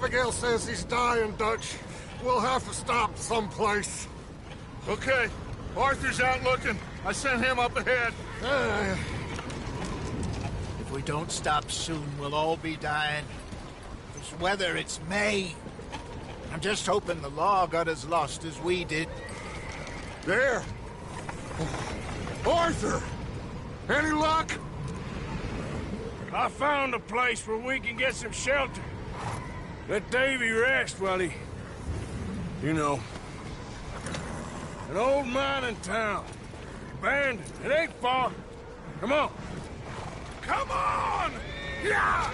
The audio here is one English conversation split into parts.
Abigail says he's dying, Dutch. We'll have to stop someplace. Okay. Arthur's out looking. I sent him up ahead. If we don't stop soon, we'll all be dying. This weather, it's May. I'm just hoping the law got as lost as we did. There! Arthur! Any luck? I found a place where we can get some shelter. Let Davy rest while he... You know. An old mining town. Abandoned. It ain't far. Come on. Come on! Yeah!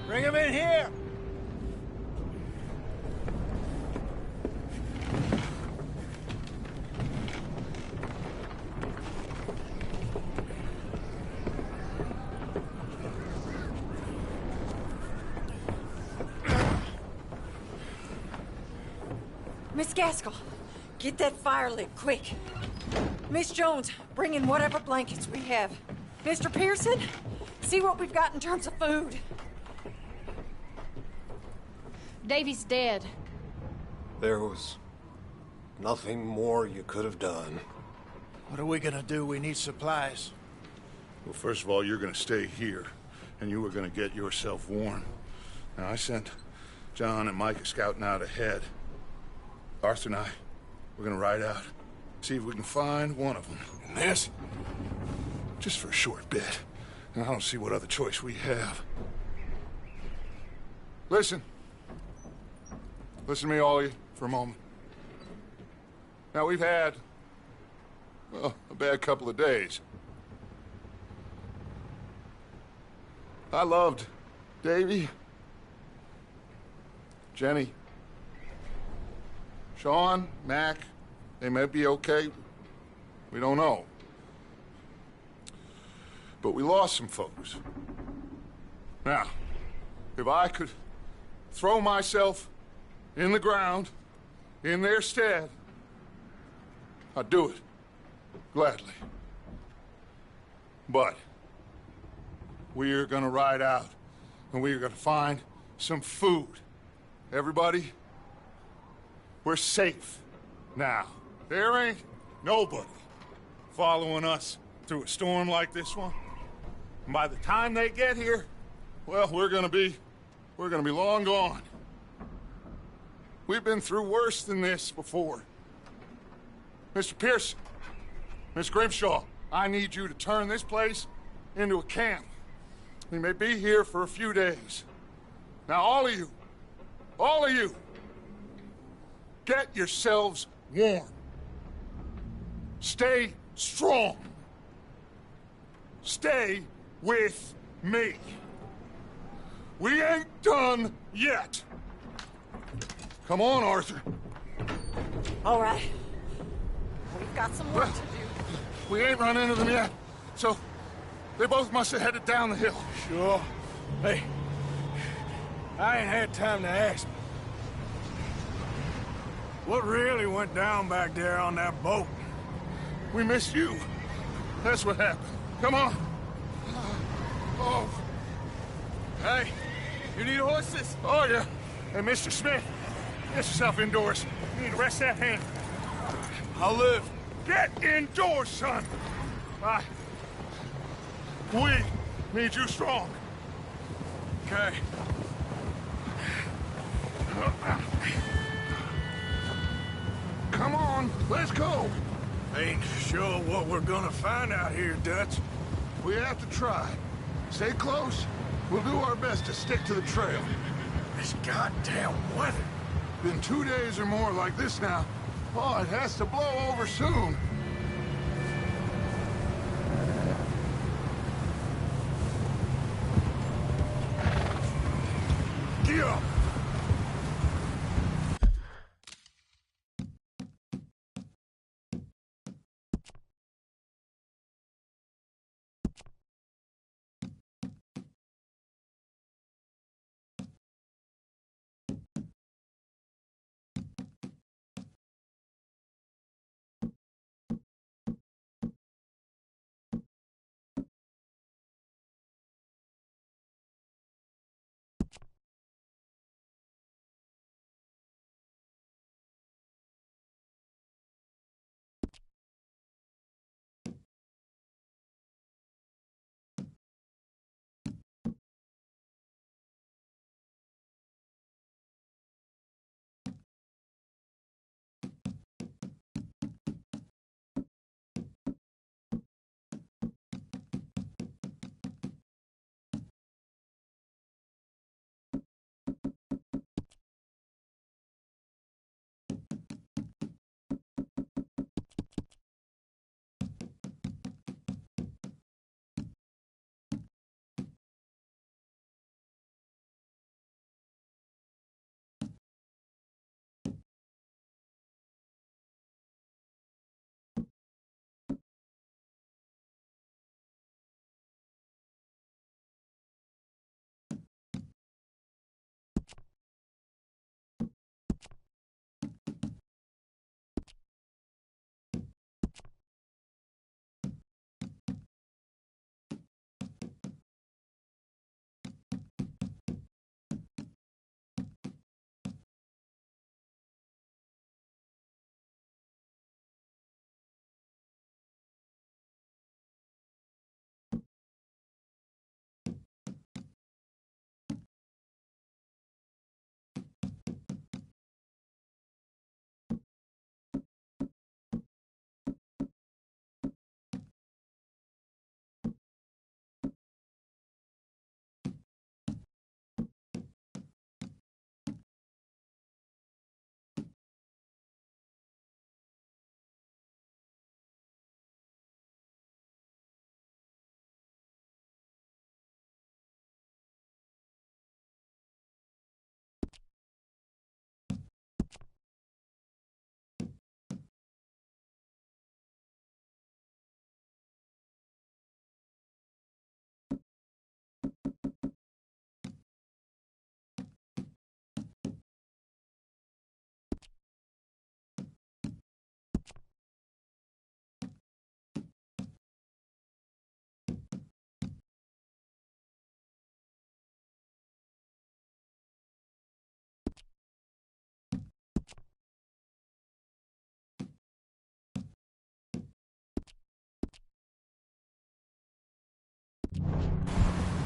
Bring him in here! Miss Gaskell, get that fire lit, quick. Miss Jones, bring in whatever blankets we have. Mr. Pearson, see what we've got in terms of food. Davy's dead. There was nothing more you could have done. What are we gonna do? We need supplies. Well, first of all, you're gonna stay here, and you were gonna get yourself warm. Now, I sent John and Micah scouting out ahead. Arthur and I, we're gonna ride out, see if we can find one of them. And this, just for a short bit. And I don't see what other choice we have. Listen. Listen to me, all of you, for a moment. Now, we've had, well, a bad couple of days. I loved Davy, Jenny, Sean, Mac. They may be okay. We don't know. But we lost some folks. Now, if I could throw myself in the ground, in their stead, I'd do it, gladly. But we're gonna ride out, and we're gonna find some food. Everybody, we're safe now. There ain't nobody following us through a storm like this one. And by the time they get here, well, we're gonna be long gone. We've been through worse than this before. Mr. Pearson, Miss Grimshaw, I need you to turn this place into a camp. We may be here for a few days. Now, all of you, get yourselves warm. Stay strong. Stay with me. We ain't done yet. Come on, Arthur. All right. We've got some work to do. We ain't run into them yet, so they both must have headed down the hill. Sure. Hey, I ain't had time to ask. What really went down back there on that boat? We missed you. That's what happened. Come on. Oh. Hey, you need horses? Oh, yeah. Hey, Mr. Smith, get yourself indoors. You need to rest that hand. I'll live. Get indoors, son. We need you strong. Okay. Come on, let's go. Ain't sure what we're gonna find out here, Dutch. We have to try. Stay close. We'll do our best to stick to the trail. This goddamn weather. Been 2 days or more like this now. Oh, it has to blow over soon. Get up!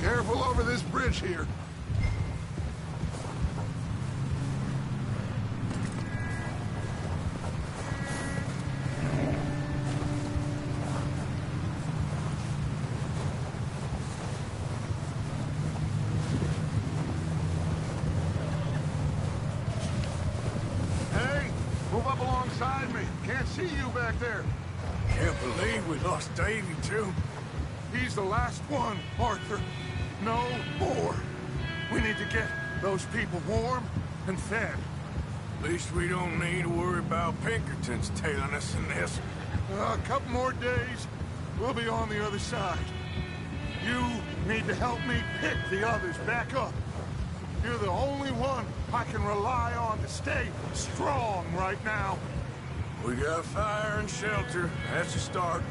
Careful over this bridge here. Hey, move up alongside me. Can't see you back there. Can't believe we lost Davy, too. He's the last one, Arthur. No more. We need to get those people warm and fed. At least we don't need to worry about Pinkertons tailing us in this. A couple more days, we'll be on the other side. You need to help me pick the others back up. You're the only one I can rely on to stay strong right now. We got fire and shelter. That's a start.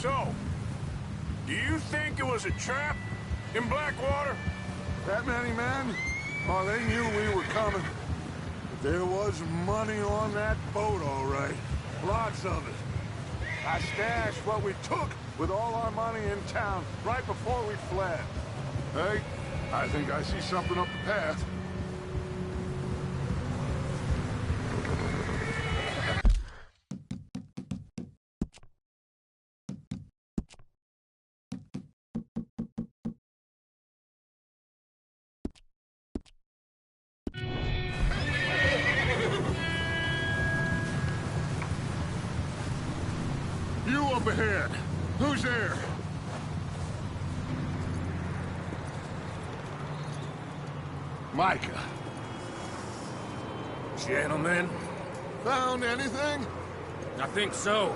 So, do you think it was a trap in Blackwater? That many men? Oh, they knew we were coming. But there was money on that boat, all right. Lots of it. I stashed what we took with all our money in town right before we fled. Hey, I think I see something up the path. You up ahead. Who's there? Micah. Gentlemen, Found anything? I think so.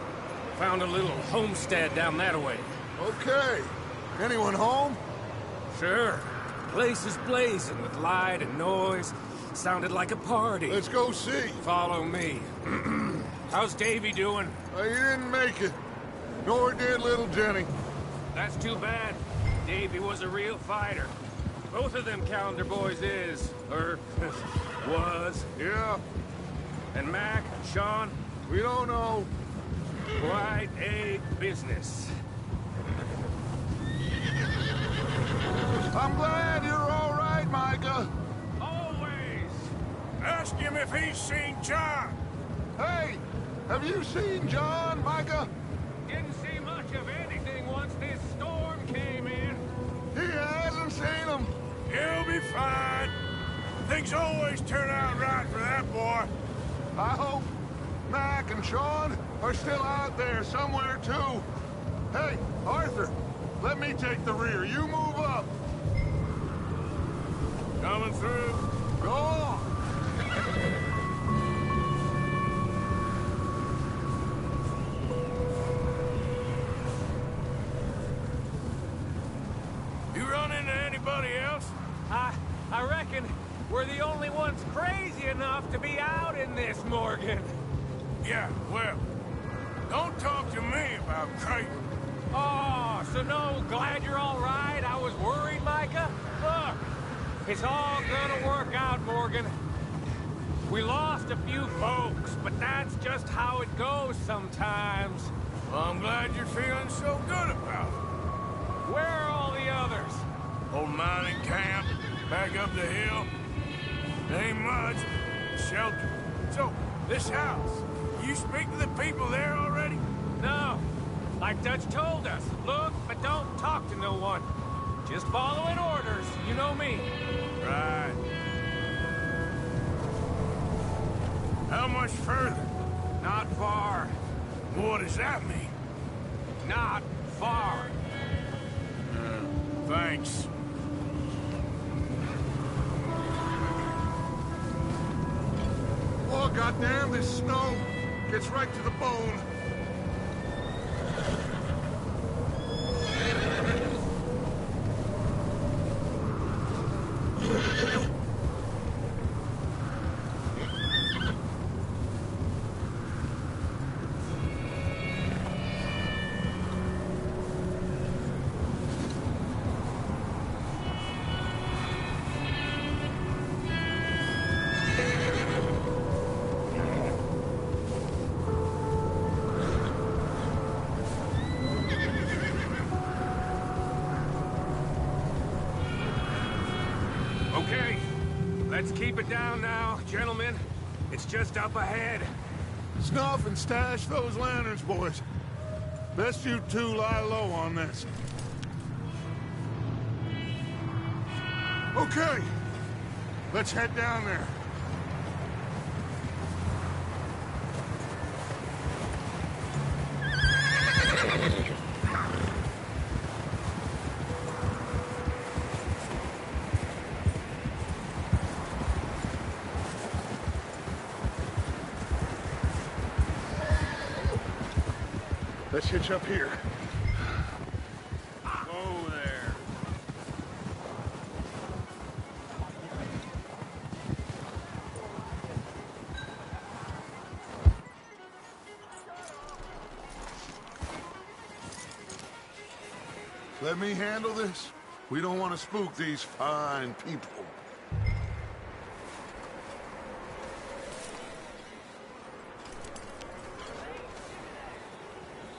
Found a little homestead down that way. Okay. Anyone home? Sure. Place is blazing with light and noise. Sounded like a party. Let's go see. Follow me. How's Davy doing? He didn't make it. Nor did little Jenny. That's too bad. Davy was a real fighter. Both of them Calendar boys is, or was. Yeah, And Mac and Sean, we don't know. quite a business. I'm glad you're all right, Micah. Always. Ask him if he's seen John. Hey, have you seen John, Micah? Didn't see much of anything once this storm came in. He hasn't seen him. He'll be fine. Things always turn out right for that boy. I hope Mac and Sean are still out there somewhere, too. Hey, Arthur, let me take the rear. You move up. Coming through. Go on. You run into anybody else? I reckon we're the only ones crazy enough to be out in this, Morgan. Yeah, well, don't talk to me about Creighton. Oh, so no, glad you're all right. I was worried, Micah. Look, it's all gonna work out, Morgan. We lost a few folks, but that's just how it goes sometimes. Well, I'm glad you're feeling so good about it. Where are all the others? Old mining camp, back up the hill. Ain't much. Shelter. So, this house, you speak to the people there already? No. Like Dutch told us, look, but don't talk to no one. Just following orders, you know me. Right. How much further? Not far. What does that mean? Not far. Thanks. Oh, goddamn, this snow gets right to the bone. Okay, let's keep it down now, gentlemen. It's just up ahead. Snuff and stash those lanterns, boys. Best you two lie low on this. Okay, let's head down there. Let's hitch up here. Whoa there. Let me handle this. We don't want to spook these fine people.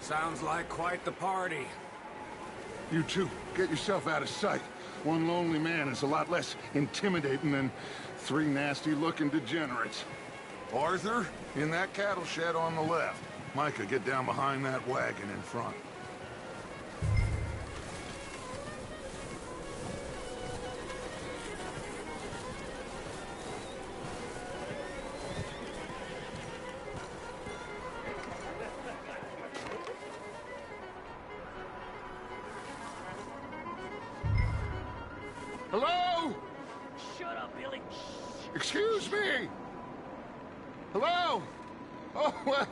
Sounds like quite the party. You two, get yourself out of sight. One lonely man is a lot less intimidating than three nasty-looking degenerates. Arthur, in that cattle shed on the left. Micah, get down behind that wagon in front. Hello? Shut up, Billy. Excuse me? Hello? Oh, well,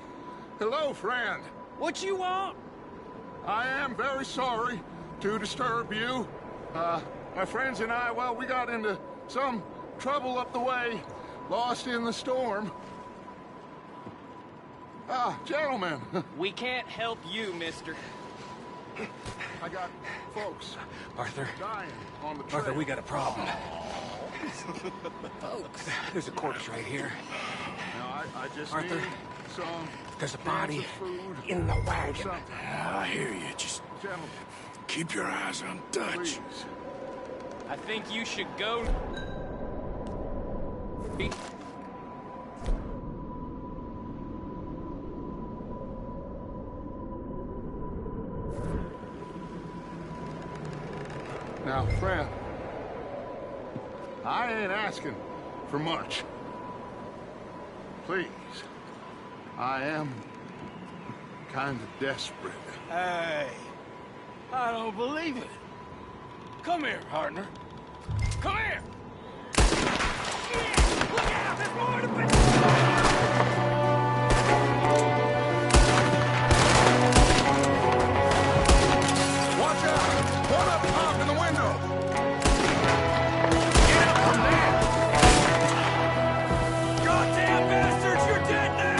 hello, friend. What you want? I am very sorry to disturb you. My friends and I, well, we got into some trouble up the way, lost in the storm. Gentlemen. We can't help you, mister. I got folks Arthur. dying on the trail. Arthur, we got a problem. Folks. There's a corpse right here. Now, I just Arthur, need some there's a cans body of food in the or wagon. something. I hear you. Just Gentlemen, keep your eyes on Dutch. please. I think you should go. Now, friend, I ain't asking for much. Please, I am kind of desperate. Hey, I don't believe it. Come here, partner. Come here. Yeah, look out! There's more to be. Watch out! One up top in the window! Get up from there! Goddamn bastards, you're dead now!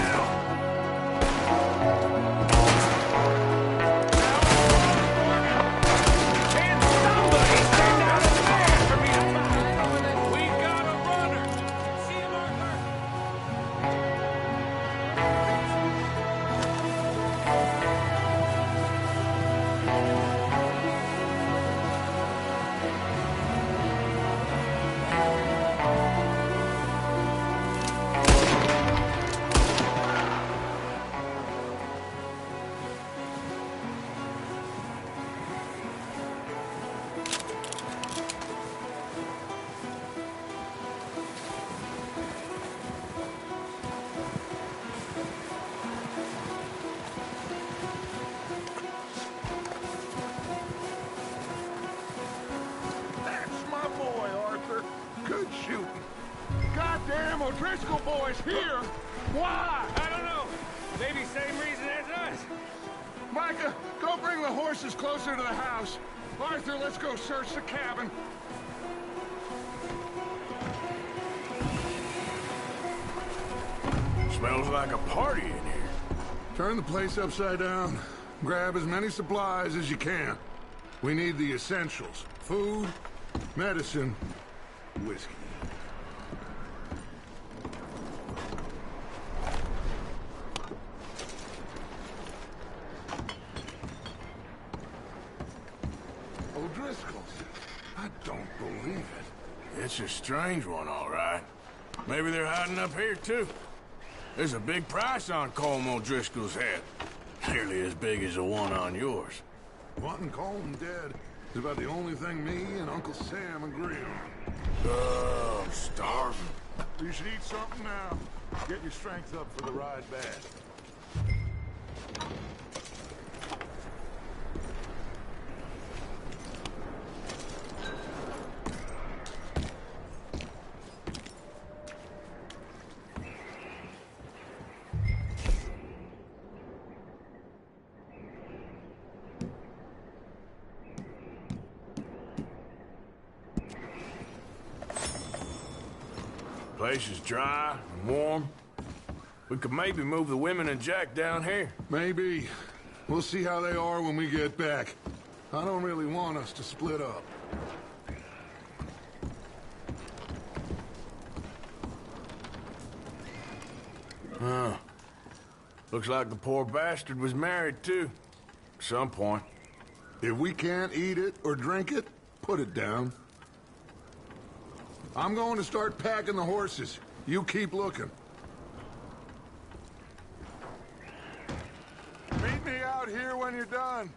Can somebody stand out of the man for me to find? We got a runner! See him, Arthur? That's my boy, Arthur. Good shooting. Goddamn O'Driscoll boys here! Why? I don't know. Maybe same reason as us. Micah, go bring the horses closer to the house. Arthur, let's go search the cabin. Smells like a party in here. Turn the place upside down. Grab as many supplies as you can. We need the essentials. Food, medicine, whiskey. O'Driscoll's. I don't believe it. It's a strange one, all right. Maybe they're hiding up here, too. There's a big price on Colm O'Driscoll's head. Nearly as big as the one on yours. Wanting Colm dead is about the only thing me and Uncle Sam agree on. Oh, I'm starving. You should eat something now. Get your strength up for the ride back. Place is dry and warm. We could maybe move the women and Jack down here. Maybe. We'll see how they are when we get back. I don't really want us to split up. Huh. Looks like the poor bastard was married, too. At some point. If we can't eat it or drink it, put it down. I'm going to start packing the horses. You keep looking. Meet me out here when you're done.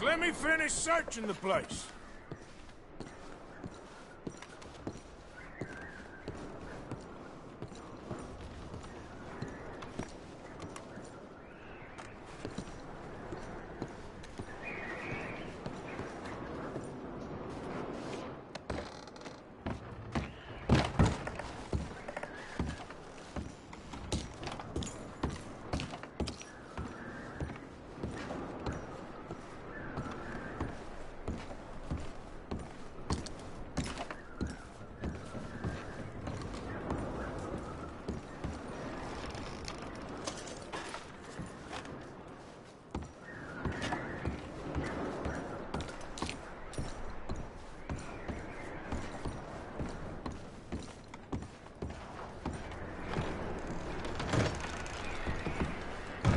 Just let me finish searching the place.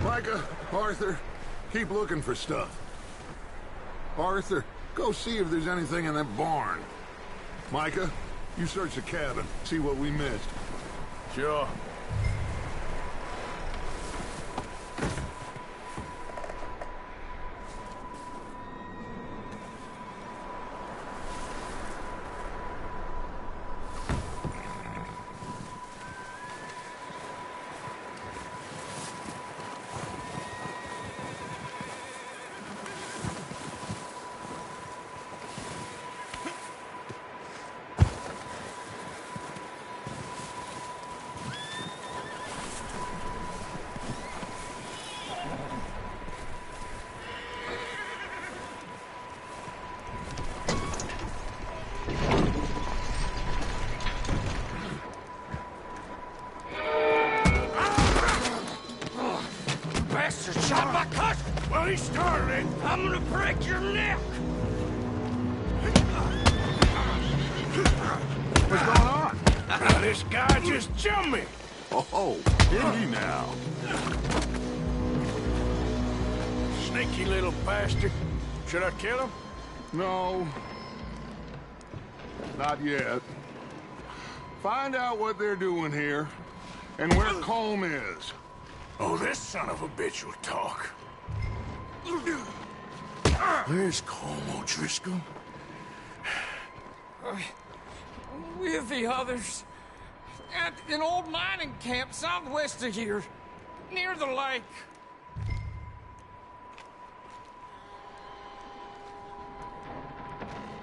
Micah, Arthur, keep looking for stuff. Arthur, go see if there's anything in that barn. Micah, you search the cabin, see what we missed. Sure. Bastard shot my cousin! Well, he started it. I'm gonna break your neck! What's going on? This guy just jumped me. Oh, did he now? Sneaky little bastard. Should I kill him? No. Not yet. Find out what they're doing here, and where Colm is. Oh, this son of a bitch will talk. Where's Colm O'Driscoll? With the others. At an old mining camp southwest of here. Near the lake.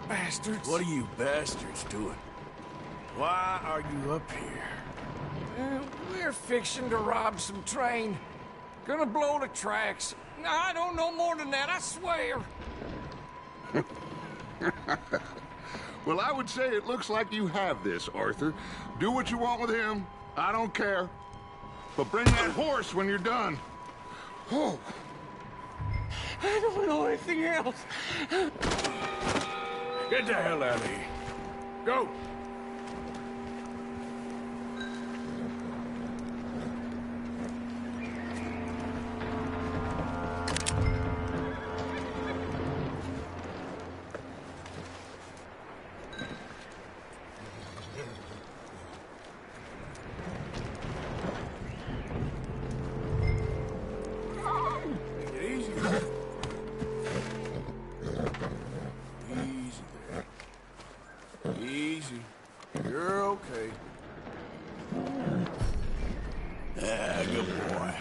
Bastards. What are you bastards doing? Why are you up here? We're fixing to rob some train. Gonna blow the tracks. I don't know more than that, I swear. Well, I would say it looks like you have this, Arthur. Do what you want with him. I don't care. But bring that horse when you're done. Oh. I don't know anything else. Get the hell out of here. Go. Easy. You're okay. Ah, good boy.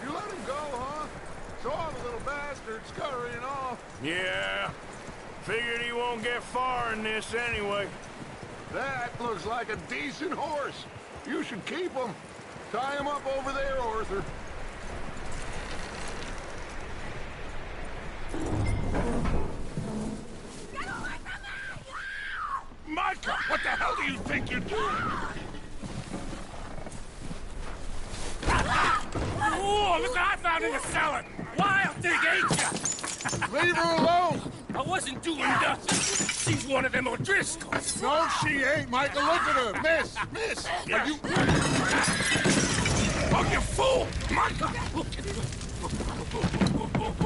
You let him go, huh? Saw the little bastard scurrying off. Yeah. Figured he won't get far in this anyway. That looks like a decent horse. You should keep him. Tie him up over there, Arthur. Micah, what the hell do you think you're doing? Oh, look what I found in the cellar! Wild thing, ain't ya? Leave her alone! I wasn't doing nothing. She's one of them O'Driscolls. No, she ain't, Micah. Look at her. Miss, are you... Oh, you fool! Micah!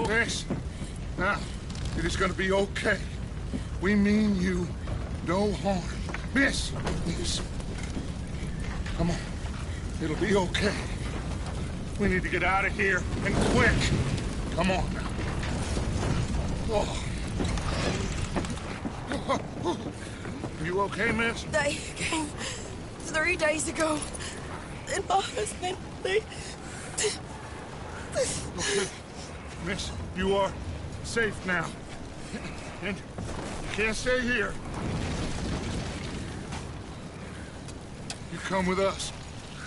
Miss, now, it is gonna be okay. We mean you no harm. Miss! Come on. It'll be okay. We need to get out of here, and quick. Come on now. Oh. You okay, miss? They came 3 days ago. And my husband, they... Okay. Miss, you are safe now. And you can't stay here. You come with us.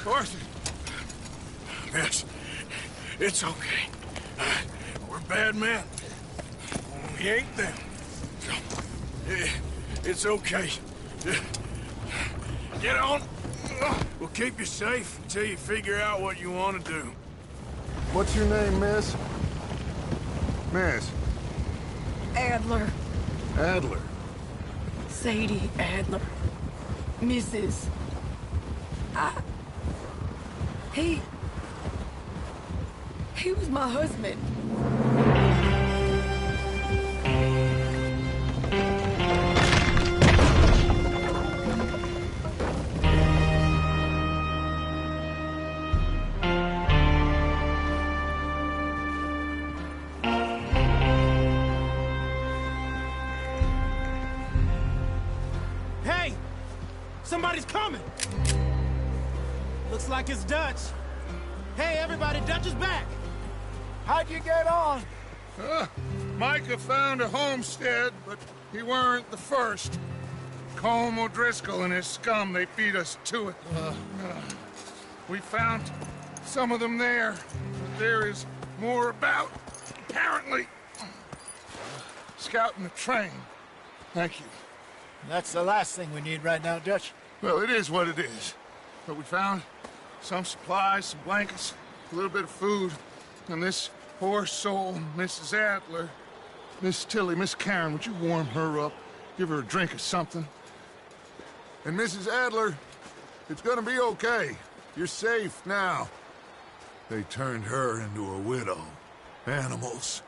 Arthur. Miss, it's okay. We're bad men. We ain't them. So, it's okay. Get on. We'll keep you safe until you figure out what you want to do. What's your name, miss? Miss? Adler. Adler. Sadie Adler. Mrs. He was my husband. Hey! Somebody's coming! Looks like it's Dutch. Hey, everybody, Dutch is back! How'd you get on? Micah found a homestead, but he weren't the first. Colm O'Driscoll and his scum, they beat us to it. We found some of them there, but there is more about, apparently. Scouting the train. Thank you. That's the last thing we need right now, Dutch. Well, it is what it is. But we found some supplies, some blankets, a little bit of food, and this poor soul, Mrs. Adler. Miss Tilly, Miss Karen, would you warm her up? Give her a drink or something? And Mrs. Adler, it's gonna be okay. You're safe now. They turned her into a widow. Animals.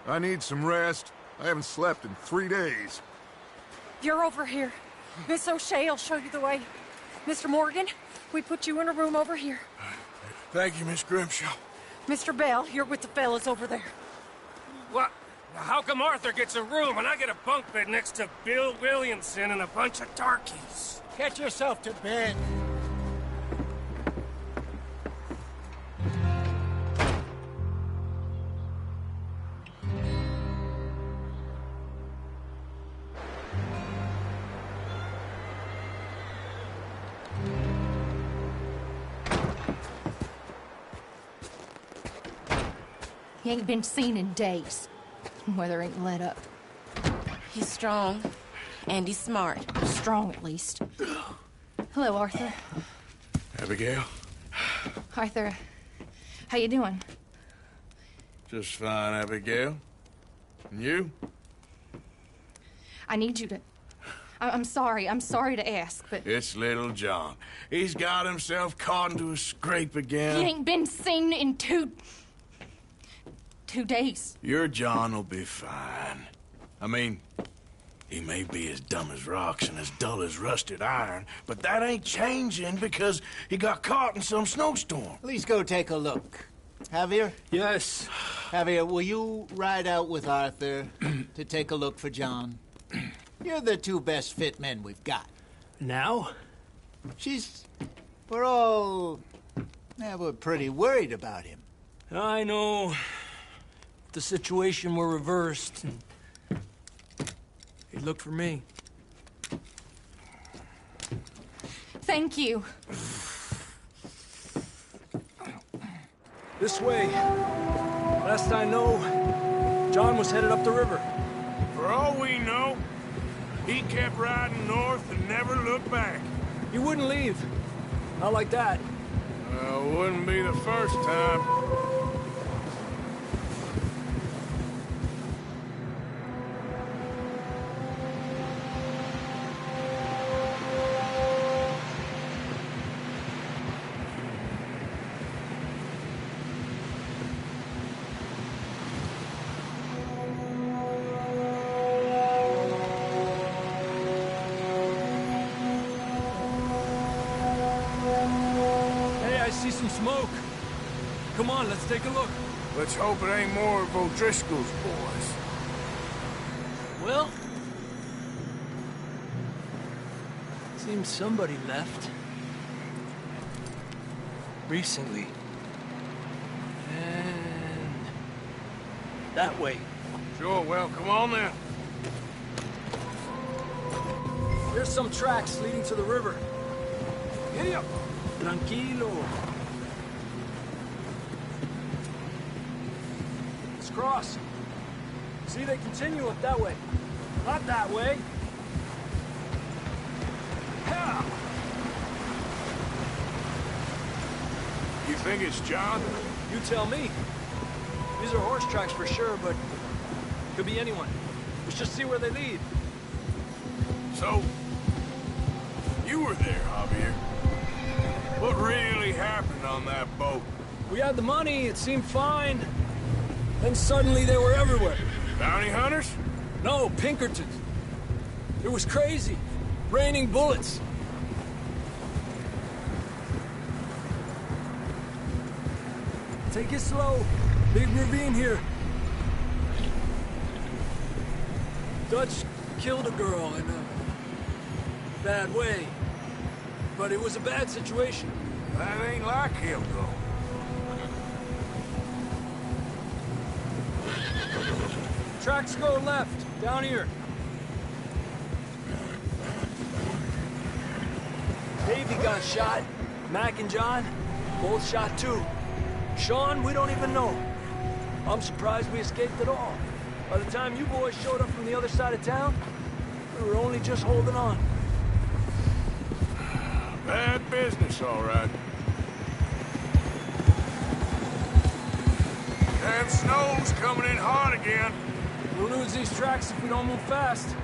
I need some rest. I haven't slept in 3 days. You're over here. Miss O'Shea will show you the way. Mr. Morgan, we put you in a room over here. Thank you, Miss Grimshaw. Mr. Bell, you're with the fellas over there. What? How come Arthur gets a room and I get a bunk bed next to Bill Williamson and a bunch of darkies? Get yourself to bed. He ain't been seen in days. Weather ain't let up. He's strong, and he's smart. Strong, at least. Hello, Arthur. Abigail? Arthur, how you doing? Just fine, Abigail. And you? I need you to... I'm sorry to ask, but... It's little John. He's got himself caught into a scrape again. He ain't been seen in 2 days. Your John will be fine. I mean, he may be as dumb as rocks and as dull as rusted iron, but that ain't changing because he got caught in some snowstorm. Please go take a look. Javier? Yes. Javier, will you ride out with Arthur to take a look for John? You're the 2 best fit men we've got. Now? We're all... we're pretty worried about him. I know. If the situation were reversed, he'd look for me. Thank you. This way. Last I know, John was headed up the river. For all we know, he kept riding north and never looked back. He wouldn't leave. Not like that. Wouldn't be the first time. See some smoke. Come on, let's take a look. Let's hope it ain't more of O'Driscoll's boys. Well, seems somebody left. Recently. And that way. Sure, well, come on then. There's some tracks leading to the river. Giddy up. Tranquilo. Let's cross. See, they continue up that way. Not that way. Yeah. You think it's John? You tell me. These are horse tracks for sure, but could be anyone. Let's just see where they lead. So, you were there, Javier. What really happened on that boat? We had the money, it seemed fine. Then suddenly they were everywhere. Bounty hunters? No, Pinkertons. It was crazy. Raining bullets. Take it slow. Big ravine here. Dutch killed a girl in a bad way. But it was a bad situation. That ain't like him, though. Tracks go left, down here. Davey got shot. Mac and John, both shot too. Sean, we don't even know. I'm surprised we escaped at all. By the time you boys showed up from the other side of town, we were only just holding on. Bad business, all right. And snow's coming in hard again. We'll lose these tracks if we don't move fast.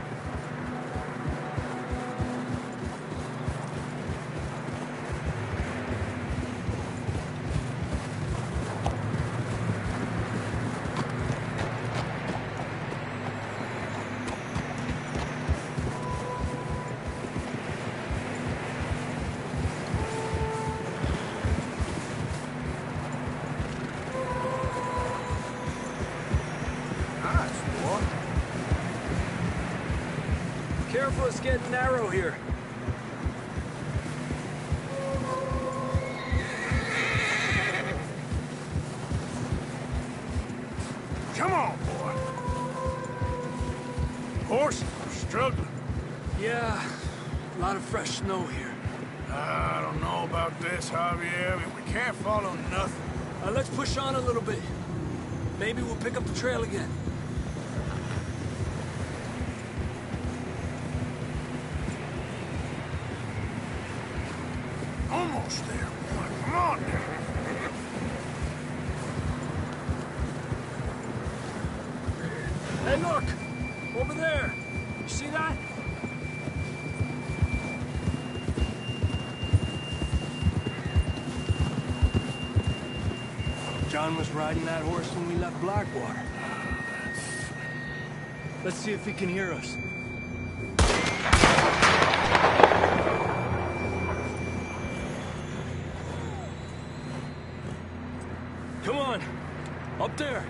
Careful, it's getting narrow here. Come on, boy. Horses are struggling. Yeah, a lot of fresh snow here. I don't know about this, Javier. We can't follow nothing. Let's push on a little bit. Maybe we'll pick up the trail again. Almost there, boy. Come on now. Hey, look! Over there! You see that? John was riding that horse when we left Blackwater. Let's see if he can hear us. Come on! Up there!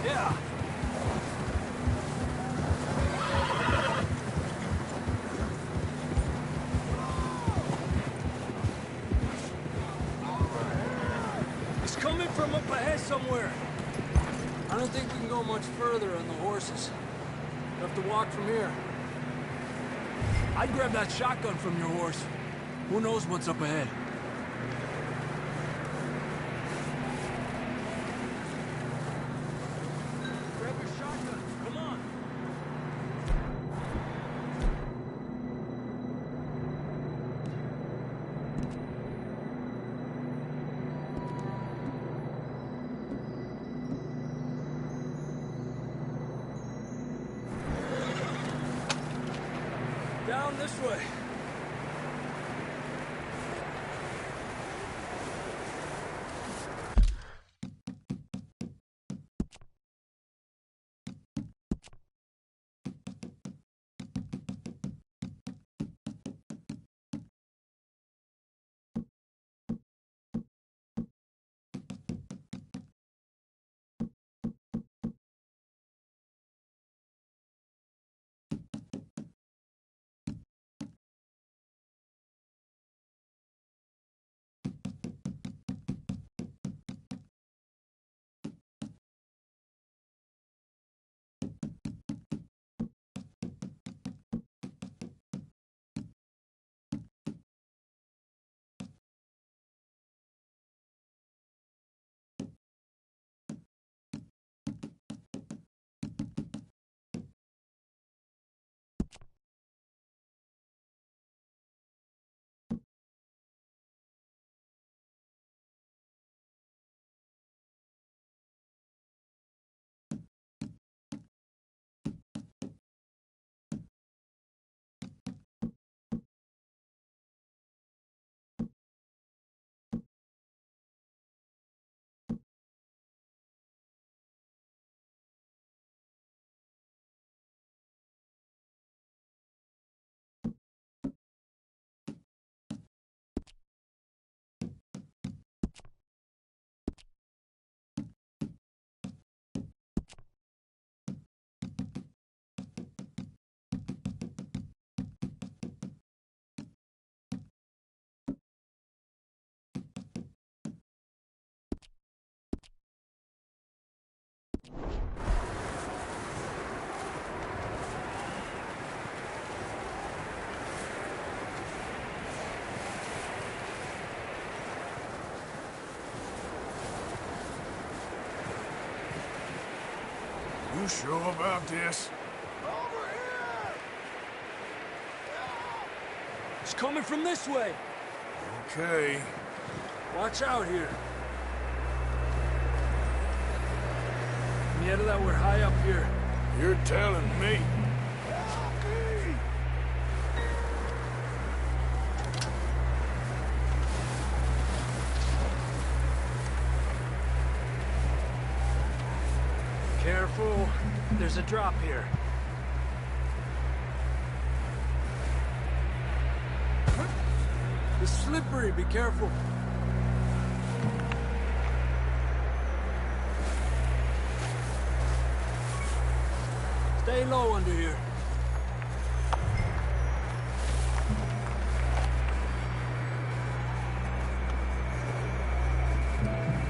Yeah! It's coming from up ahead somewhere. I don't think we can go much further on the horses. We'll have to walk from here. I'd grab that shotgun from your horse. Who knows what's up ahead? Down this way. You sure about this? It's coming from this way. Okay. Watch out here. Mierda, that we're high up here. You're telling me. Careful. There's a drop here. It's slippery. Be careful. Stay low under here.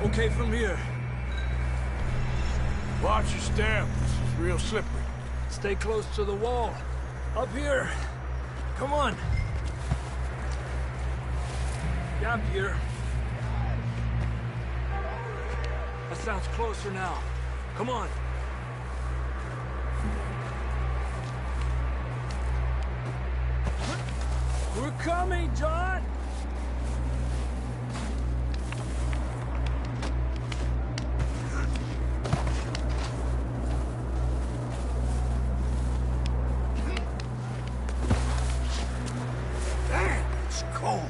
Okay from here. Watch your step. It's real slippery. Stay close to the wall. Up here. Come on. Gap here. That sounds closer now. Come on. We're coming, John! Damn, it's cold.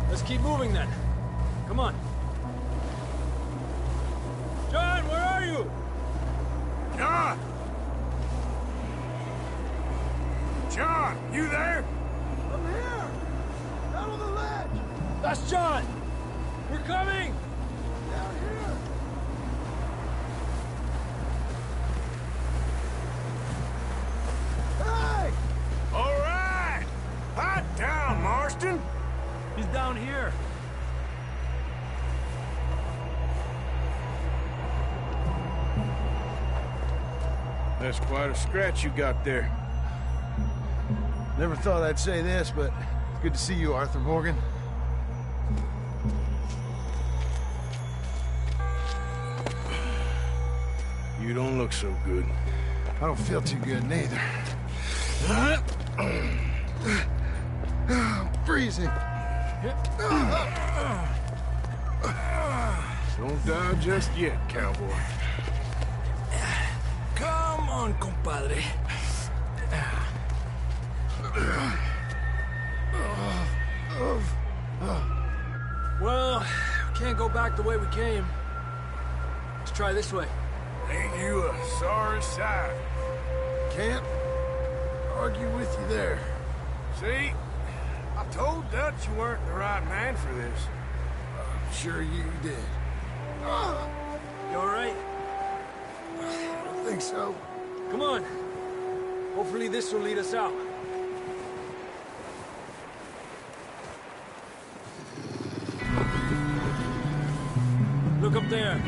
Let's keep moving then. Come on. John, where are you? John! John, you there? I'm here! Down on the ledge! That's John! We're coming! Down here! Hey! All right! Hot down, Marston! He's down here. That's quite a scratch you got there. Never thought I'd say this, but it's good to see you, Arthur Morgan. You don't look so good. I don't feel too good, neither. Freezing. Don't die just yet, cowboy. Come on, compadre. Well, we can't go back the way we came. Let's try this way. Ain't you a sorry sight? Can't argue with you there. See? I told Dutch you weren't the right man for this. I'm sure you did. You all right? I don't think so. Come on. Hopefully this will lead us out. Look up there.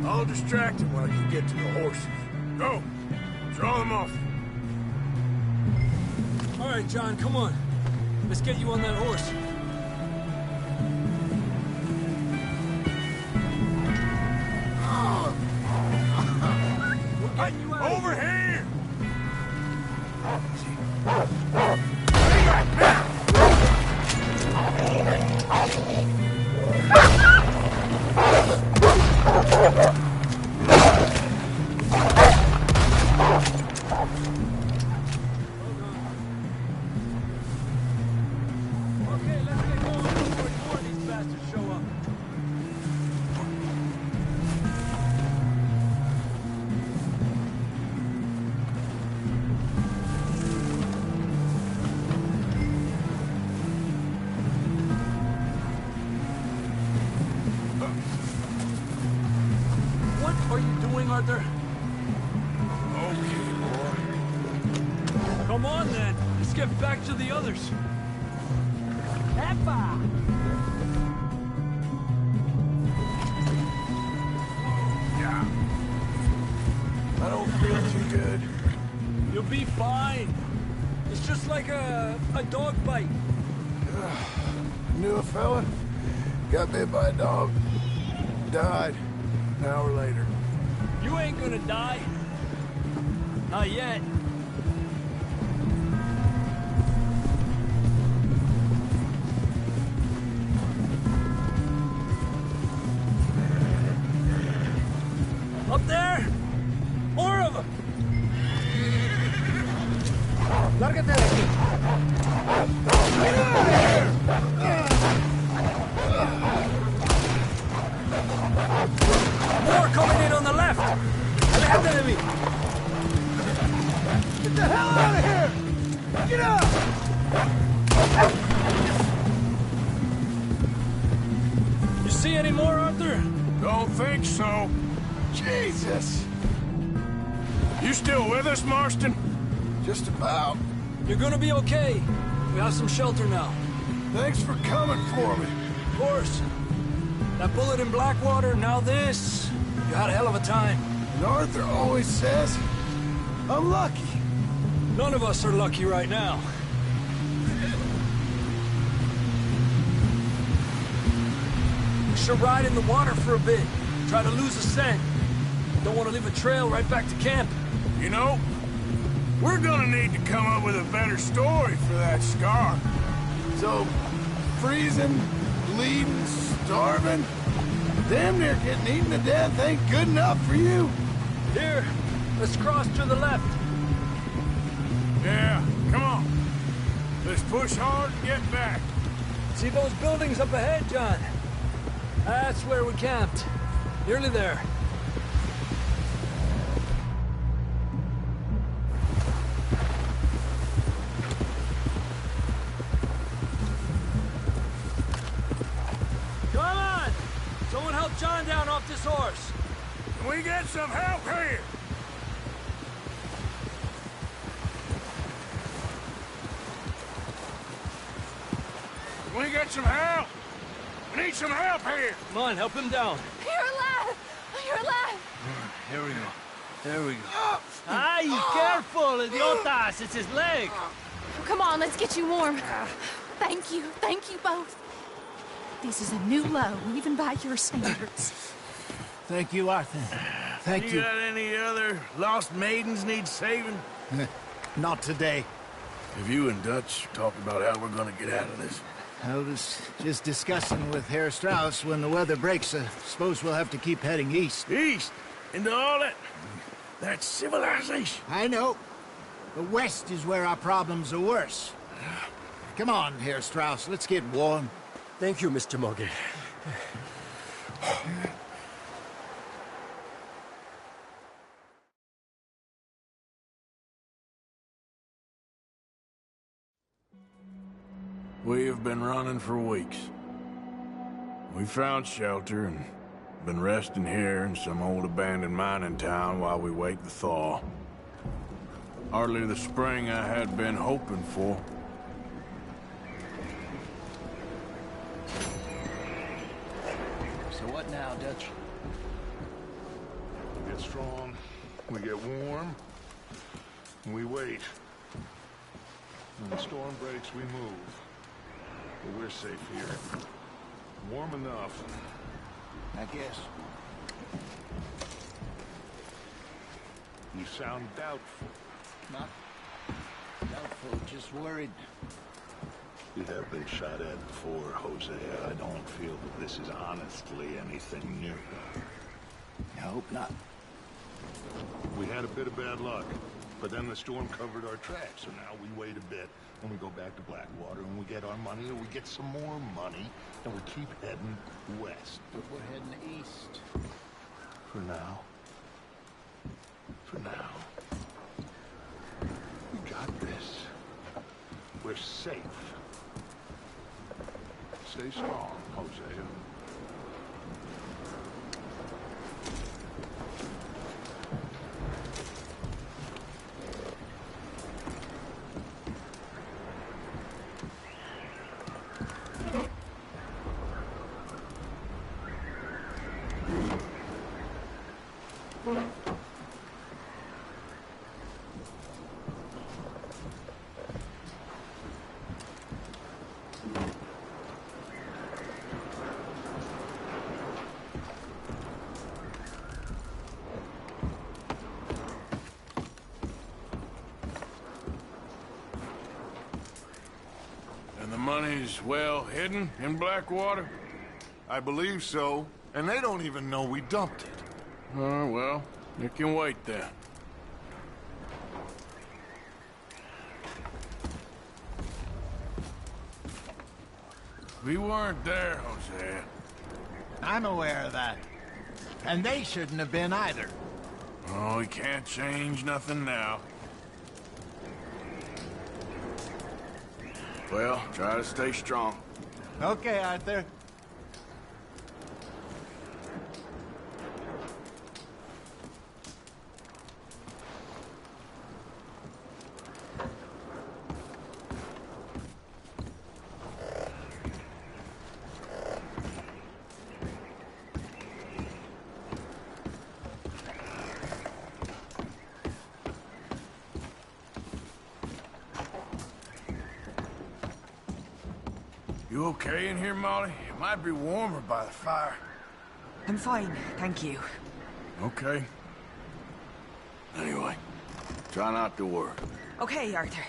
I'll distract him while you get to the horses. Go! Draw them off. All right, John, come on. Let's get you on that horse. We'll get you out. Over here! Okay, let's get going before more of these bastards show up. Come on, then. Let's get back to the others. Peppa! I don't feel too good. You'll be fine. It's just like a dog bite. Knew a fella, got bit by a dog, died an hour later. You ain't gonna die. Not yet. Up there? More of them! Lárgate de aquí. Get out of here! More coming in on the left! Adelante de mí! Get the hell out of here! Get up! You see any more, Arthur? Don't think so. Jesus! You still with us, Marston? Just about. You're gonna be okay. We have some shelter now. Thanks for coming for me. Of course. That bullet in Blackwater, now this. You had a hell of a time. And Arthur always says, I'm lucky. None of us are lucky right now. We should ride in the water for a bit. Try to lose a scent. Don't want to leave a trail right back to camp. You know, we're gonna need to come up with a better story for that scar. So, freezing, bleeding, starving, damn near getting eaten to death ain't good enough for you. Here, let's cross to the left. Yeah, come on. Let's push hard and get back. See those buildings up ahead, John? That's where we camped. Nearly there. Come on! Someone help John down off this horse. Can we get some help here? Can we get some help? We need some help here. Come on, help him down. You're alive! You're alive! Here we go. There we go. Ay, careful, idiotas! It's his leg! Come on, let's get you warm. Thank you both. This is a new low, even by your standards. Thank you, Arthur. Thank you. You got any other lost maidens need saving? Not today. Have you and Dutch talked about how we're gonna get out of this? I was just discussing with Herr Strauss when the weather breaks. I suppose we'll have to keep heading east. East? Into all that civilization. I know. The west is where our problems are worse. Come on, Herr Strauss, let's get warm. Thank you, Mr. Morgan. We have been running for weeks. We found shelter and been resting here in some old abandoned mining town while we wait the thaw. Hardly the spring I had been hoping for. So what now, Dutch? We get strong, we get warm, and we wait. When the storm breaks, we move. But we're safe here. Warm enough. I guess. You sound doubtful. Not doubtful, just worried. You have been shot at before, Hosea. I don't feel that this is honestly anything new. I hope not. We had a bit of bad luck, but then the storm covered our tracks, so now we wait a bit, and we go back to Blackwater, and we get our money, or we get some more money, and we keep heading west. But we're heading east. For now. For now. We got this. We're safe. Stay strong, Hosea. money's well hidden in Blackwater? I believe so, and they don't even know we dumped it. Well, you can wait then. We weren't there, Hosea. I'm aware of that. And they shouldn't have been either. Oh, we can't change nothing now. Well, try to stay strong. Okay, Arthur. You okay in here, Molly? It might be warmer by the fire. I'm fine, thank you. Okay. Anyway, try not to worry. Okay, Arthur.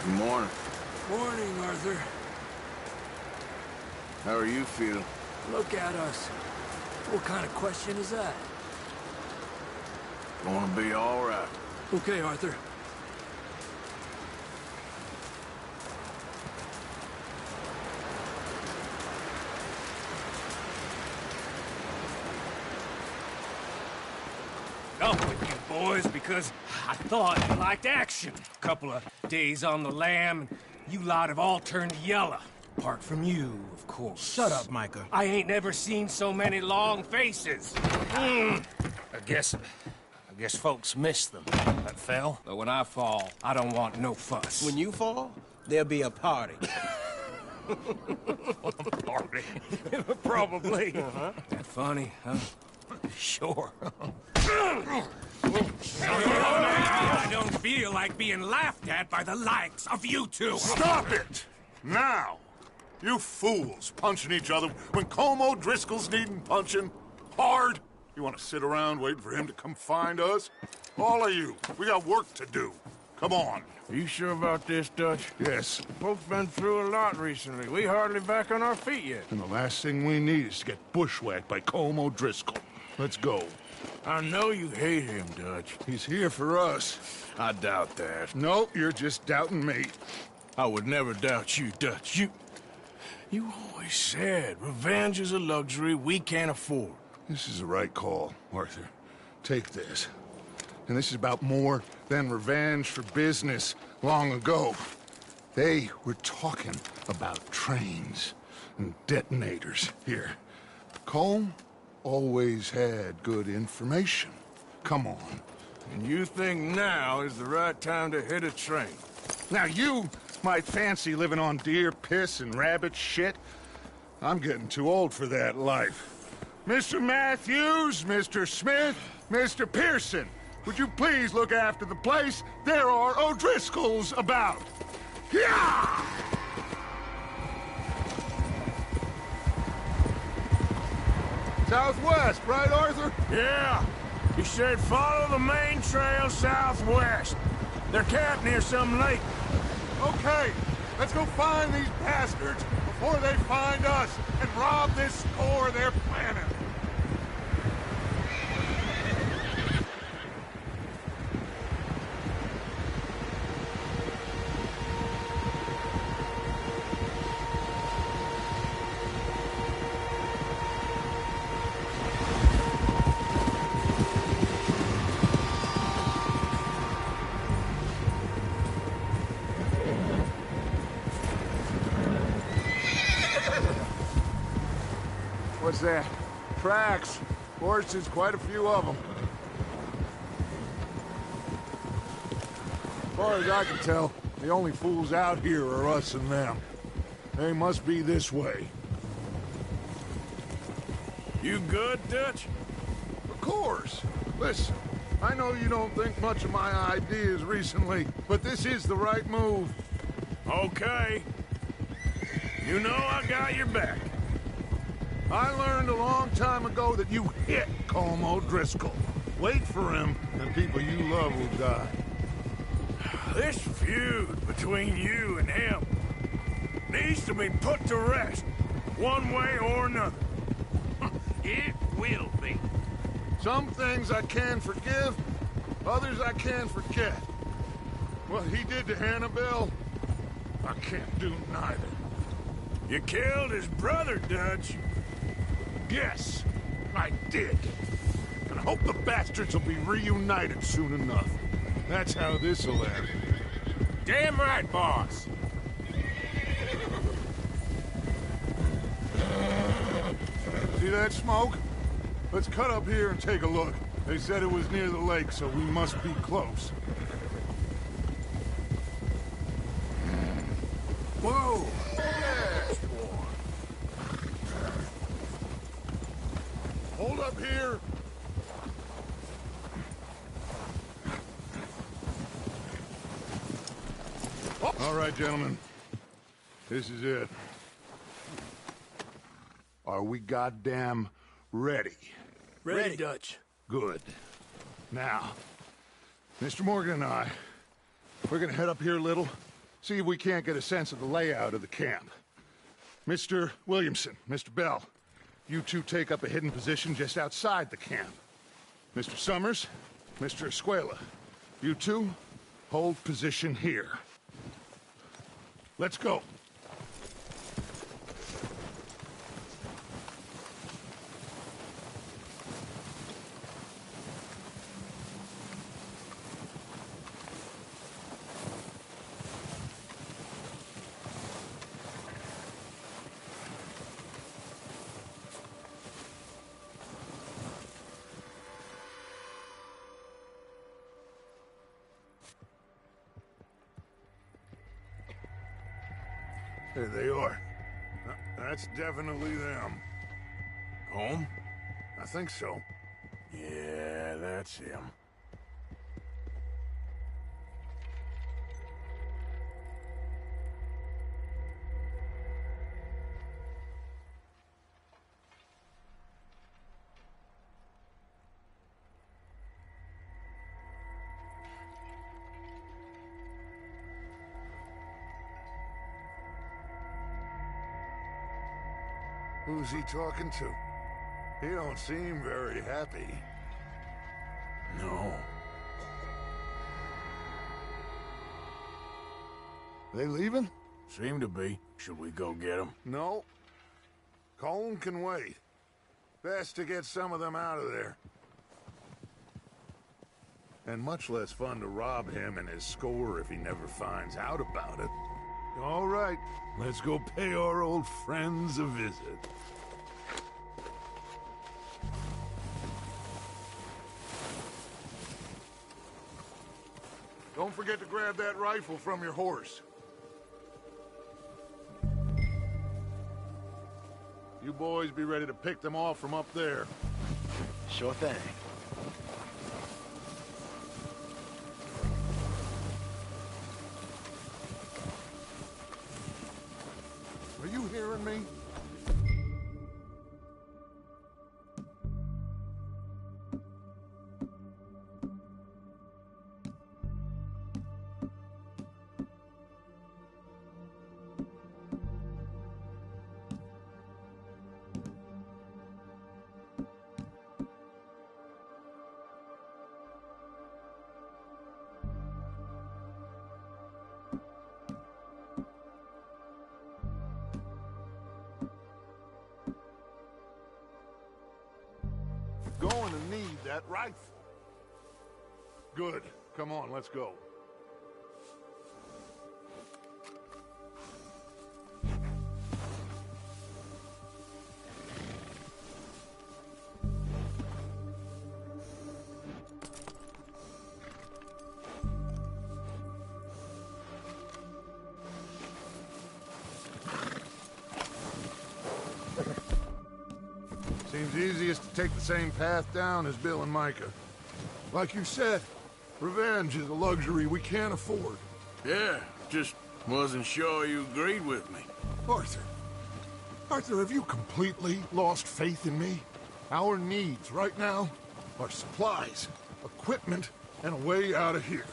Good morning. Morning, Arthur. How are you feeling? Look at us. What kind of question is that? Gonna be all right. Okay, Arthur. Up with you boys because I thought you liked action. A couple of days on the lam, and you lot have all turned yellow. Apart from you, of course. Shut up, Micah. I ain't never seen so many long faces. I guess folks miss them. That fell. But when I fall, I don't want no fuss. When you fall, there'll be a party. Party? Probably. That funny, huh? Sure. I don't feel like being laughed at by the likes of you two. Stop it! Now! You fools punching each other when Colm O'Driscoll's needing punching. Hard! You want to sit around waiting for him to come find us? All of you, we got work to do. Come on. Are you sure about this, Dutch? Yes. Folks been through a lot recently. We hardly back on our feet yet. And the last thing we need is to get bushwhacked by Colm O'Driscoll. Let's go. I know you hate him, Dutch. He's here for us. I doubt that. No, you're just doubting me. I would never doubt you, Dutch. You always said revenge is a luxury we can't afford. This is the right call, Arthur. Take this. And this is about more than revenge for business long ago. They were talking about trains and detonators here. Colm always had good information. Come on. And you think now is the right time to hit a train? Now you might fancy living on deer piss and rabbit shit. I'm getting too old for that life. Mr. Matthews, Mr. Smith, Mr. Pearson, would you please look after the place? There are O'Driscolls about. Yeah! Southwest, right, Arthur? Yeah. You should follow the main trail southwest. They're camped near some lake. Okay, let's go find these bastards before they find us and rob this store they're planning. What's that? Tracks. Horses, quite a few of them. As far as I can tell, the only fools out here are us and them. They must be this way. You good, Dutch? Of course. Listen, I know you don't think much of my ideas recently, but this is the right move. Okay. You know I got your back. I learned a long time ago that you hit Colm O'Driscoll. Wait for him, and people you love will die. This feud between you and him needs to be put to rest, one way or another. It will be. Some things I can forgive, others I can forget. What he did to Annabelle, I can't do neither. You killed his brother, Dutch. Yes, I did. And I hope the bastards will be reunited soon enough. That's how this'll end. Damn right, boss. See that smoke? Let's cut up here and take a look. They said it was near the lake, so we must be close. Whoa! Yes, hold up here. All right, gentlemen. This is it. Are we goddamn ready? Ready, Dutch. Good. Now, Mr. Morgan and I, we're gonna head up here a little, see if we can't get a sense of the layout of the camp. Mr. Williamson, Mr. Bell, you two take up a hidden position just outside the camp. Mr. Summers, Mr. Escuela, you two hold position here. Let's go. There they are. That's definitely them. Home? I think so. Yeah, that's him. Who's he talking to? He don't seem very happy. No. They leaving? Seem to be. Should we go get them? No. Colm can wait. Best to get some of them out of there. And much less fun to rob him and his score if he never finds out about it. All right, let's go pay our old friends a visit. Don't forget to grab that rifle from your horse. You boys be ready to pick them off from up there. Sure thing. Are you hearing me? Going to need that rifle. Good. Come on, let's go. Seems easiest to take the same path down as Bill and Micah. Like you said, revenge is a luxury we can't afford. Yeah, just wasn't sure you agreed with me. Arthur. Arthur, have you completely lost faith in me? Our needs right now are supplies, equipment, and a way out of here.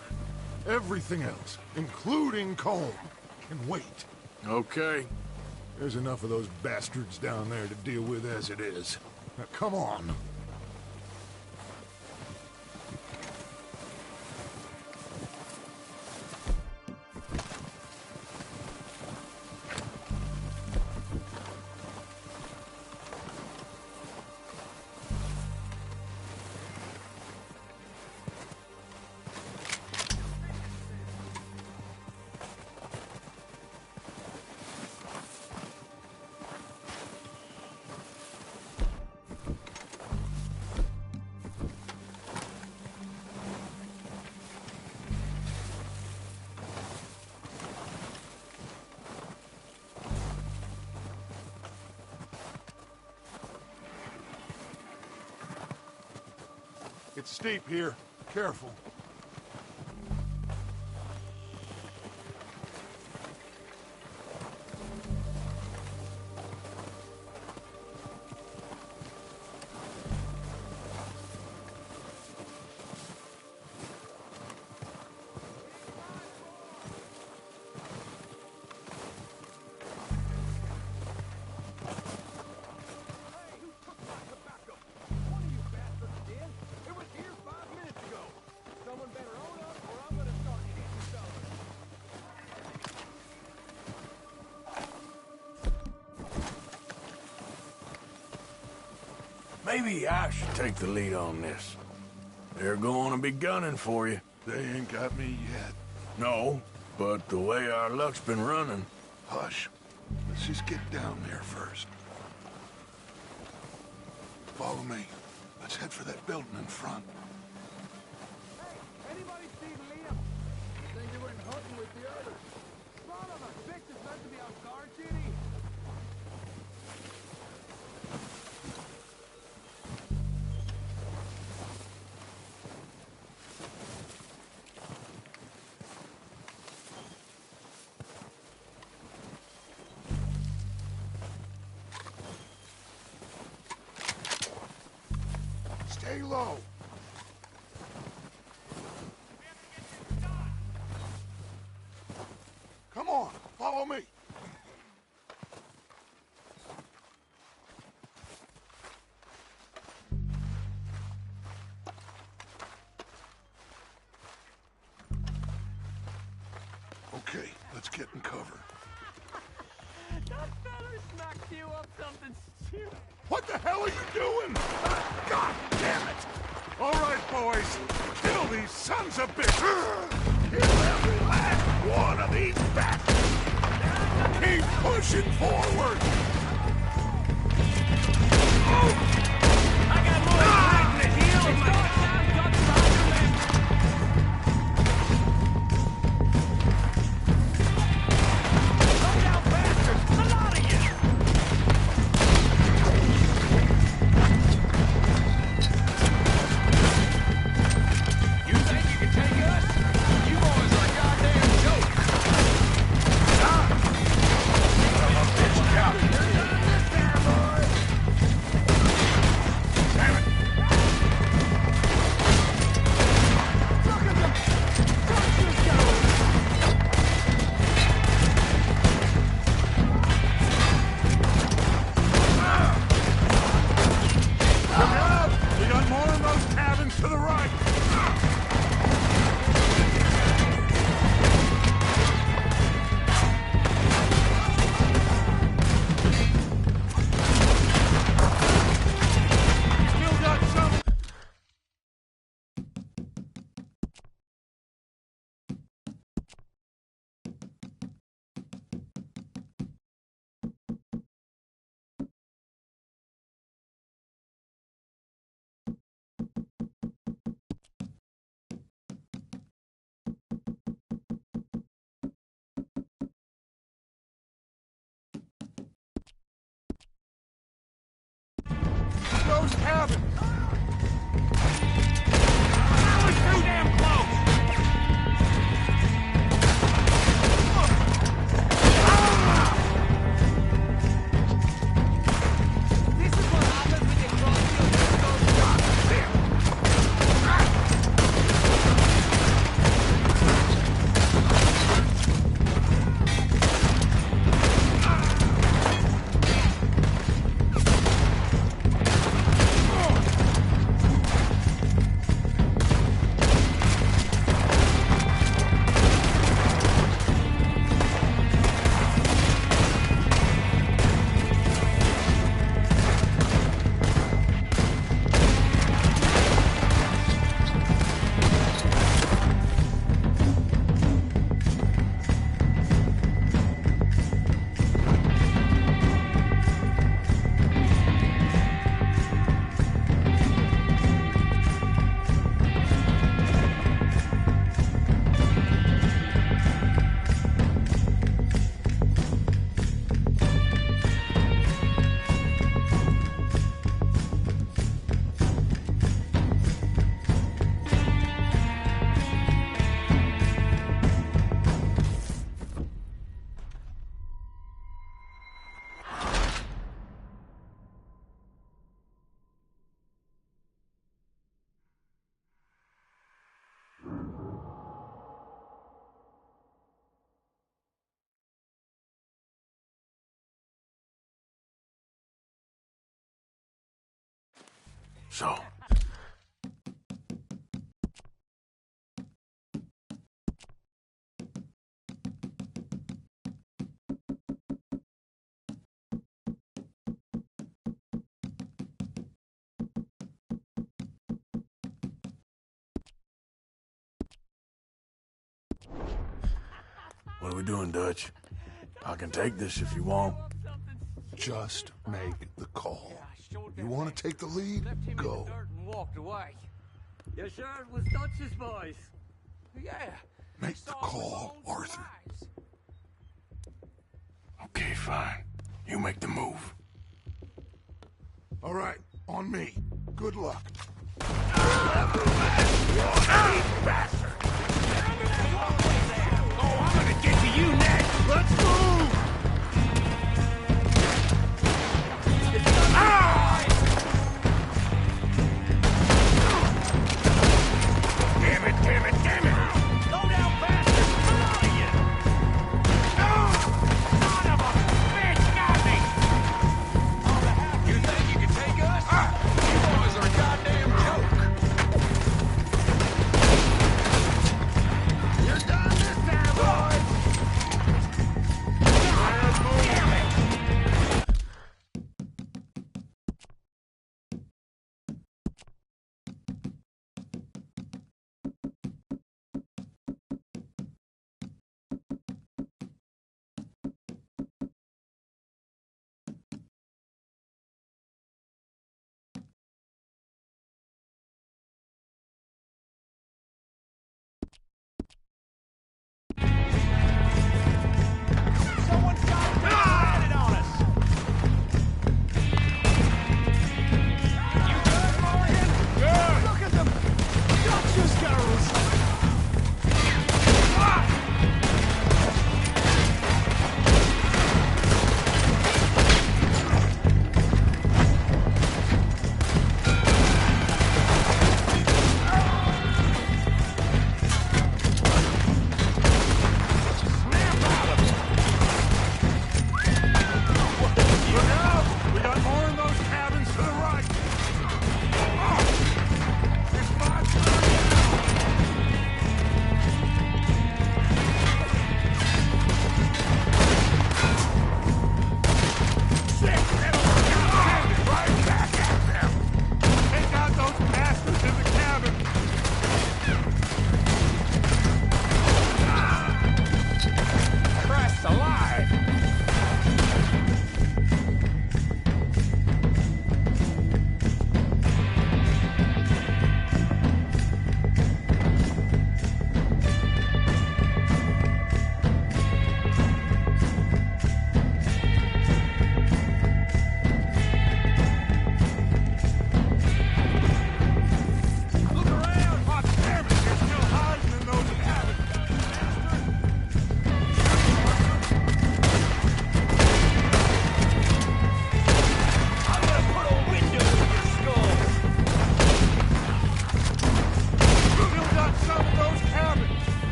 Everything else, including Colm, can wait. Okay. There's enough of those bastards down there to deal with as it is. Now, come on. It's steep here. Careful. Maybe I should take the lead on this. They're going to be gunning for you. They ain't got me yet. No, but the way our luck's been running... Hush. Let's just get down there first. Follow me. Let's head for that building in front. Hey, anybody seen Liam? I think they went hunting with the others. Son of a bitch is meant to be on guard duty. Stay low. Come on, follow me. Okay, let's get in cover. That feller smacked you up something stupid. What the hell are you doing? God damn it! All right, boys. Kill these sons of bitches! Kill every last one of these bastards! Keep pushing forward! I got more fighting to heal in my... cabin! That was too damn close! This is what happens when they cross your So, what are we doing, Dutch? I can take this if you want. Just make the call. You want to take the lead? Go. Walked away. You sure it was Dutch's boys? Yeah. Make the call, Arthur. Okay, fine. You make the move. All right, on me. Good luck. Oh, I'm gonna get to you next. Let's move! Damn it, damn it, damn it! Slow down, bastard! Come on, you! Son of a bitch, got me! You think you can take us? You boys are a goddamn joke! You're done this time, boys!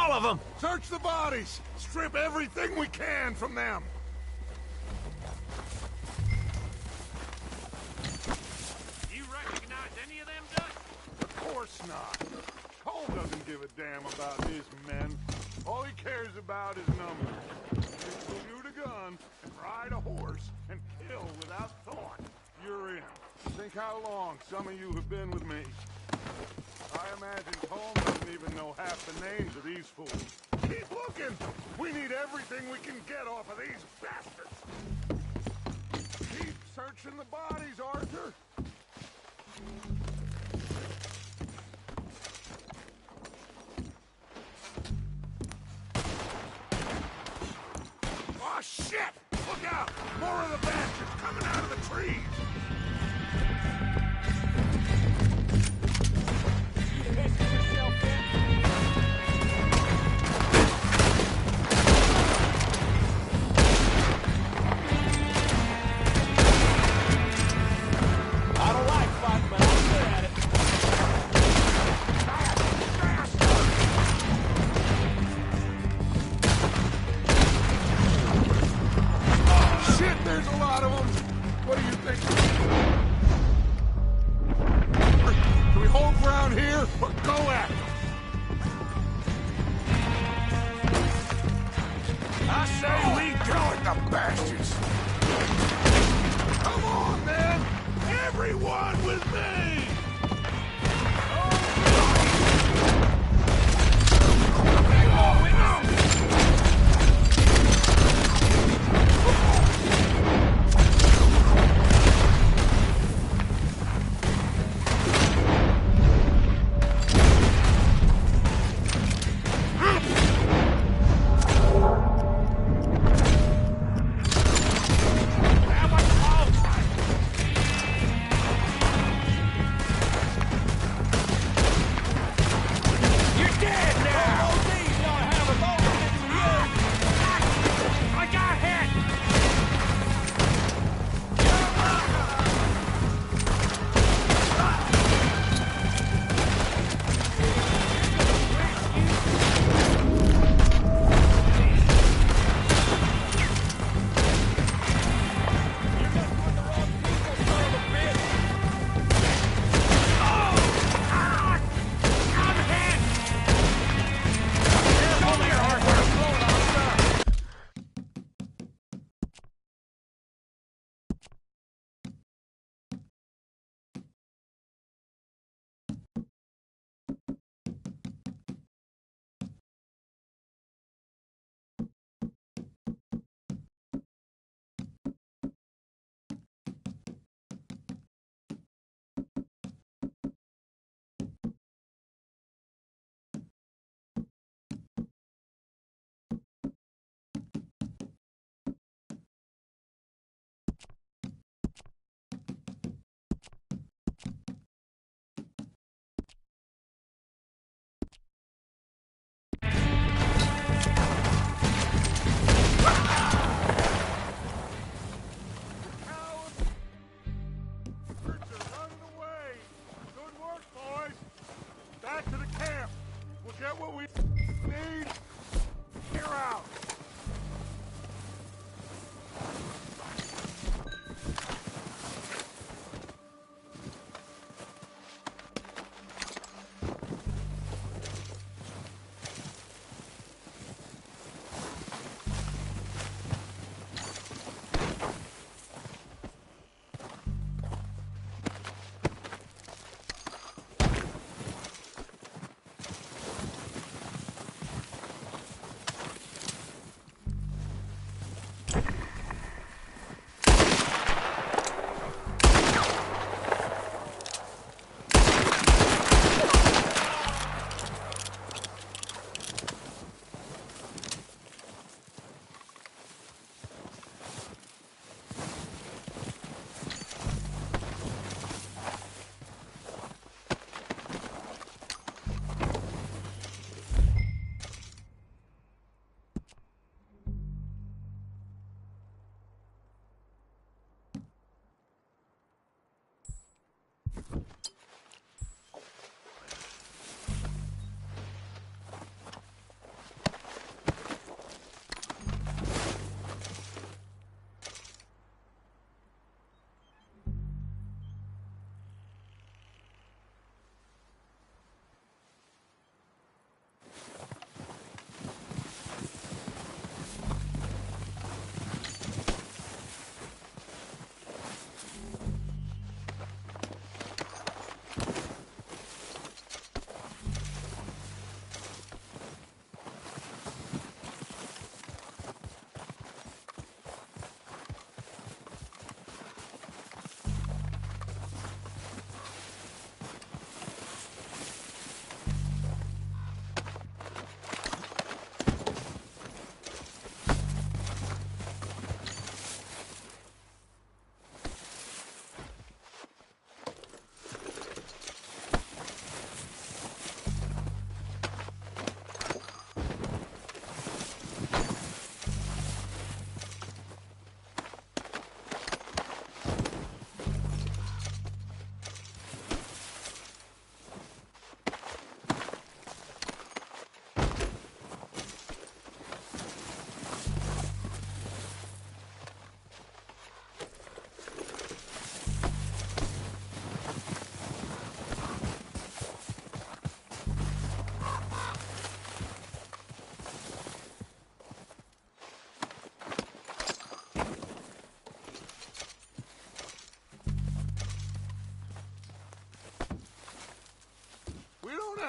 all of them! Search the bodies! Strip everything we can from them! You recognize any of them, Dutch? Of course not. Cole doesn't give a damn about his men. All he cares about is numbers. He can shoot a gun and ride a horse and kill without thought. You're in. Think how long some of you have been with me. I imagine Colm doesn't even know half the names of these fools. Keep looking! We need everything we can get off of these bastards! Keep searching the bodies, Arthur! Oh, shit! Look out! More of the bastards coming out of the trees! I don't like fighting, but I'm good at it. Shit, there's a lot of them! What do you think? Do we hold ground here, or go at them? I say we Go at the bastards! Come on, man! Everyone with me!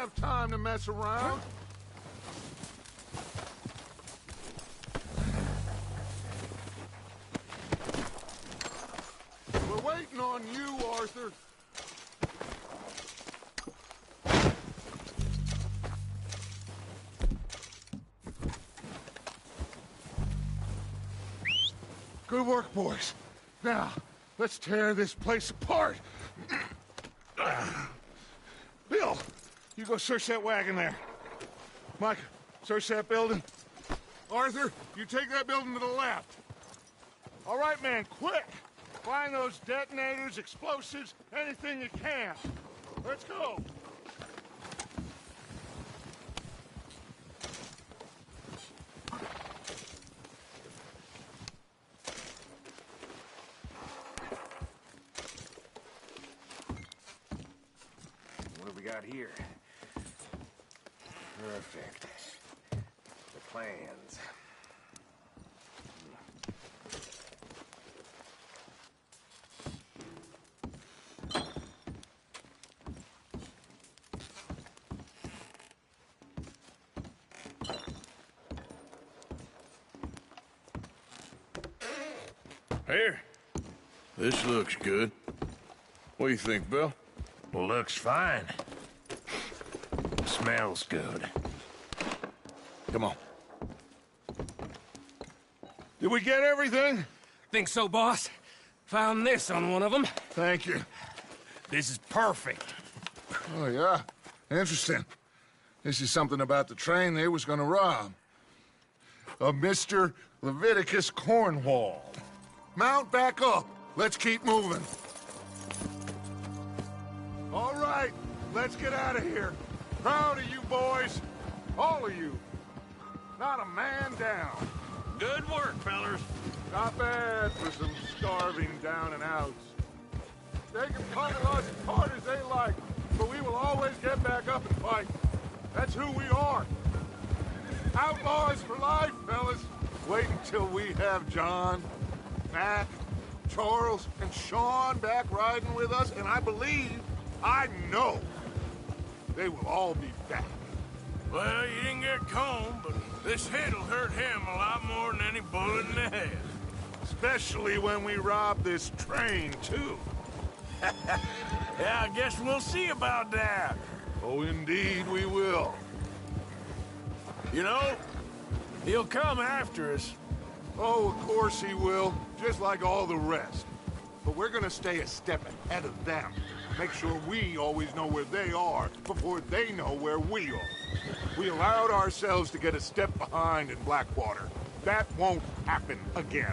have time to mess around. We're waiting on you, Arthur. Good work, boys. Now, let's tear this place apart. Bill, you go search that wagon there. Mike, search that building. Arthur, you take that building to the left. All right, man, quick! Find those detonators, explosives, anything you can. Let's go! What have we got here? Perfect. The plans. Here. This looks good. What do you think, Bill? Looks fine. Smells good. Come on. Did we get everything? Think so, boss. Found this on one of them. Thank you. This is perfect. Oh, yeah? Interesting. This is something about the train they was gonna rob. Of Mr. Leviticus Cornwall. Mount back up. Let's keep moving. All right, let's get out of here. Proud of you boys. All of you. Not a man down. Good work, fellers. Not bad for some starving down and outs. They can punish us as hard as they like, but we will always get back up and fight. That's who we are. Outlaws for life, fellas. Wait until we have John, Mac, Charles, and Sean back riding with us, and I know, they will all be back. Well, you didn't get Combe, but this hit'll hurt him a lot more than any bullet in the head. Especially when we rob this train, too. Yeah, I guess we'll see about that. Oh, indeed we will. You know, he'll come after us. Oh, of course he will, just like all the rest. But we're gonna stay a step ahead of them. Make sure we always know where they are before they know where we are. We allowed ourselves to get a step behind in Blackwater. That won't happen again.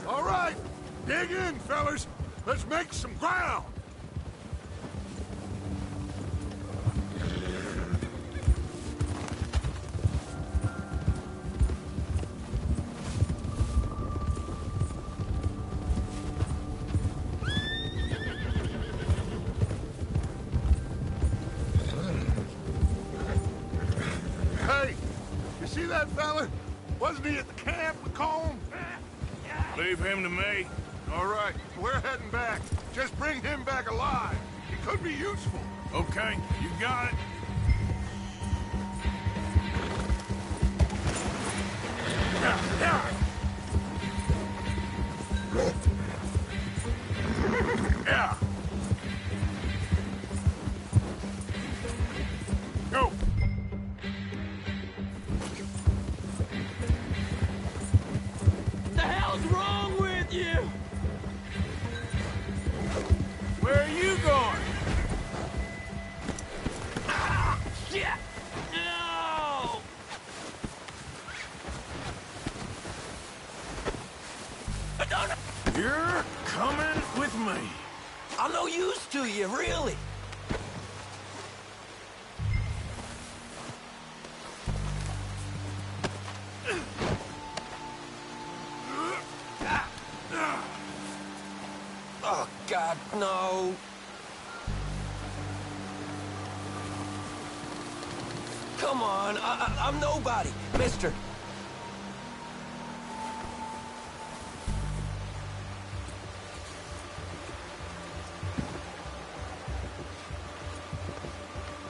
All right, dig in, fellas. Let's make some ground. Hey, you see that fella? Wasn't he at the camp with Combe? Leave him to me. All right, we're heading back. Just bring him back alive. He could be useful. Okay, you got it. Yeah. Go. The hell's wrong with you? Where are you going? Ah, shit! No! I don't know. You're coming with me. I'm no use to you, really. Oh, God, no. Come on, I'm nobody, mister.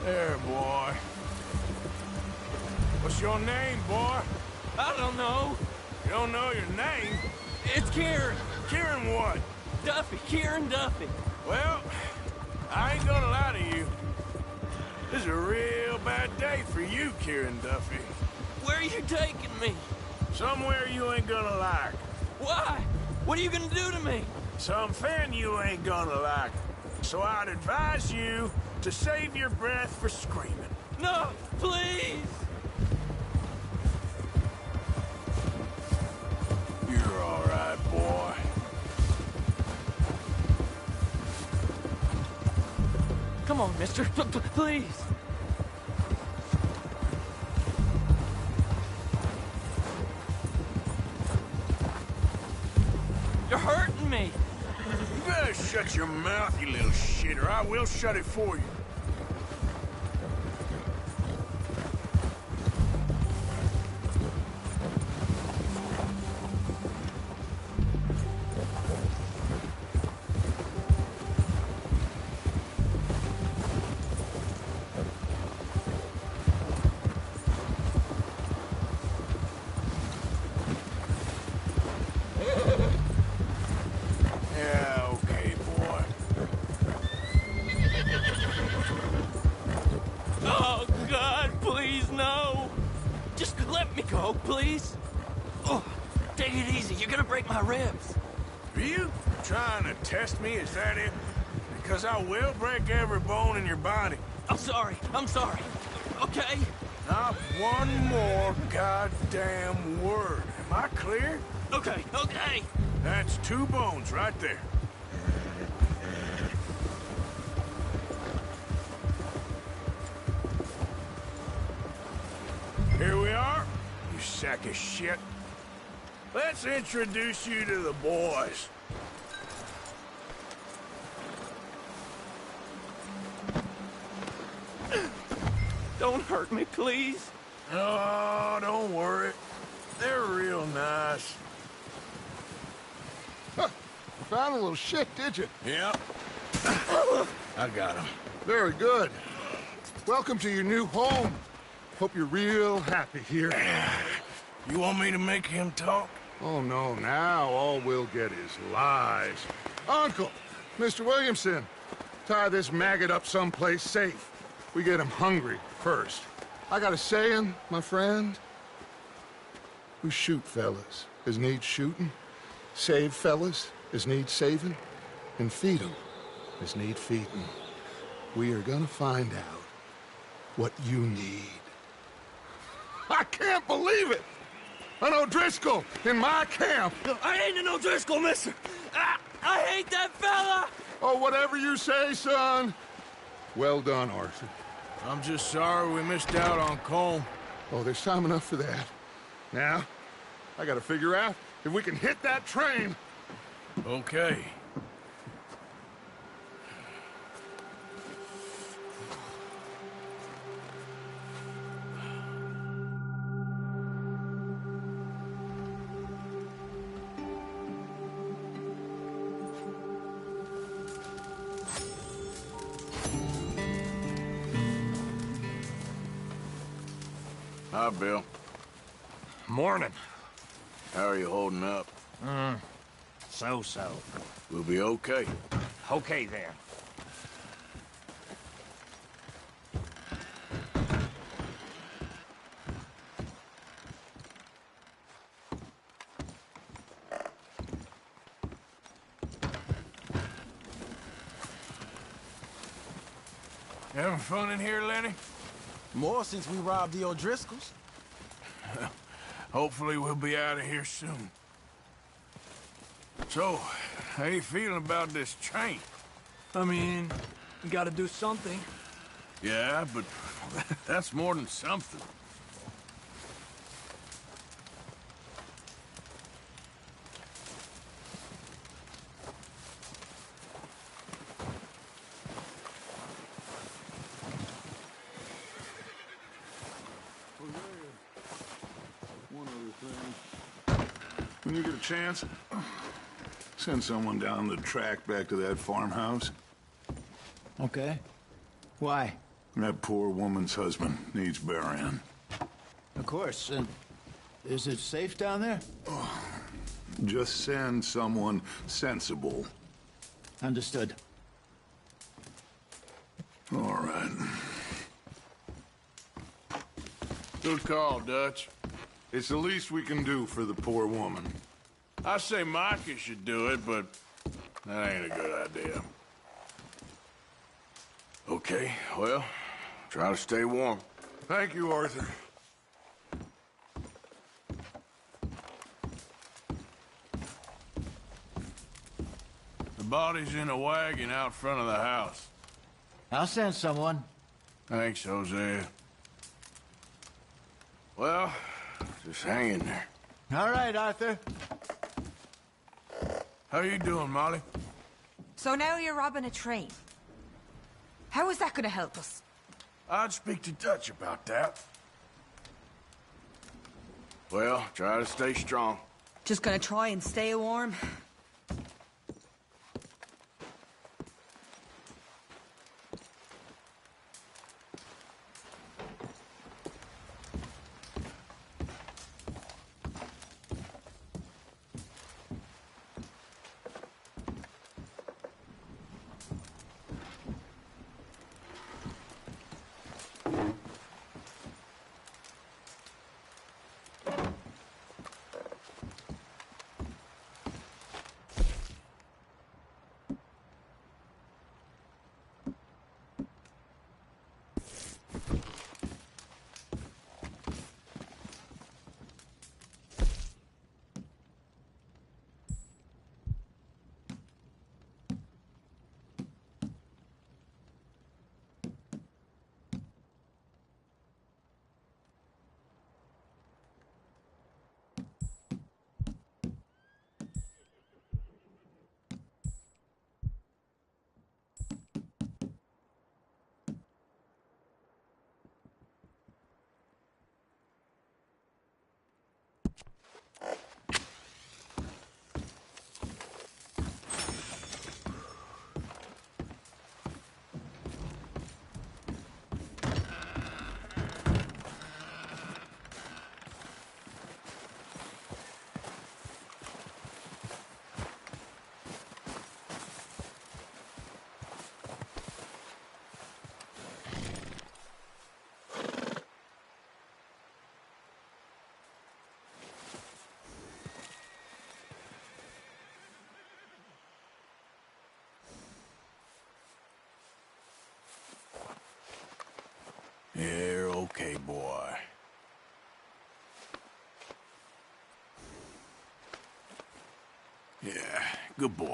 There, boy. What's your name, boy? I don't know. You don't know your name? It's Kieran. Kieran what? Duffy. Kieran Duffy. Well, I ain't gonna lie to you. This is a real bad day for you, Kieran Duffy. Where are you taking me? Somewhere you ain't gonna like. Why? What are you gonna do to me? Something you ain't gonna like. So I'd advise you to save your breath for screaming. No, please! You're all right, boy. Come on, mister. Please. You're hurting me. You better shut your mouth, you little shit, or I will shut it for you. Yeah, okay, boy. Oh, God, please, no. Just let me go, please. Oh, take it easy. You're gonna break my ribs. Are you trying to test me? Is that it? Because I will break every bone in your body. I'm sorry. I'm sorry. Okay? Not one more goddamn word. Am I clear? Okay, okay. That's 2 bones right there. Here we are, you sack of shit. Let's introduce you to the boys. Don't hurt me, please. Oh, don't worry. They're real nice. Huh. You found a little shit, did you? Yep. I got him. Very good. Welcome to your new home. Hope you're real happy here. You want me to make him talk? Oh, no, now all we'll get is lies. Uncle, Mr. Williamson, tie this maggot up someplace safe. We get him hungry first. I got a saying, my friend. We shoot fellas as need shooting, save fellas as need saving, and feed 'em as need feeding. We are gonna find out what you need. I can't believe it! An O'Driscoll in my camp! No, I ain't an O'Driscoll, mister! I hate that fella! Oh, whatever you say, son. Well done, Arthur. I'm just sorry we missed out on Colm. Oh, there's time enough for that. Now, I gotta figure out if we can hit that train. Okay. Hi, Bill. Morning. How are you holding up? So-so. We'll be okay. Okay, then. Having fun in here, Lenny? More since we robbed the O'Driscolls. Hopefully we'll be out of here soon. So, how you feeling about this train? I mean, you gotta do something. Yeah, but that's more than something. you get a chance, send someone down the track back to that farmhouse. Okay. Why? That poor woman's husband needs burying. Of course. And is it safe down there? Just send someone sensible. Understood. All right. Good call, Dutch. It's the least we can do for the poor woman. I say Micah should do it, but that ain't a good idea. Okay, well, try to stay warm. Thank you, Arthur. The body's in a wagon out front of the house. I'll send someone. Thanks, Hosea. Well, just hang in there. All right, Arthur. How you doing, Molly? So now you're robbing a train. How is that gonna help us? I'd speak to Dutch about that. Well, try to stay strong. Just gonna try and stay warm? You're okay, boy. Yeah, good boy.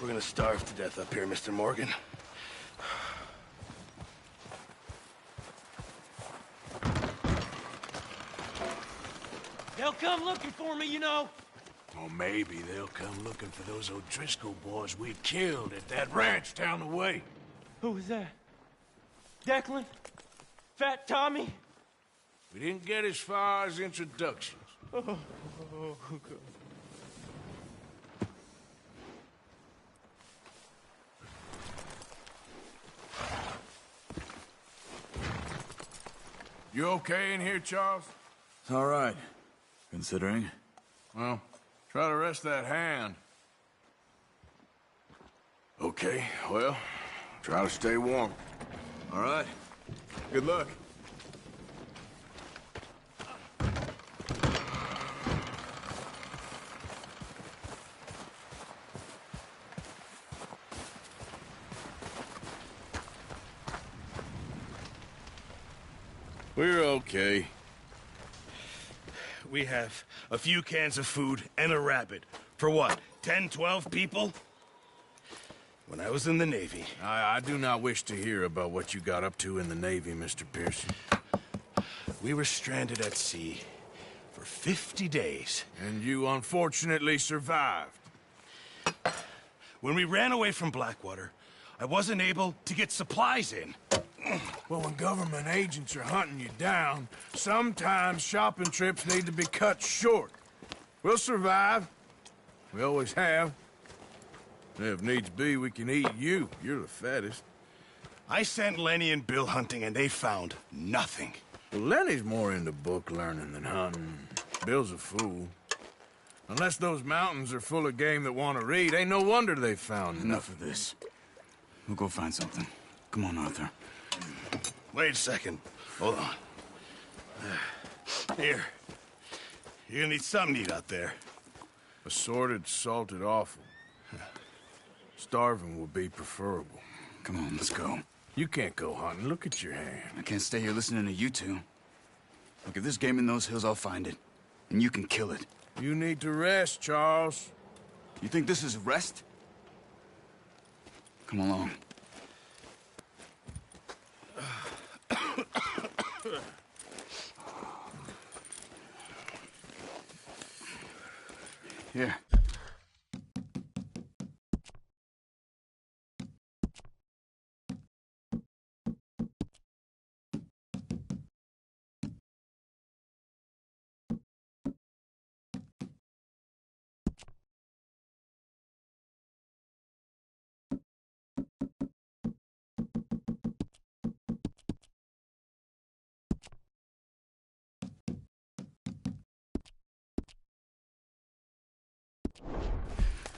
We're gonna starve to death up here, Mr. Morgan. They'll come looking for me, you know. Or maybe they'll come looking for those O'Driscoll boys we killed at that ranch down the way. Who was that? Declan? Fat Tommy? We didn't get as far as introductions. Oh, God. You okay in here, Charles? It's all right, considering. Well, try to rest that hand. Okay, well, try to stay warm. All right. Good luck. We're okay. We have a few cans of food and a rabbit. For what, 10, 12 people? When I was in the Navy... I do not wish to hear about what you got up to in the Navy, Mr. Pearson. We were stranded at sea for 50 days. And you unfortunately survived. When we ran away from Blackwater, I wasn't able to get supplies in. Well, when government agents are hunting you down, sometimes shopping trips need to be cut short. We'll survive. We always have. If needs be, we can eat you. You're the fattest. I sent Lenny and Bill hunting, and they found nothing. Well, Lenny's more into book learning than hunting. Bill's a fool. Unless those mountains are full of game that want to read, ain't no wonder they found Enough of this. We'll go find something. Come on, Arthur. Wait a second. Hold on. Here. You're gonna need something to eat out there. Assorted, salted offal. Starving would be preferable. Come on, let's go. You can't go hunting. Look at your hand. I can't stay here listening to you two. Look, if there's game in those hills, I'll find it. And you can kill it. You need to rest, Charles. You think this is rest? Come along. Here.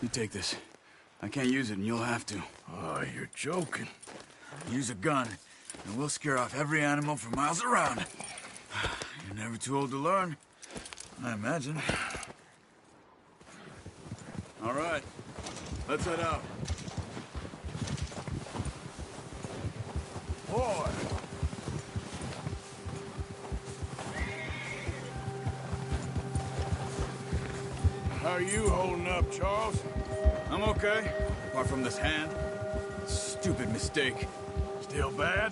You take this. I can't use it, and you'll have to. Oh, you're joking. Use a gun, and we'll scare off every animal for miles around. You're never too old to learn, I imagine. All right, let's head out. Boy! How are you holding up, Charles? I'm okay, apart from this hand. Stupid mistake. Still bad?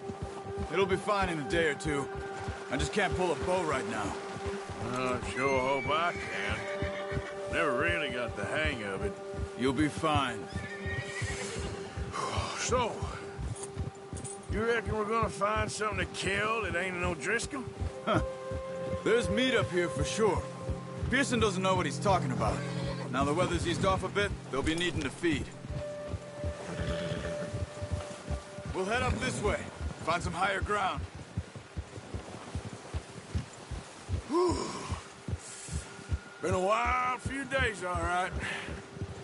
It'll be fine in a day or two. I just can't pull a bow right now. I sure hope I can. Never really got the hang of it. You'll be fine. So, you reckon we're gonna find something to kill that ain't an O'Driscoll? Huh. There's meat up here for sure. Pearson doesn't know what he's talking about. Now the weather's eased off a bit, they'll be needing to feed. We'll head up this way, find some higher ground. Whew. Been a wild few days, all right.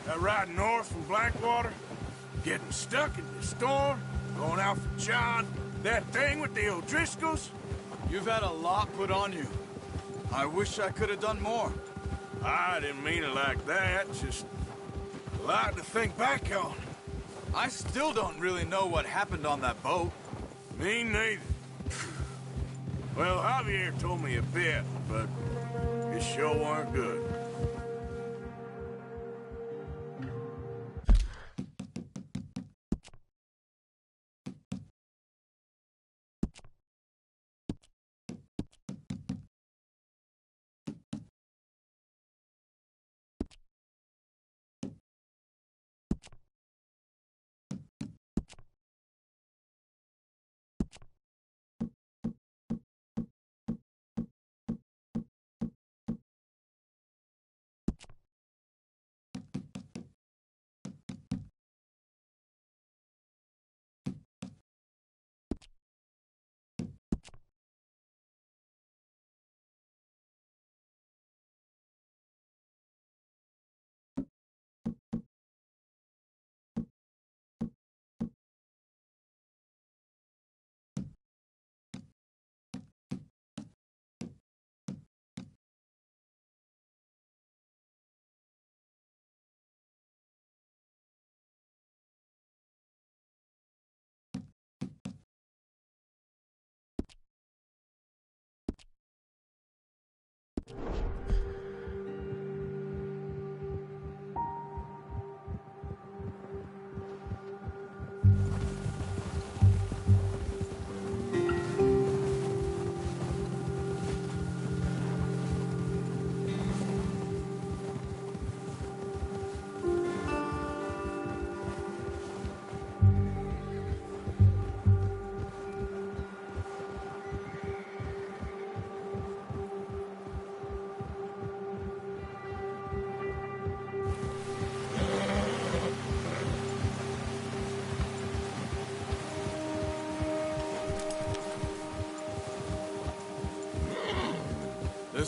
That ride north from Blackwater, getting stuck in the storm, going out for John, that thing with the O'Driscolls. You've had a lot put on you. I wish I could have done more. I didn't mean it like that, just a lot to think back on. I still don't really know what happened on that boat. Me neither. Well, Javier told me a bit, but it sure weren't good.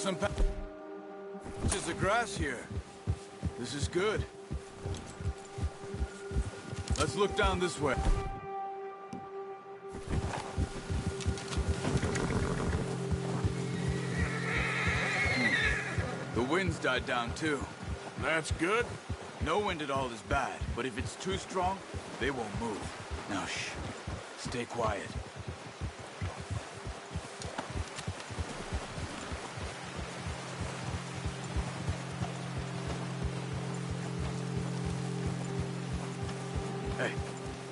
There's some patches of grass here. This is good. Let's look down this way. The wind's died down too. That's good. No wind at all is bad, but if it's too strong, they won't move. Now shh. Stay quiet. Hey,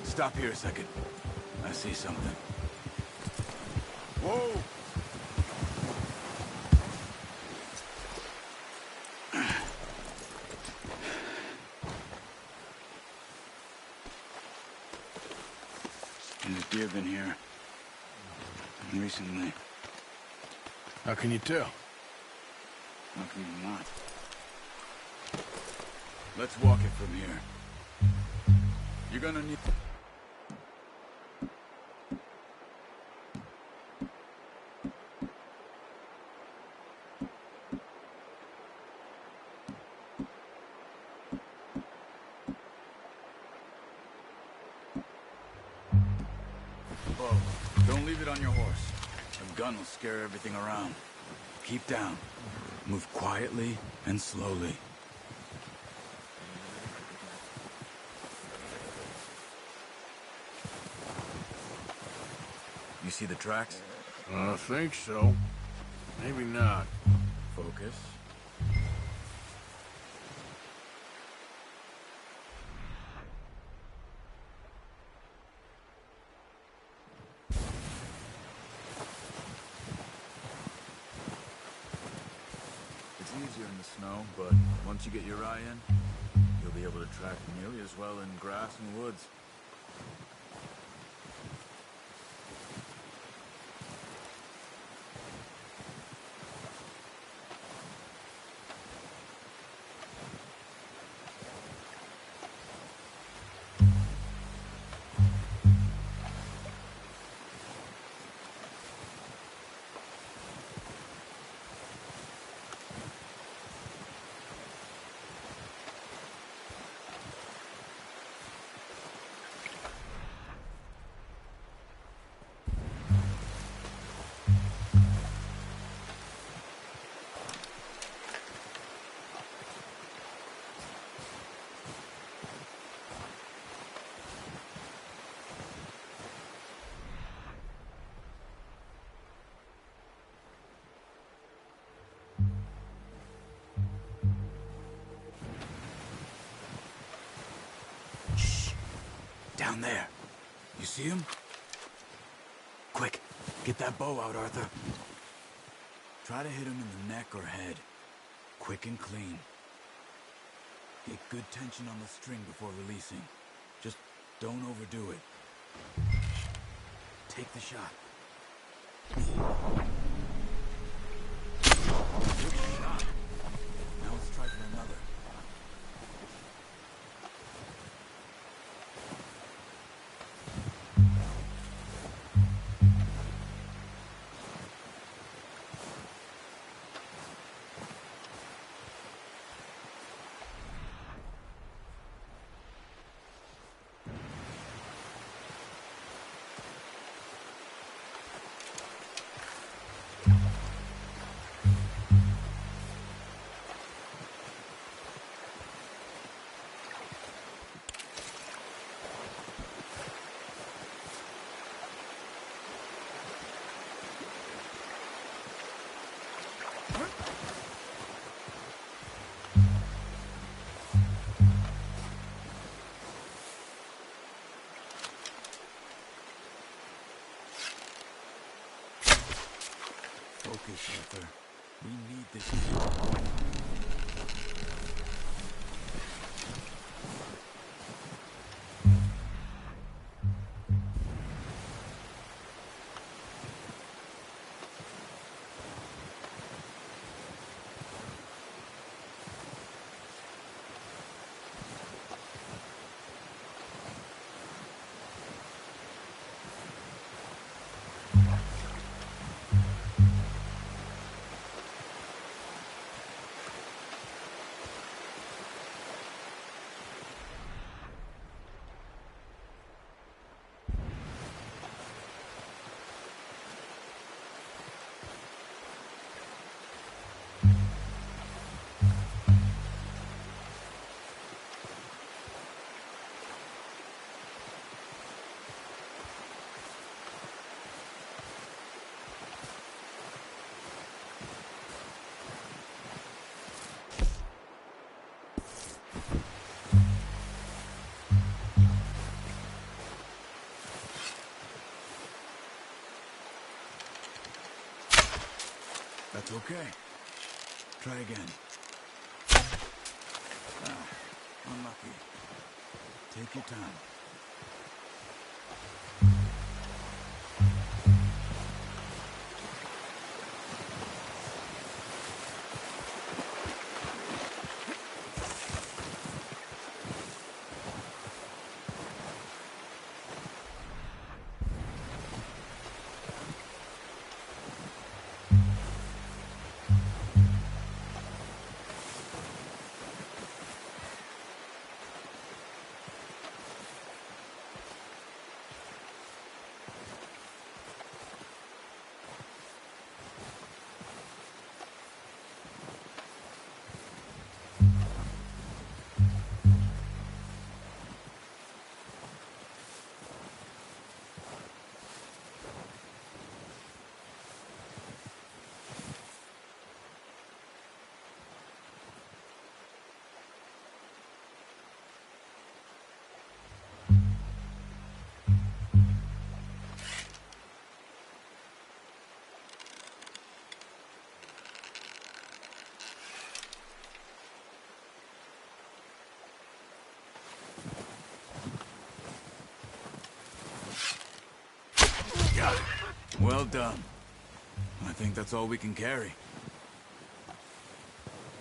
stop here a second. I see something. Whoa! There's deer been here recently. How can you tell? How can you not? Let's walk it from here. You're gonna need... Whoa, don't leave it on your horse. A gun will scare everything around. Keep down. Move quietly and slowly. You see the tracks? I think so. Maybe not. Focus. It's easier in the snow, but once you get your eye in, you'll be able to track nearly as well in grass and woods. Down there. You see him? Quick, get that bow out, Arthur. Try to hit him in the neck or head. Quick and clean. Get good tension on the string before releasing. Just don't overdo it. Take the shot. Good shot. Now let's try for another. Focus, Arthur. We need this. That's okay. Try again. Unlucky. Take your time. Well done. I think that's all we can carry.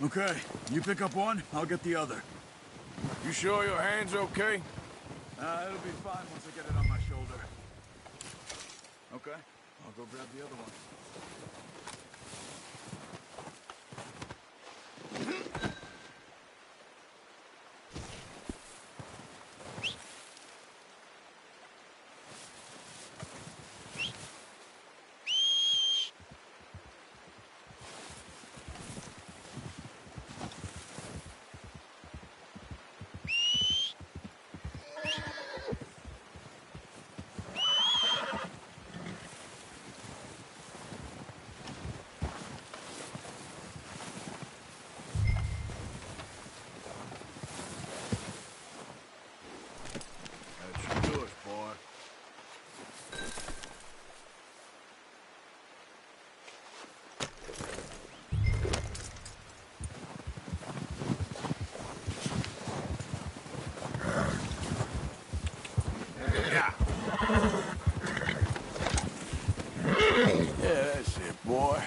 Okay, you pick up one, I'll get the other. You sure your hand's okay? It'll be fine once I get it on my shoulder. Okay, I'll go grab the other one. Yeah, that's it, boy.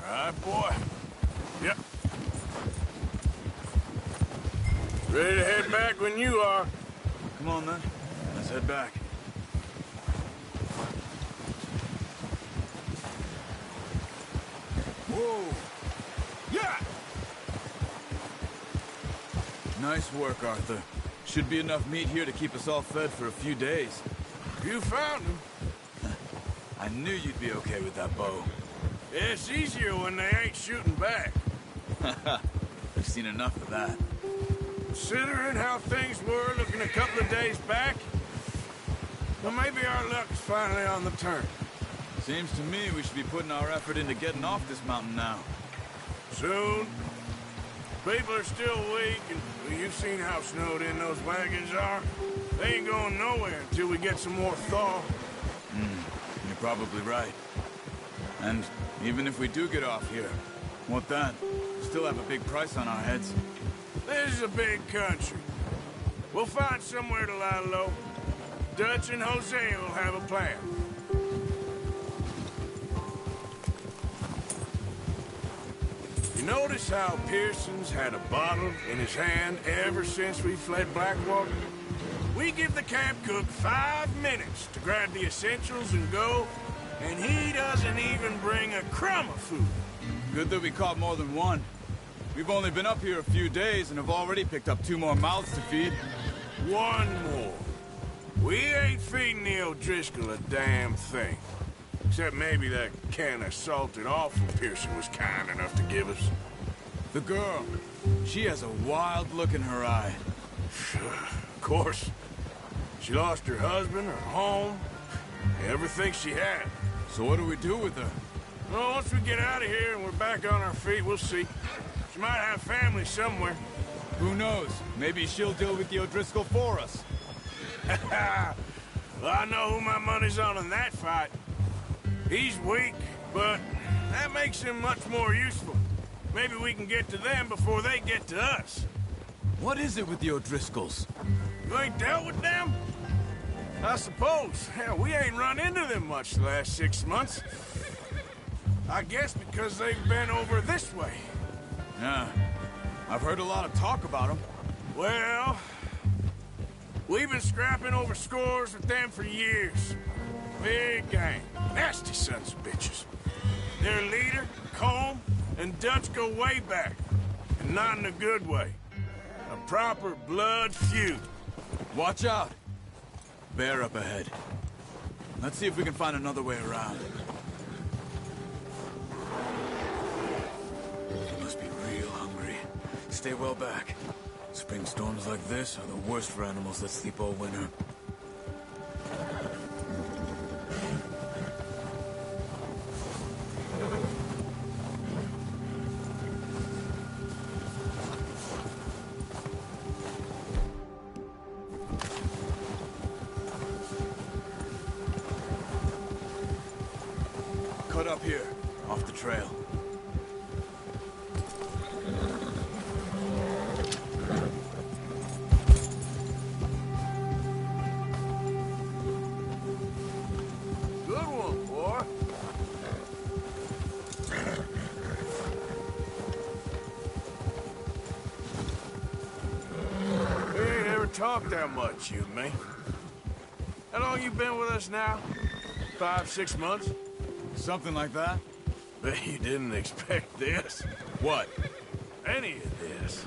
All right, boy. Yep. Ready to head back when you are. Come on, then. Let's head back. Whoa! Yeah! Nice work, Arthur. Should be enough meat here to keep us all fed for a few days. You found him. I knew you'd be okay with that bow. It's easier when they ain't shooting back. I've seen enough of that. Considering how things were looking a couple of days back, well, maybe our luck's finally on the turn. Seems to me we should be putting our effort into getting off this mountain now. Soon. People are still weak, and well, you've seen how snowed in those wagons are. They ain't going nowhere until we get some more thaw. You're probably right. And even if we do get off here, what then? We still have a big price on our heads. This is a big country. We'll find somewhere to lie low. Dutch and Hosea will have a plan. You notice how Pearson's had a bottle in his hand ever since we fled Blackwater? We give the camp cook 5 minutes to grab the essentials and go, and he doesn't even bring a crumb of food. Good that we caught more than one. We've only been up here a few days and have already picked up 2 more mouths to feed. 1 more. We ain't feeding the O'Driscoll a damn thing. Except maybe that can of salted offal Pearson was kind enough to give us. The girl, she has a wild look in her eye. Of course. She lost her husband, her home, everything she had. So what do we do with her? Well, once we get out of here and we're back on our feet, we'll see. She might have family somewhere. Who knows? Maybe she'll deal with the O'Driscoll for us. Well, I know who my money's on in that fight. He's weak, but that makes him much more useful. Maybe we can get to them before they get to us. What is it with the O'Driscolls? You ain't dealt with them? I suppose. Hell, we ain't run into them much the last 6 months. I guess because they've been over this way. Yeah, I've heard a lot of talk about them. Well, we've been scrapping over scores with them for years. Big gang. Nasty sons of bitches. Their leader, Colm, and Dutch go way back. And not in a good way. A proper blood feud. Watch out! Bear up ahead. Let's see if we can find another way around. They must be real hungry. Stay well back. Spring storms like this are the worst for animals that sleep all winter. Cut up here, off the trail. Good one, boy. We ain't ever talked that much, you and me. How long you been with us now? 5, 6 months? Something like that? Bet you didn't expect this. What? Any of this.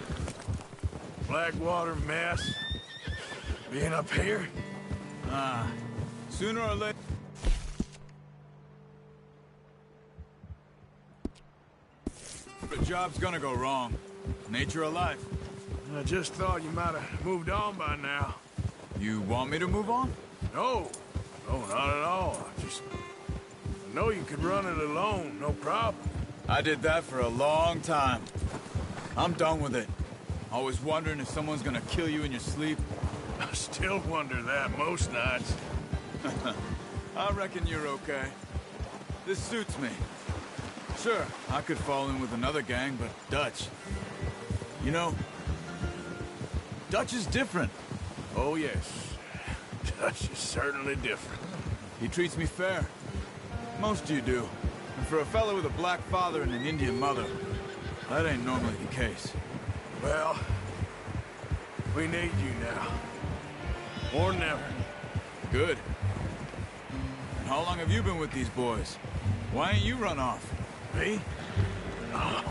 Blackwater mess. Being up here? Sooner or later... The job's gonna go wrong. Nature of life. I just thought you might have moved on by now. You want me to move on? No. No, not at all. I know you could run it alone, no problem. I did that for a long time. I'm done with it. Always wondering if someone's gonna kill you in your sleep. I still wonder that most nights. I reckon you're okay. This suits me. Sure, I could fall in with another gang, but Dutch... You know, Dutch is different. Oh, yes. Dutch is certainly different. He treats me fair. Most of you do. And for a fellow with a black father and an Indian mother, that ain't normally the case. Well, we need you now. More than ever. Good. And how long have you been with these boys? Why ain't you run off? Me? Oh,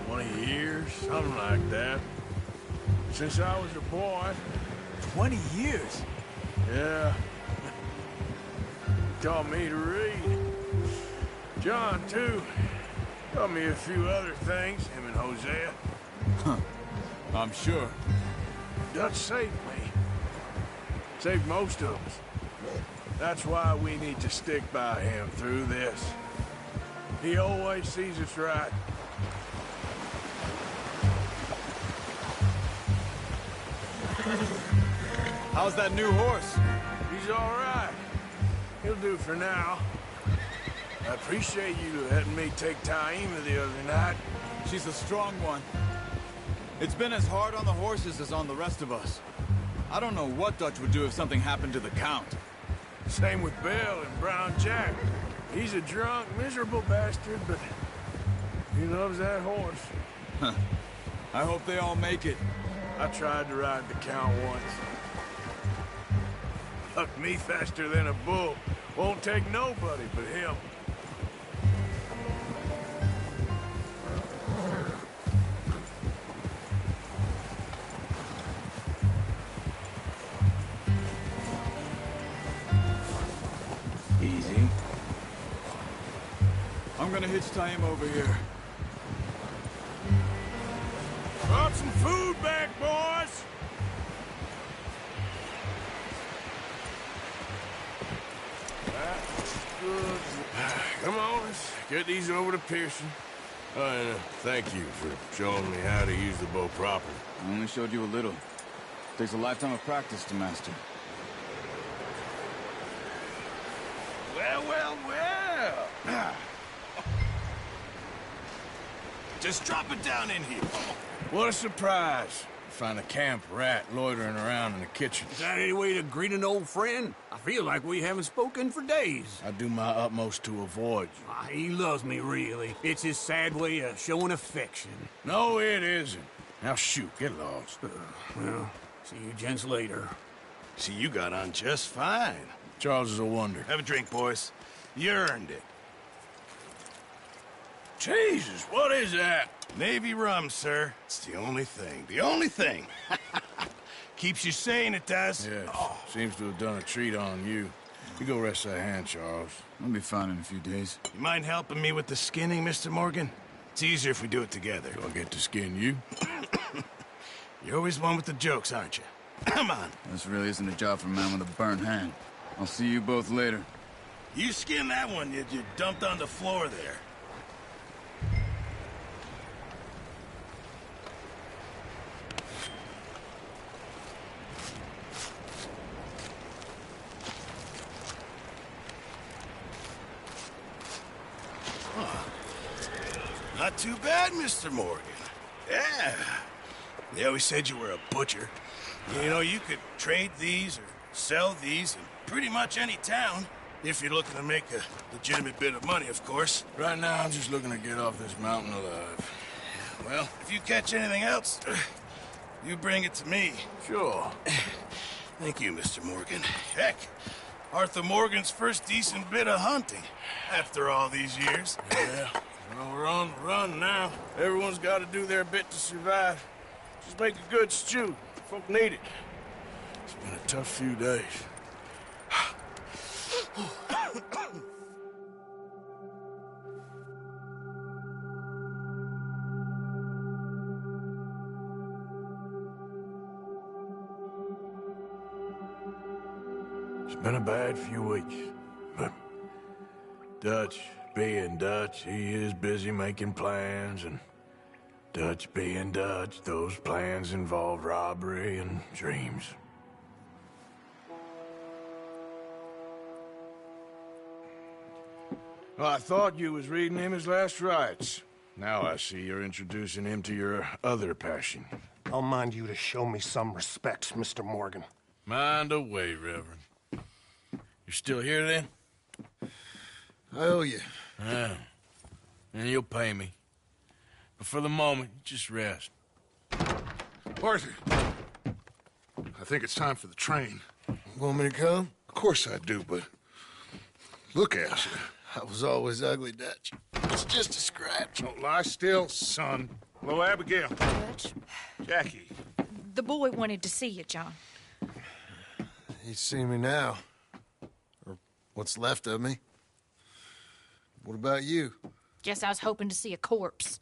20 years, something like that. Since I was a boy. 20 years? Yeah. Taught me to read. John, too. Taught me a few other things, him and Hosea. Huh. I'm sure. Dutch saved me. Saved most of us. That's why we need to stick by him through this. He always sees us right. How's that new horse? He's all right. He'll do for now. I appreciate you letting me take Taima the other night. She's a strong one. It's been as hard on the horses as on the rest of us. I don't know what Dutch would do if something happened to the Count. Same with Bill and Brown Jack. He's a drunk, miserable bastard, but He loves that horse. I hope they all make it. I tried to ride the Count once. Hucked me faster than a bull. Won't take nobody but him. Easy. I'm gonna hitch-tie him over here. Brought some food back, boys! That's good. Come on, let's get these over to Pearson. And thank you for showing me how to use the bow properly. I only showed you a little. Takes a lifetime of practice to master. Well. Just drop it down in here. What a surprise. Find a camp rat loitering around in the kitchen. Is that any way to greet an old friend? I feel like we haven't spoken for days. I do my utmost to avoid you. He loves me, really. It's his sad way of showing affection. No, it isn't. Now shoot, get lost. Well, see you gents later. See, you got on just fine. Charles is a wonder. Have a drink, boys. You earned it. Jesus, what is that? Navy rum, sir. It's the only thing. The only thing. Keeps you sane, it does. Yes. Seems to have done a treat on you. You go rest that hand, Charles. I'll be fine in a few days. You mind helping me with the skinning, Mr. Morgan? It's easier if we do it together. Do I get to skin you? You're always one with the jokes, aren't you? Come on. This really isn't a job for a man with a burnt hand. I'll see you both later. You skin that one you dumped on the floor there. Not too bad, Mr. Morgan. Yeah. They always said you were a butcher. You know, you could trade these or sell these in pretty much any town. If you're looking to make a legitimate bit of money, of course. Right now, I'm just looking to get off this mountain alive. Well, if you catch anything else, you bring it to me. Sure. Thank you, Mr. Morgan. Heck, Arthur Morgan's first decent bit of hunting after all these years. Yeah. Well, we're on the run now. Everyone's got to do their bit to survive. Just make a good stew. Folk need it. It's been a tough few days. It's been a bad few weeks, but Dutch being Dutch, he is busy making plans, and Dutch being Dutch, those plans involve robbery and dreams. Well, I thought you was reading him his last rites. Now I see you're introducing him to your other passion. I'll mind you to show me some respect, Mr. Morgan. Mind away, Reverend. You're still here, then? I owe you. Yeah. And you'll pay me. But for the moment, just rest. Arthur, I think it's time for the train. Want me to come? Of course I do, but look at you. I was always ugly, Dutch. It's just a scratch. Don't lie still, son. Hello, Abigail. Dutch, Jackie. the boy wanted to see you, John. He's seen me now. Or what's left of me. What about you? Guess I was hoping to see a corpse.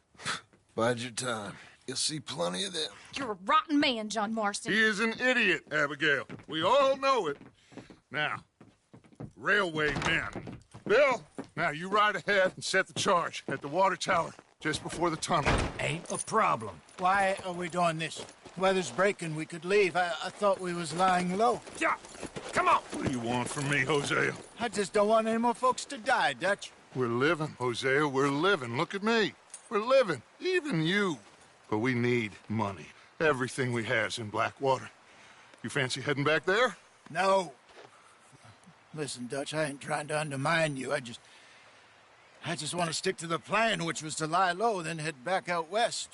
Bide your time. You'll see plenty of them. You're a rotten man, John Marston. He is an idiot, Abigail. We all know it. Now, railway men. Bill, now you ride ahead and set the charge at the water tower just before the tunnel. Ain't a problem. Why are we doing this? Weather's breaking. We could leave. I thought we was lying low. Yeah, come on. What do you want from me, Hosea? I just don't want any more folks to die, Dutch. We're living, Hosea. We're living. Look at me. We're living. Even you. But we need money. Everything we has in Blackwater. You fancy heading back there? No. Listen, Dutch, I ain't trying to undermine you. I just want to stick to the plan, which was to lie low, then head back out west.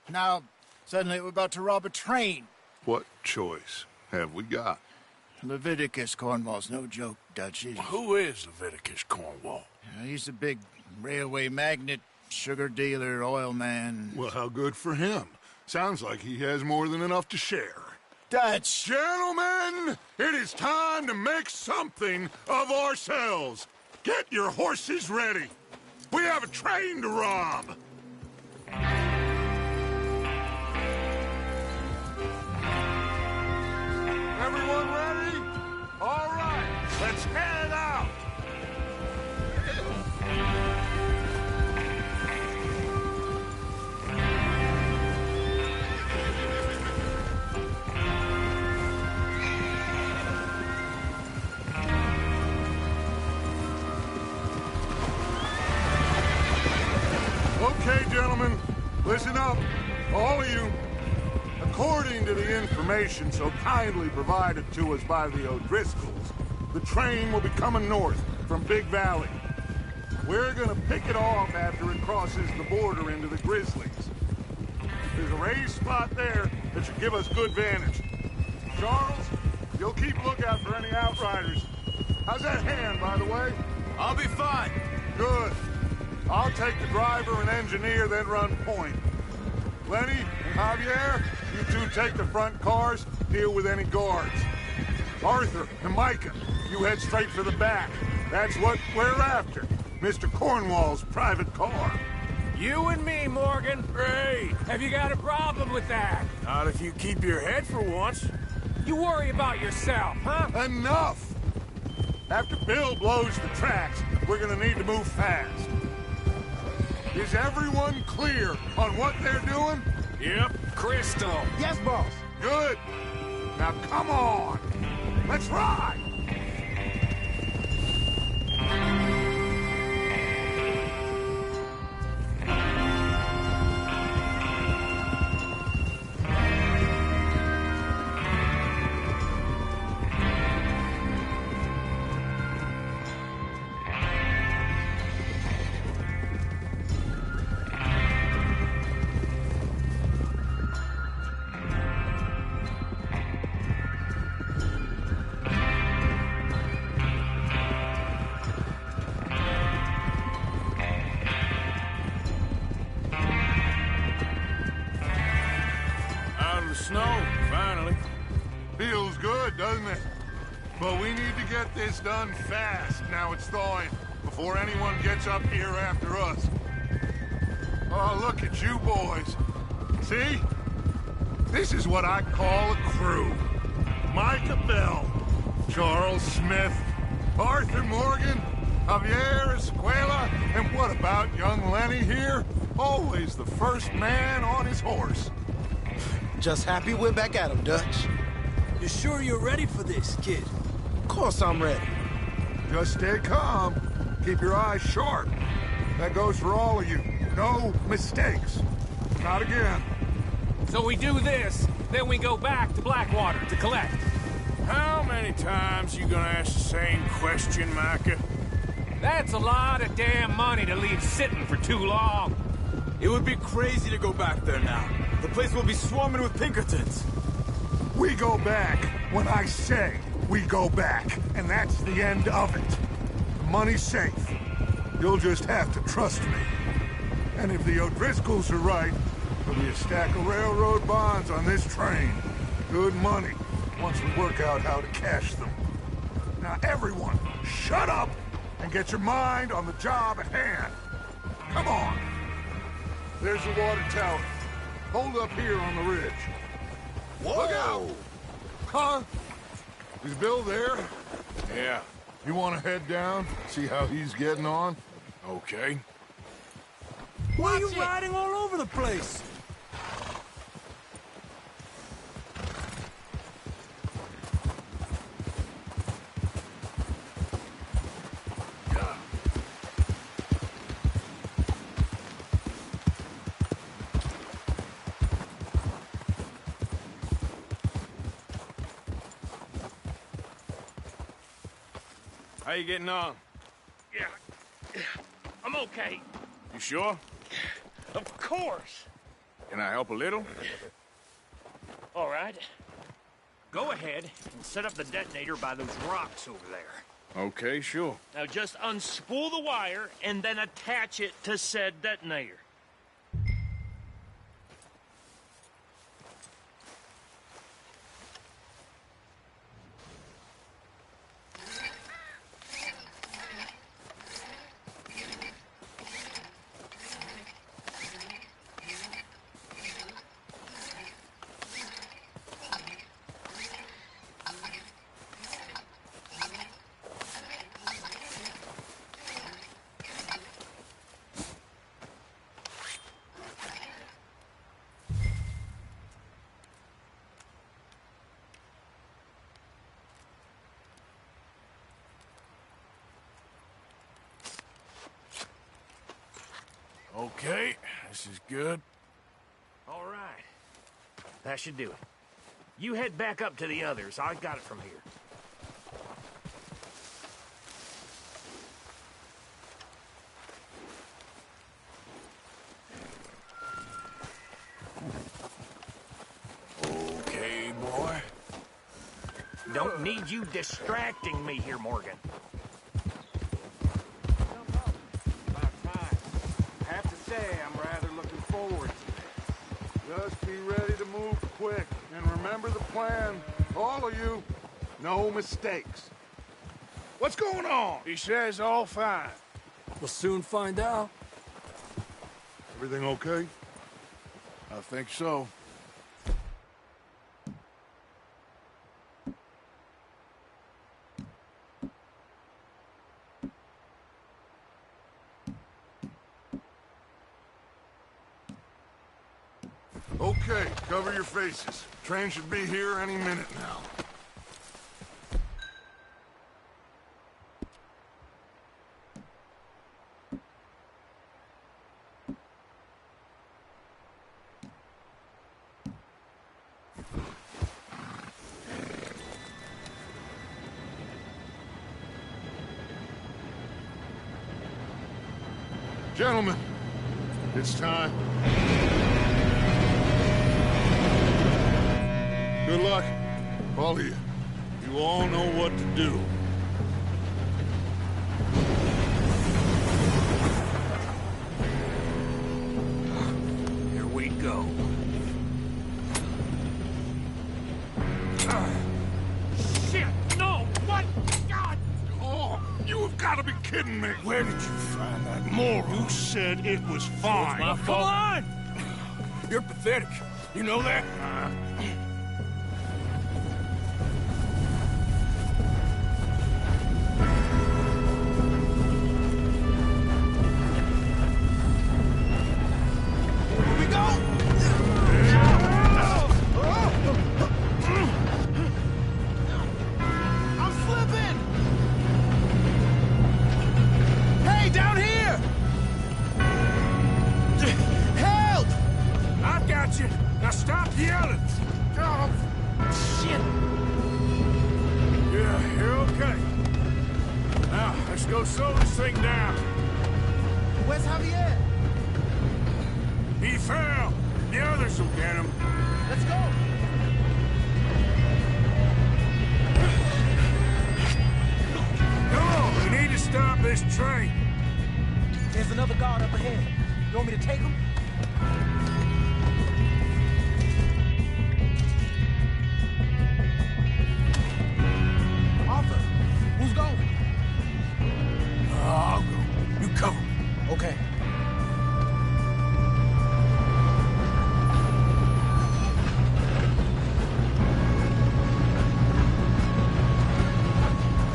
Now, suddenly we're about to rob a train. What choice have we got? Leviticus Cornwall's no joke, Dutch. Who is Leviticus Cornwall? He's a big railway magnate, sugar dealer, oil man. Well, how good for him. Sounds like he has more than enough to share. Dutch! Gentlemen, it is time to make something of ourselves. Get your horses ready. We have a train to rob. Everyone ready? All right, let's head out. Okay, gentlemen, listen up, all of you. According to the information so kindly provided to us by the O'Driscolls, the train will be coming north from Big Valley. We're gonna pick it off after it crosses the border into the Grizzlies. There's a raised spot there that should give us good vantage. Charles, you'll keep lookout for any outriders. How's that hand, by the way? I'll be fine. Good. I'll take the driver and engineer, then run point. Lenny and Javier, you two take the front cars, deal with any guards. Arthur and Micah, you head straight for the back. That's what we're after. Mr. Cornwall's private car. You and me, Morgan. Great. Have you got a problem with that? Not if you keep your head for once. You worry about yourself, huh? Enough! After Bill blows the tracks, we're gonna need to move fast. Is everyone clear on what they're doing? Yep. Crystal. Yes, boss. Good. Now come on. Let's ride. Snow, finally. Feels good, doesn't it? But we need to get this done fast, now it's thawing, before anyone gets up here after us. Oh, look at you boys. See? This is what I call a crew. Micah Bell, Charles Smith, Arthur Morgan, Javier Escuela, and what about young Lenny here? Always the first man on his horse. Just happy we're back at him, Dutch. You sure you're ready for this, kid? Of course I'm ready. Just stay calm. Keep your eyes sharp. That goes for all of you. No mistakes. Not again. So we do this, then we go back to Blackwater to collect. How many times you gonna ask the same question, Micah? That's a lot of damn money to leave sitting for too long. It would be crazy to go back there now. The place will be swarming with Pinkertons. We go back when I say we go back, and that's the end of it. The money's safe. You'll just have to trust me. And if the O'Driscolls are right, there'll be a stack of railroad bonds on this train. Good money, once we work out how to cash them. Now everyone, shut up and get your mind on the job at hand. Come on. There's the water tower. Hold up here on the ridge. Whoa. Look out! Huh? Is Bill there? Yeah. You want to head down, see how he's getting on? Okay. Why are you riding all over the place? How you getting on? Yeah. I'm okay. You sure? Of course. Can I help a little? All right. Go ahead and set up the detonator by those rocks over there. Okay, sure. Now just unspool the wire and then attach it to said detonator. Okay, this is good. All right. That should do it. You head back up to the others. I got it from here. Okay, boy. Don't need you distracting me here, Morgan. I'm rather looking forward to this. Just be ready to move quick, and remember the plan. All of you, no mistakes. What's going on? He says all fine. We'll soon find out. Everything okay? I think so. Okay, cover your faces. Train should be here any minute now. Gentlemen, it's time. Good luck, all of you. You all know what to do. Here we go. Shit! No! What? God! Oh, you have got to be kidding me! Where did you find that moron? You said it was fine. It's my fault. Come on! You're pathetic. You know that? Slow this thing down. Where's Javier? He fell. The others will get him. Let's go. Come on, we need to stop this train. There's another guard up ahead. You want me to take him? Arthur, who's going? I'll go. You cover me. Okay.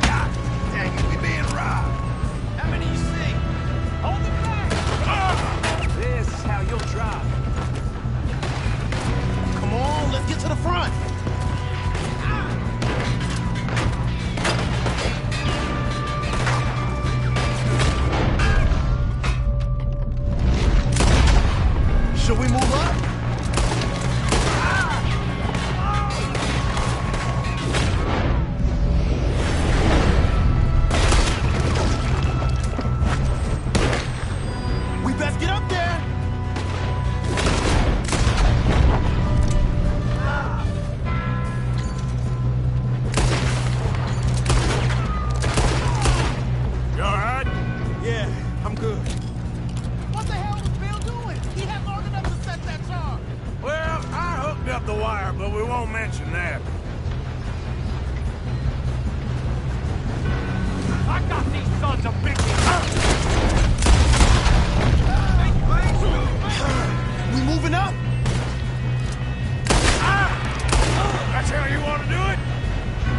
God dang it, we being robbed. How many you see? Hold the back! This is how you'll drive. Come on, let's get to the front. What the hell was Bill doing? He had long enough to set that charge. Well, I hooked up the wire, but we won't mention that. I got these sons of bitches! We moving up? That's how you want to do it?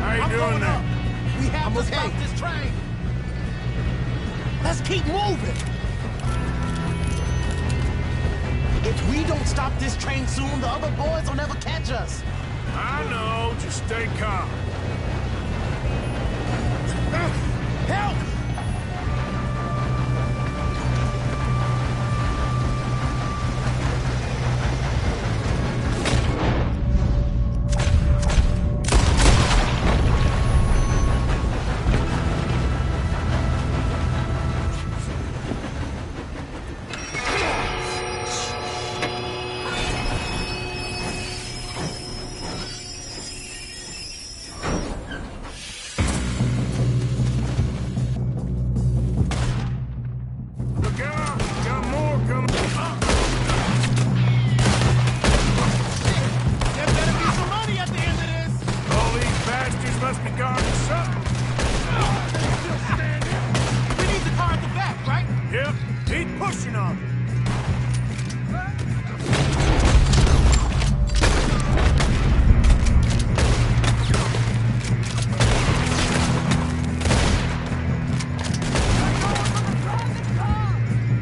How you doing that? We have to stop this train. Let's keep moving. If we don't stop this train soon, the other boys will never catch us. I know. Just stay calm. Help!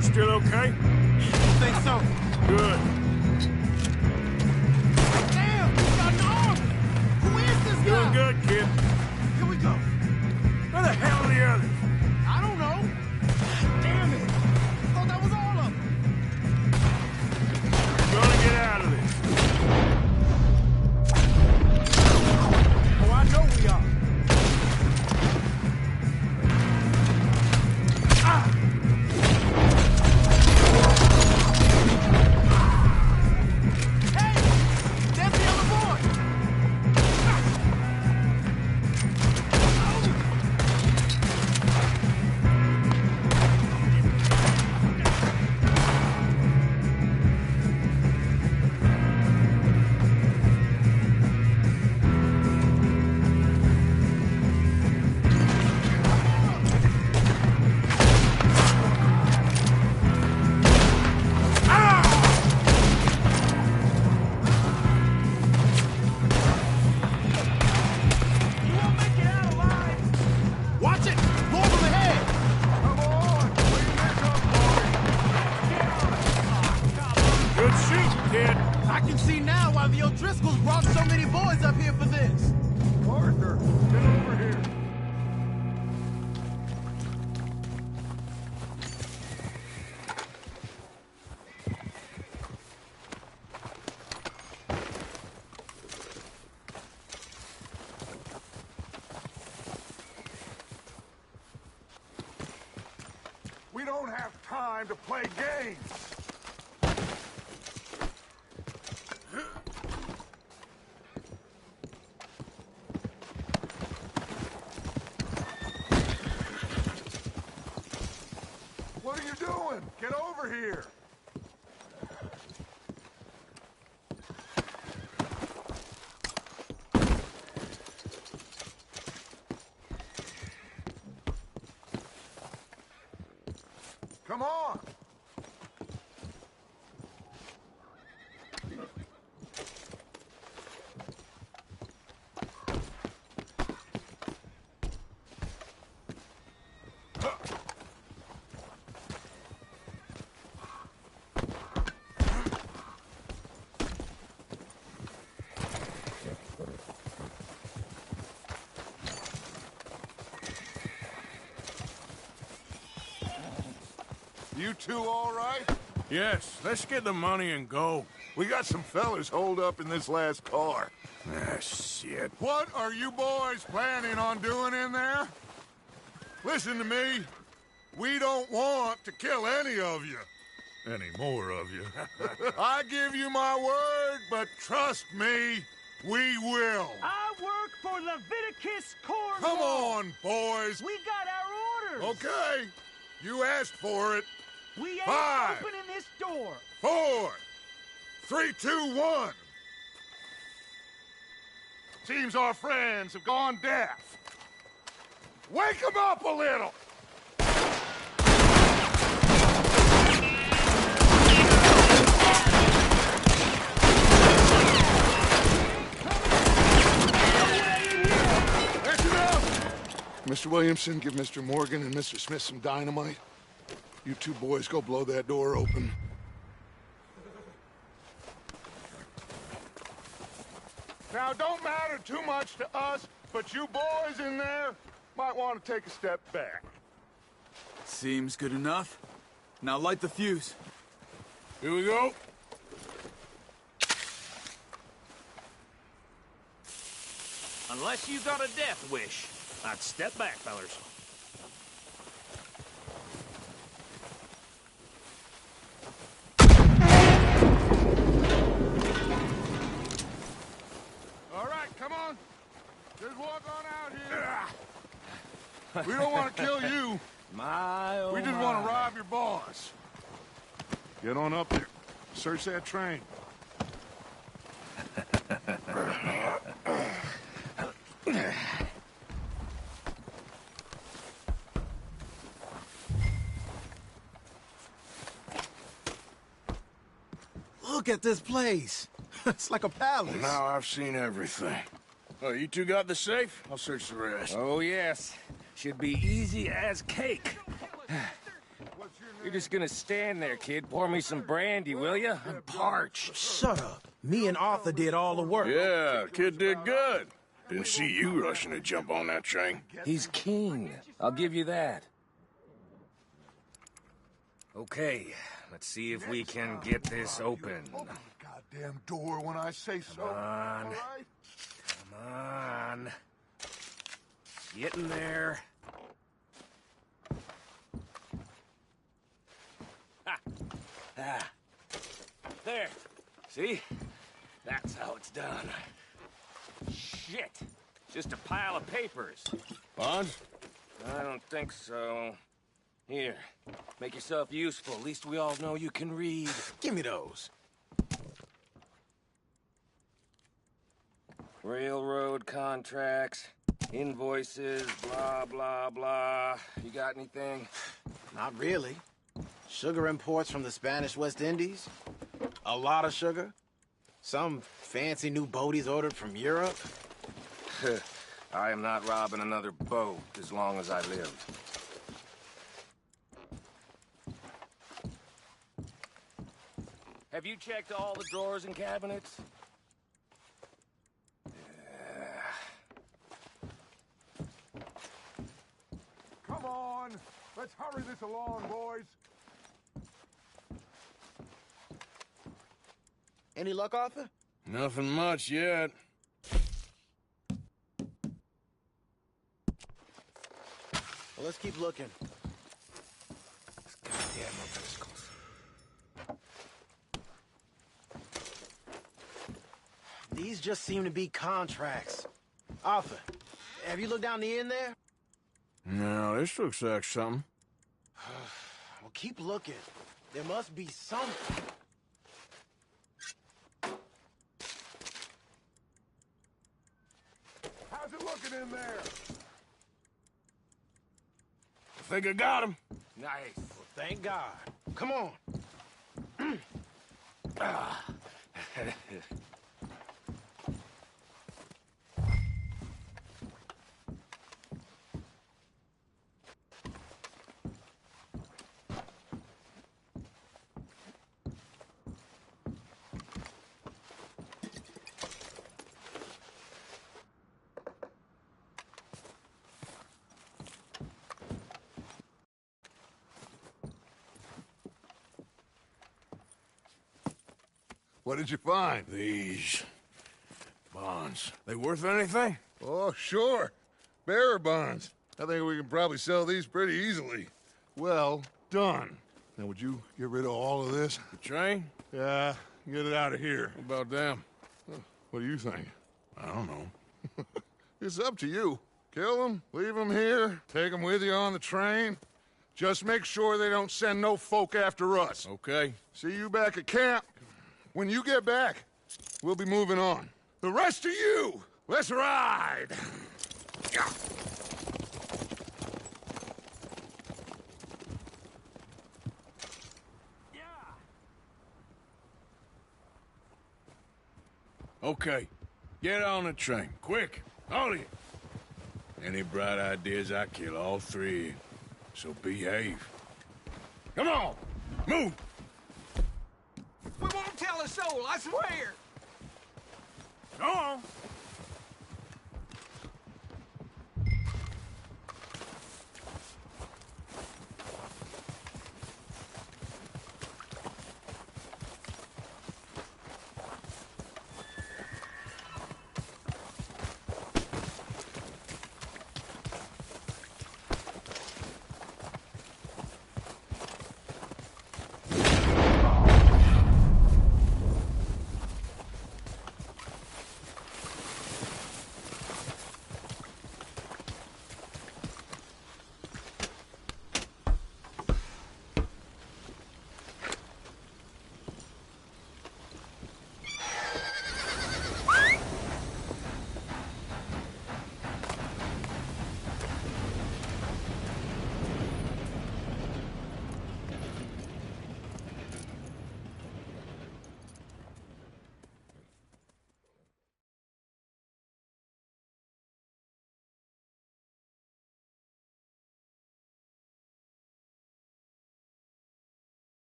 Still okay? I think so. Good. Damn, he's got an army. Who is this guy? Doing good, kid. Here we go. Where the hell are the others? I don't know. Damn it. I thought that was all of them. We're gonna get out of this. Oh, I know we are. I can see now why the O'Driscolls brought so many boys up here for this. Arthur, get over here. We don't have time to play games. What are you doing? Get over here! Come on! You two all right? Yes, let's get the money and go. We got some fellas holed up in this last car. Ah, shit. What are you boys planning on doing in there? Listen to me. We don't want to kill any of you. Any more of you. I give you my word, but trust me, we will. I work for Leviticus Cornwall. Come on, boys. We got our orders. Okay. You asked for it. We ain't 5, opening this door. 4, 3, 2, 1. Seems our friends have gone deaf. Wake them up a little! That's enough! Mr. Williamson, give Mr. Morgan and Mr. Smith some dynamite. You two boys go blow that door open. Now, don't matter too much to us, but you boys in there might want to take a step back. Seems good enough. Now light the fuse. Here we go. Unless you got a death wish, I'd step back, fellers. All right, come on. Just walk on out here. We don't want to kill you. We just want to rob your boss. Get on up there. Search that train. Look at this place. It's like a palace. Now I've seen everything. Oh, you two got the safe? I'll search the rest. Oh, yes. Should be easy as cake. You're just gonna stand there, kid. Pour me some brandy, will you? I'm parched. Shut up. Me and Arthur did all the work. Yeah, kid did good. Didn't see you rushing to jump on that train. He's king. I'll give you that. Okay, let's see if we can get this open. Goddamn door when I say so. Come on. All right? Come on. Get in there. Ah. There. See? That's how it's done. Shit. Just a pile of papers. Bonds? I don't think so. Here. Make yourself useful. At least we all know you can read. Give me those. Railroad contracts, invoices, blah, blah, blah. You got anything? Not really. Sugar imports from the Spanish West Indies. A lot of sugar. Some fancy new boat he's ordered from Europe. I am not robbing another boat as long as I live. Have you checked all the drawers and cabinets? Come on. Let's hurry this along, boys. Any luck, Arthur? Nothing much yet. Well, let's keep looking. Goddamn O'Driscolls. These just seem to be contracts. Arthur, have you looked down the end there? No, this looks like something. Well, keep looking. There must be something. How's it looking in there? I think I got him. Nice. Well, thank God. Come on. What did you find? These bonds. They worth anything? Oh, sure. Bearer bonds. I think we can probably sell these pretty easily. Well done. Now, would you get rid of all of this? The train? Yeah, get it out of here. What about them? What do you think? I don't know. It's up to you. Kill them, leave them here, take them with you on the train. Just make sure they don't send no folk after us. Okay. See you back at camp. When you get back, we'll be moving on. The rest of you, let's ride! Yeah. Okay. Get on the train. Quick. All of you. Any bright ideas, I kill all three. So behave. Come on! Move! We won't tell a soul, I swear! Go on!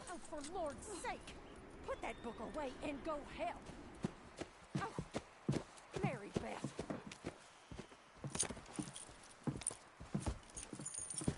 Oh, for Lord's sake! Put that book away and go help! Oh, Mary Beth.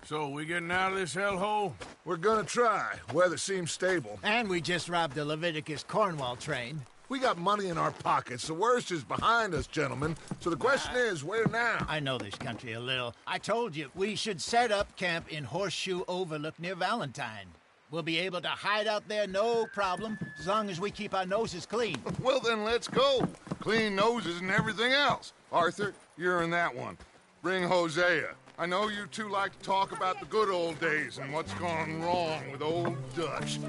So, we getting out of this hellhole? We're gonna try. Weather seems stable. And we just robbed the Leviticus Cornwall train. We got money in our pockets. The worst is behind us, gentlemen. So the question is, where now? I know this country a little. I told you, we should set up camp in Horseshoe Overlook near Valentine. We'll be able to hide out there no problem, as long as we keep our noses clean. Well, then let's go. Clean noses and everything else. Arthur, you're in that one. Bring Hosea. I know you two like to talk about the good old days and what's gone wrong with old Dutch.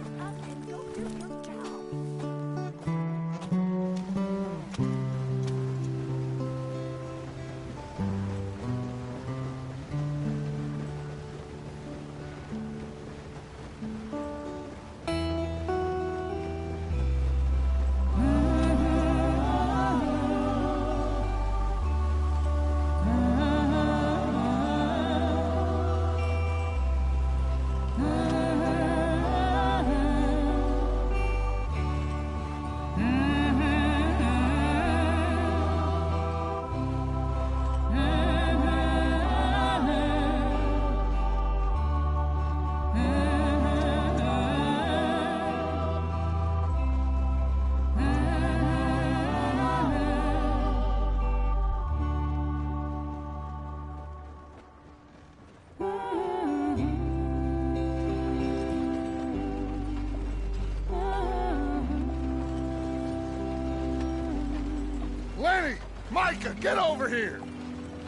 Micah, get over here!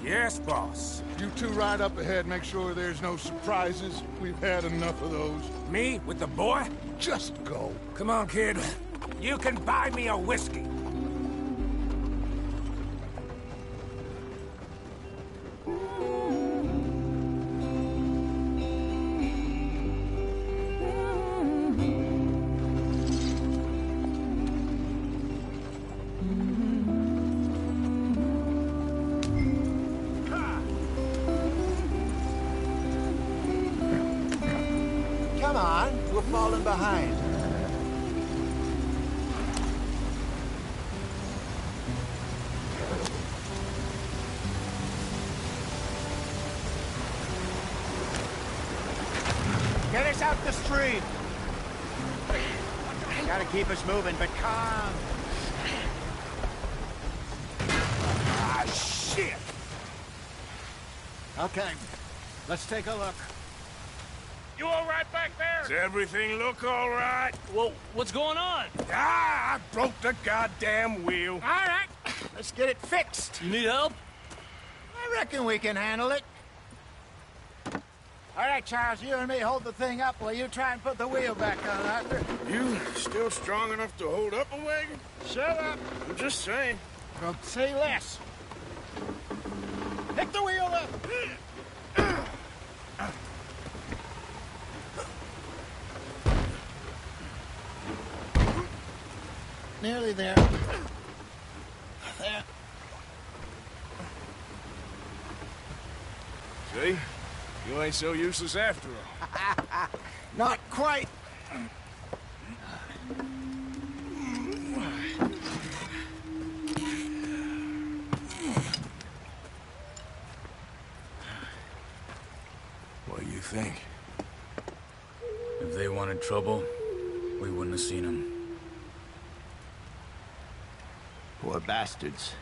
Yes, boss. You two ride up ahead, make sure there's no surprises. We've had enough of those. Me? With the boy? Just go. Come on, kid. You can buy me a whiskey. Come on, we're falling behind. Get us out the stream. Gotta keep us moving, but calm. Ah, shit! Okay, let's take a look. You all right back there? Does everything look all right? Well, what's going on? Ah, I broke the goddamn wheel. All right, let's get it fixed. You need help? I reckon we can handle it. All right, Charles, you and me hold the thing up while you try and put the wheel back on, Arthur. You still strong enough to hold up a wagon? Shut up. I'm just saying. Well, say less. Pick the wheel up. Nearly there. There. See? You ain't so useless after all. Not quite. What do you think? If they wanted trouble, we wouldn't have seen them. Poor bastards.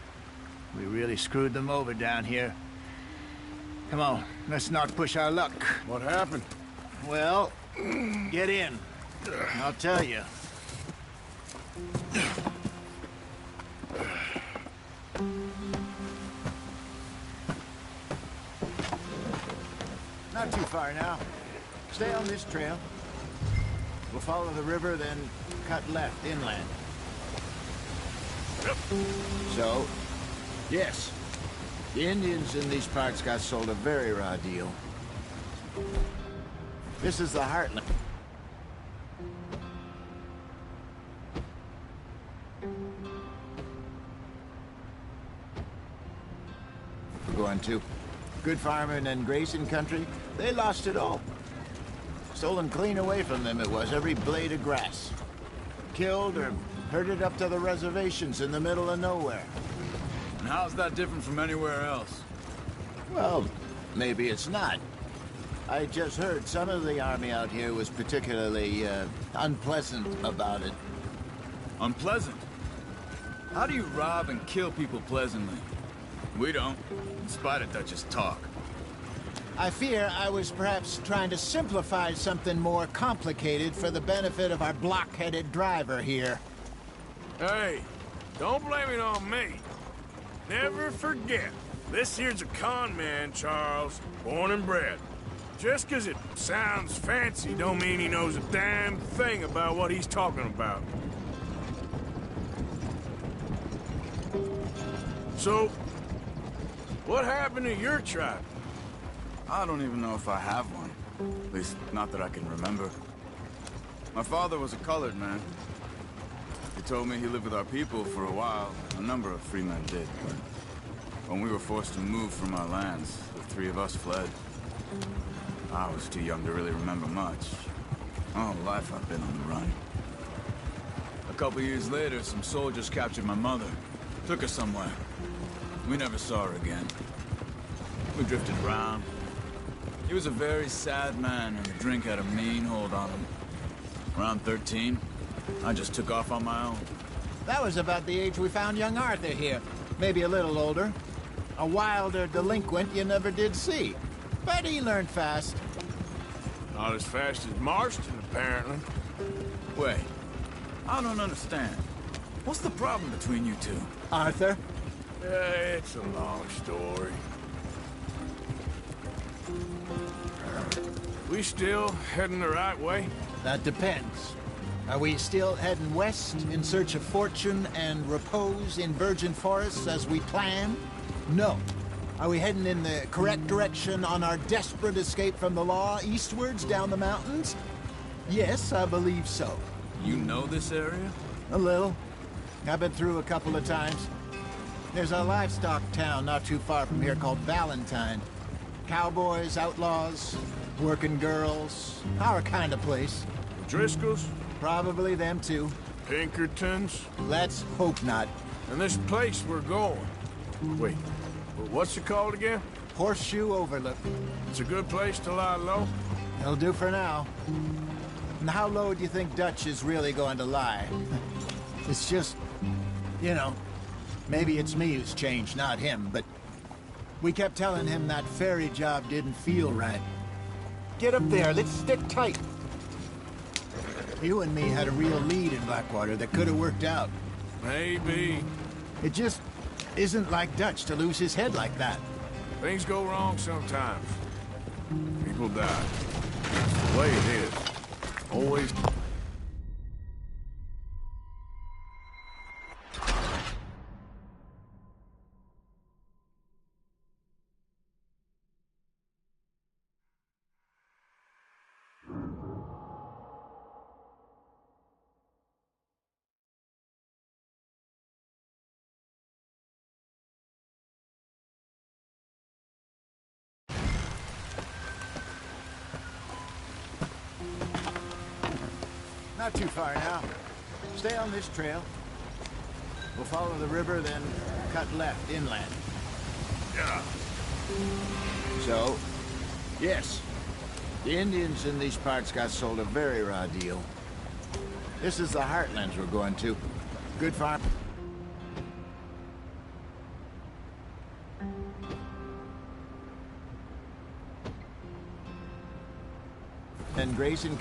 We really screwed them over down here. Come on, let's not push our luck. What happened? Well, get in. I'll tell you. Not too far now. Stay on this trail. We'll follow the river, then cut left inland. So, yes, the Indians in these parts got sold a very raw deal. This is the heartland. We're going to. Good farming and grazing country, they lost it all. Stolen clean away from them it was, every blade of grass. Killed or herded up to the reservations in the middle of nowhere. And how's that different from anywhere else? Well, maybe it's not. I just heard some of the army out here was particularly, unpleasant about it. Unpleasant? How do you rob and kill people pleasantly? We don't, in spite of Dutch's talk. I fear I was perhaps trying to simplify something more complicated for the benefit of our block-headed driver here. Hey, don't blame it on me. Never forget, this here's a con man, Charles, born and bred. Just 'cause it sounds fancy don't mean he knows a damn thing about what he's talking about. So, what happened to your tribe? I don't even know if I have one. At least, not that I can remember. My father was a colored man. He told me he lived with our people for a while. A number of free men did, but when we were forced to move from our lands, the three of us fled. I was too young to really remember much. All life I've been on the run. A couple years later, some soldiers captured my mother. Took her somewhere. We never saw her again. We drifted around. He was a very sad man, and the drink had a mean hold on him. Around 13, I just took off on my own. That was about the age we found young Arthur here. Maybe a little older. A wilder delinquent you never did see. But he learned fast. Not as fast as Marston, apparently. Wait, I don't understand. What's the problem between you two? Arthur? It's a long story. We still heading the right way? That depends. Are we still heading west in search of fortune and repose in virgin forests as we planned? No. Are we heading in the correct direction on our desperate escape from the law eastwards down the mountains? Yes, I believe so. You know this area? A little. I've been through a couple of times. There's a livestock town not too far from here called Valentine. Cowboys, outlaws, working girls, our kind of place. Driscolls? Probably them too. Pinkertons? Let's hope not. And this place we're going. Wait, what's it called again? Horseshoe Overlook. It's a good place to lie low? It'll do for now. And how low do you think Dutch is really going to lie? It's just, you know, maybe it's me who's changed, not him, but we kept telling him that ferry job didn't feel right. Get up there. Let's stick tight. You and me had a real lead in Blackwater that could have worked out. Maybe. It just isn't like Dutch to lose his head like that. Things go wrong sometimes. People die. It's the way it is. Always. Not too far now. Stay on this trail. We'll follow the river, then cut left inland. Yeah. So, yes, the Indians in these parts got sold a very raw deal. This is the Heartlands we're going to. Good farm. And grazing.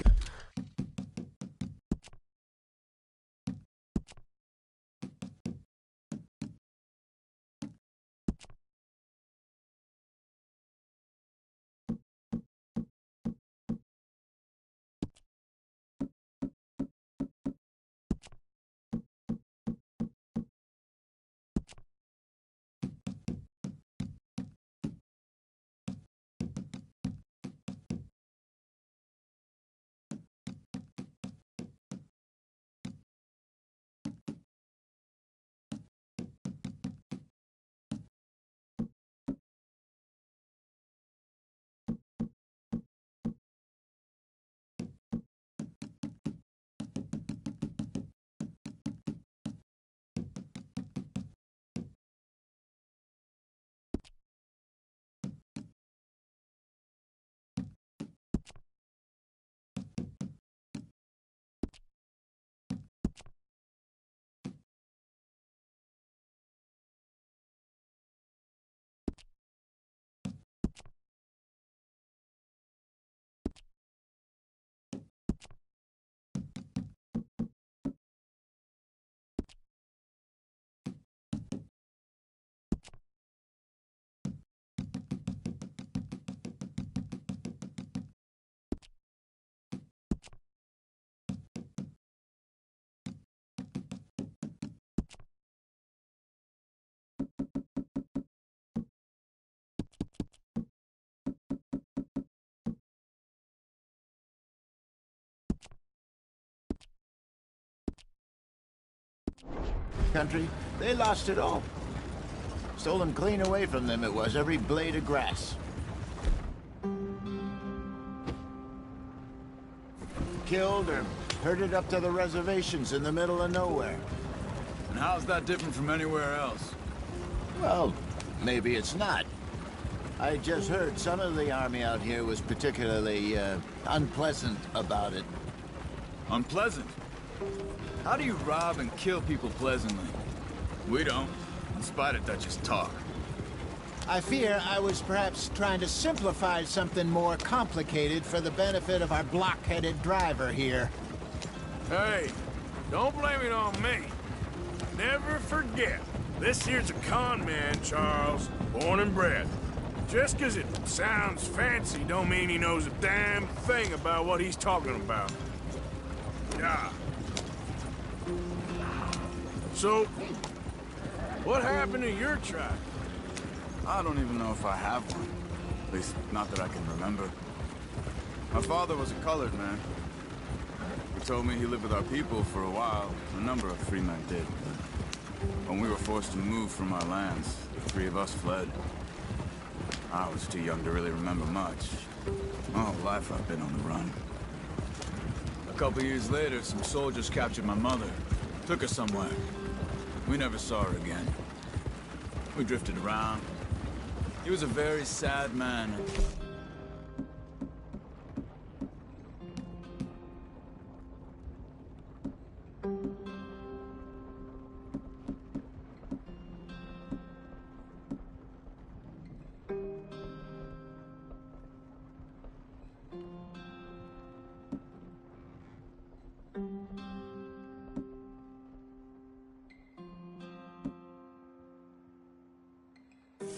Country, they lost it all. Stolen clean away from them it was, every blade of grass. Killed or herded up to the reservations in the middle of nowhere. And how's that different from anywhere else? Well, maybe it's not. I just heard some of the army out here was particularly, unpleasant about it. Unpleasant? How do you rob and kill people pleasantly? We don't, in spite of Dutch's talk. I fear I was perhaps trying to simplify something more complicated for the benefit of our block-headed driver here. Hey, don't blame it on me. Never forget, this here's a con man, Charles, born and bred. Just 'cause it sounds fancy don't mean he knows a damn thing about what he's talking about. Yeah. So, what happened to your tribe? I don't even know if I have one. At least, not that I can remember. My father was a colored man. He told me he lived with our people for a while. A number of free men did. When we were forced to move from our lands, the three of us fled. I was too young to really remember much. My whole life I've been on the run. A couple years later, some soldiers captured my mother. Took her somewhere. We never saw her again. We drifted around. He was a very sad man.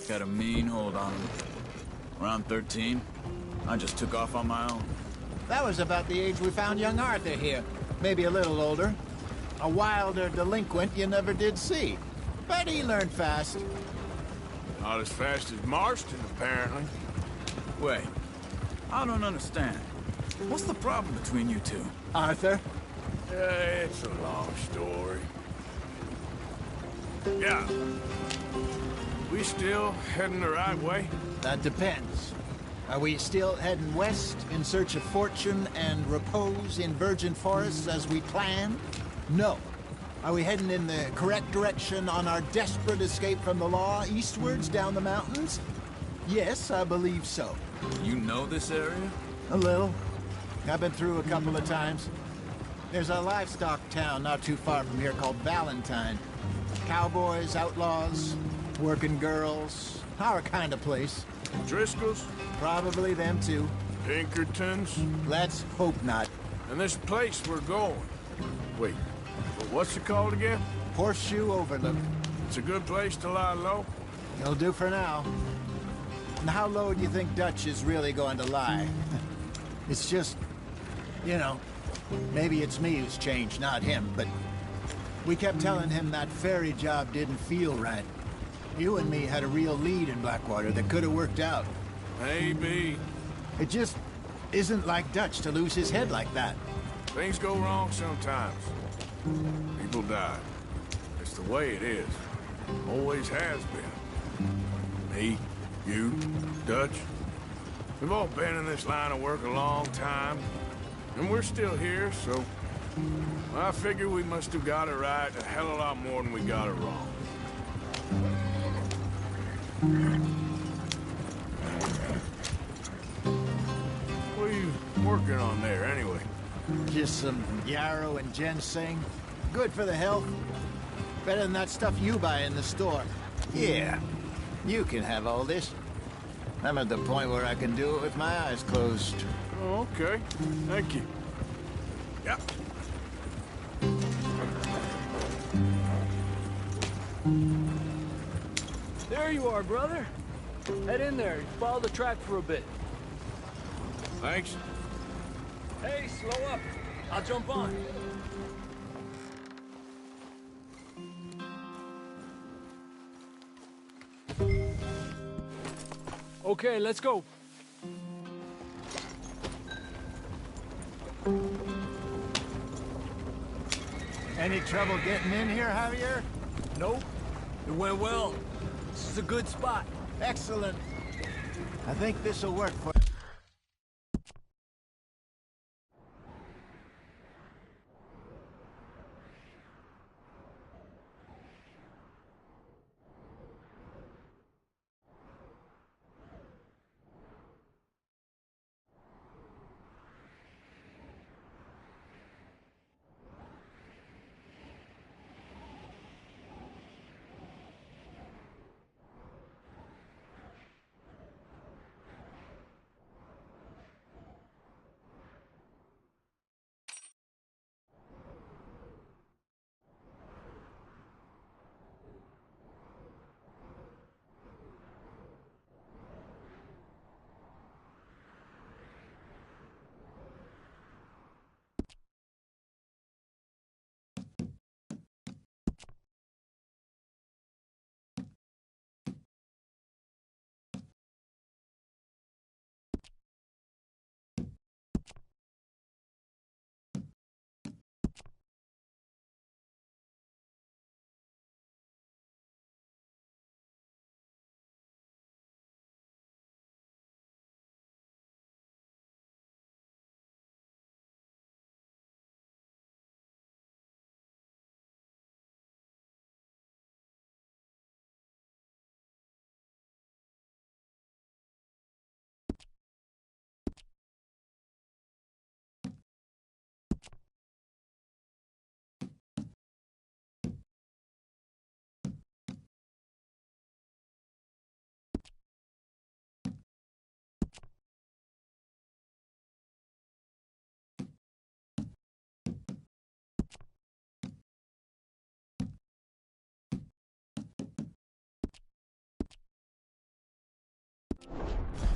Got a mean hold on him. Around 13, I just took off on my own. That was about the age we found young Arthur here. Maybe a little older. A wilder delinquent you never did see. But he learned fast. Not as fast as Marston, apparently. Wait, I don't understand. What's the problem between you two? Arthur? It's a long story. Yeah. We still heading the right way? That depends. Are we still heading west in search of fortune and repose in virgin forests as we planned? No. Are we heading in the correct direction on our desperate escape from the law eastwards down the mountains? Yes, I believe so. You know this area? A little. I've been through a couple of times. There's a livestock town not too far from here called Valentine. Cowboys, outlaws, working girls, our kind of place. Driscoll's? Probably them too. Pinkertons? Let's hope not. And this place we're going. Wait, what's it called again? Horseshoe Overlook. It's a good place to lie low? It'll do for now. And how low do you think Dutch is really going to lie? It's just, you know, maybe it's me who's changed, not him, but we kept telling him that ferry job didn't feel right. You and me had a real lead in Blackwater that could have worked out. Maybe. It just isn't like Dutch to lose his head like that. Things go wrong sometimes. People die. It's the way it is. Always has been. Me, you, Dutch. We've all been in this line of work a long time. And we're still here, so... I figure we must have got it right a hell of a lot more than we got it wrong. What are you working on there, anyway? Just some yarrow and ginseng. Good for the health. Better than that stuff you buy in the store. Yeah, you can have all this. I'm at the point where I can do it with my eyes closed. Oh, okay. Thank you. Yep. There you are, brother. Head in there. Follow the track for a bit. Thanks. Hey, slow up. I'll jump on. Okay, let's go. Any trouble getting in here, Javier? Nope. It went well. This is a good spot. Excellent. I think this'll work for...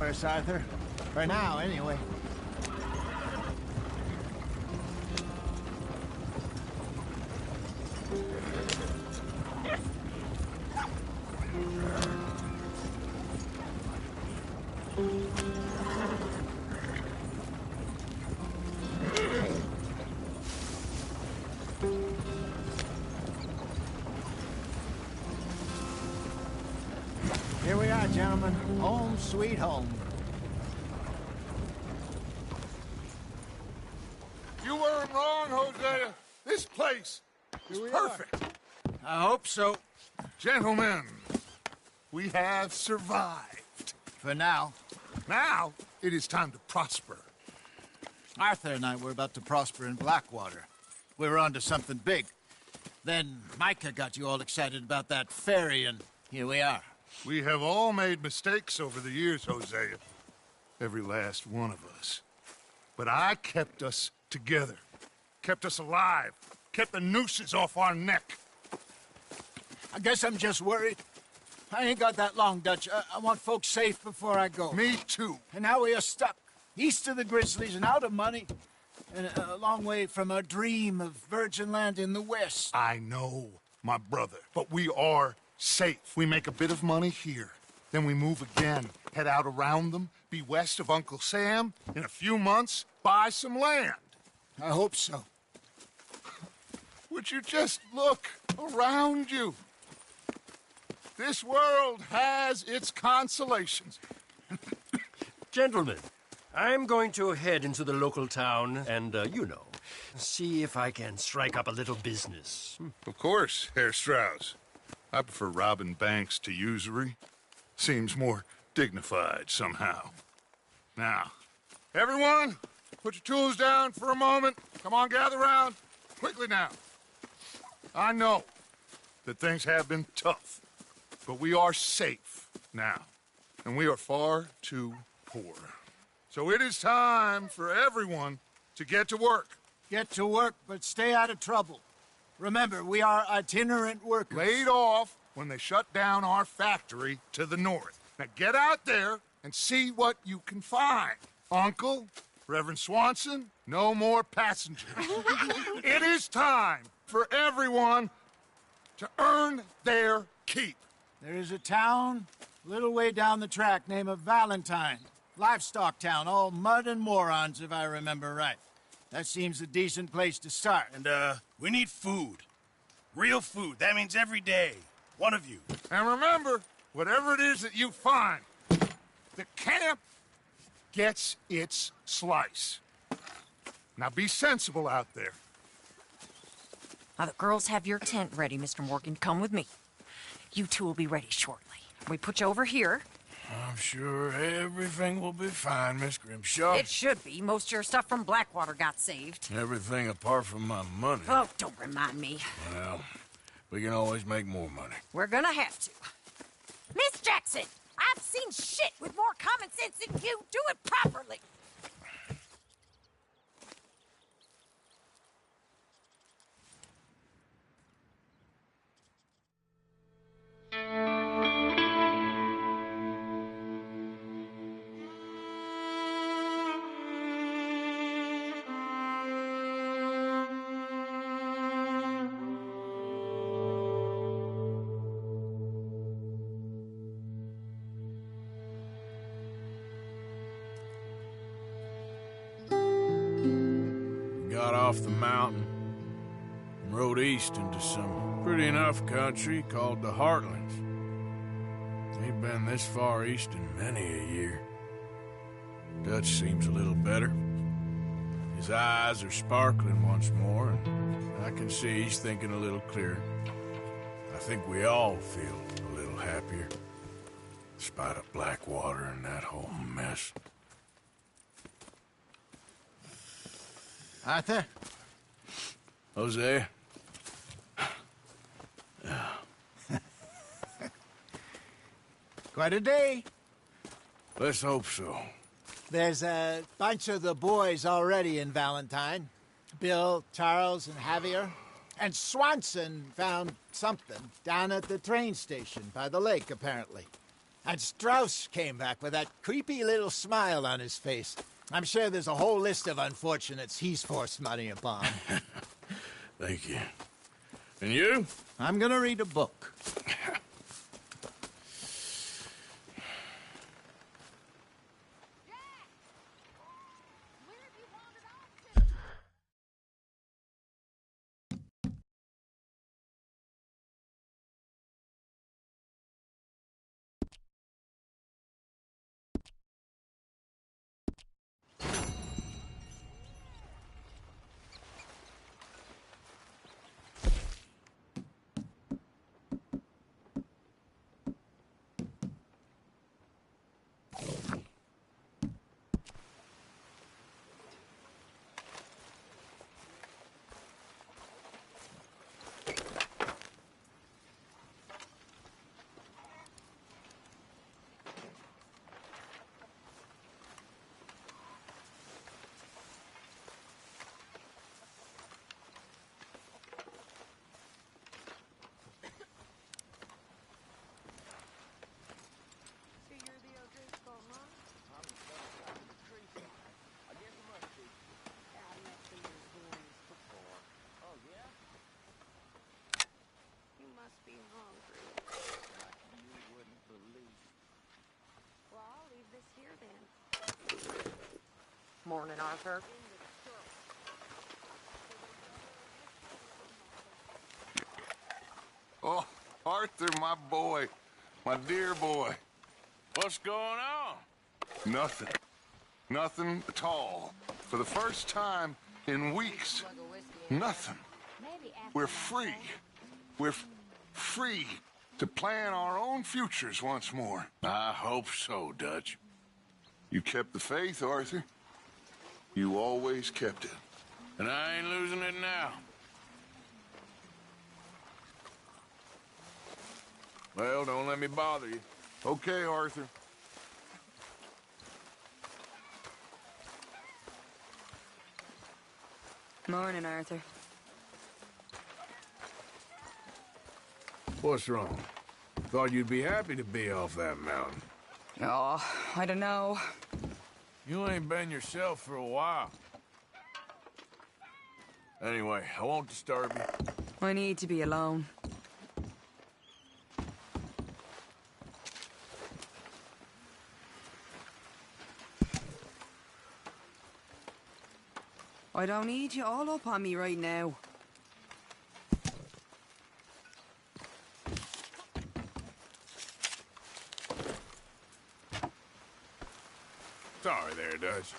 Where's Arthur? For now, anyway. Here we are, gentlemen. Home sweet home. You weren't wrong, Hosea. This place is perfect. I hope so. Gentlemen, we have survived. For now. Now, it is time to prosper. Arthur and I were about to prosper in Blackwater. We were onto something big. Then Micah got you all excited about that ferry, and here we are. We have all made mistakes over the years, Hosea. Every last one of us. But I kept us together. Kept us alive. Kept the nooses off our neck. I guess I'm just worried. I ain't got that long, Dutch. I want folks safe before I go. Me too. And now we are stuck, east of the Grizzlies and out of money, and a long way from our dream of virgin land in the west. I know, my brother, but we are safe. We make a bit of money here, then we move again, head out around them, be west of Uncle Sam, in a few months, buy some land. I hope so. Would you just look around you? This world has its consolations. Gentlemen, I'm going to head into the local town and, see if I can strike up a little business. Of course, Herr Strauss. I prefer robbing banks to usury. Seems more dignified somehow. Now, everyone, put your tools down for a moment. Come on, gather round. Quickly now. I know that things have been tough, but we are safe now, and we are far too poor. So it is time for everyone to get to work. Get to work, but stay out of trouble. Remember, we are itinerant workers. Laid off when they shut down our factory to the north. Now get out there and see what you can find. Uncle, Reverend Swanson, no more passengers. It is time for everyone to earn their keep. There is a town a little way down the track named Valentine. Livestock town, all mud and morons, if I remember right. That seems a decent place to start. And, we need food. Real food. That means every day. One of you. And remember, whatever it is that you find, the camp gets its slice. Now be sensible out there. Now, the girls have your tent ready, Mr. Morgan. Come with me. You two will be ready shortly. We put you over here. I'm sure everything will be fine, Miss Grimshaw. It should be. Most of your stuff from Blackwater got saved. Everything apart from my money. Oh, don't remind me. Well, we can always make more money. We're gonna have to. Miss Jackson, I've seen shit with more common sense than you. Do it properly. Got off the mountain and rode east into some pretty enough country called the Heartlands. Ain't been this far east in many a year. Dutch seems a little better. His eyes are sparkling once more, and I can see he's thinking a little clearer. I think we all feel a little happier, despite of Blackwater and that whole mess. Arthur? Hosea? Quite a day. Let's hope so. There's a bunch of the boys already in Valentine. Bill, Charles, and Javier. And Swanson found something down at the train station by the lake, apparently. And Strauss came back with that creepy little smile on his face. I'm sure there's a whole list of unfortunates he's forced money upon. Thank you. And you? I'm gonna read a book. Morning, Arthur. Oh, Arthur, my boy. My dear boy. What's going on? Nothing. Nothing at all. For the first time in weeks. Nothing. We're free. We're free to plan our own futures once more. I hope so, Dutch. You kept the faith, Arthur. You always kept it. And I ain't losing it now. Well, don't let me bother you. Okay, Arthur. Morning, Arthur. What's wrong? Thought you'd be happy to be off that mountain. Oh, I don't know. You ain't been yourself for a while. Anyway, I won't disturb you. I need to be alone. I don't need you all up on me right now. Sorry there, Dutch.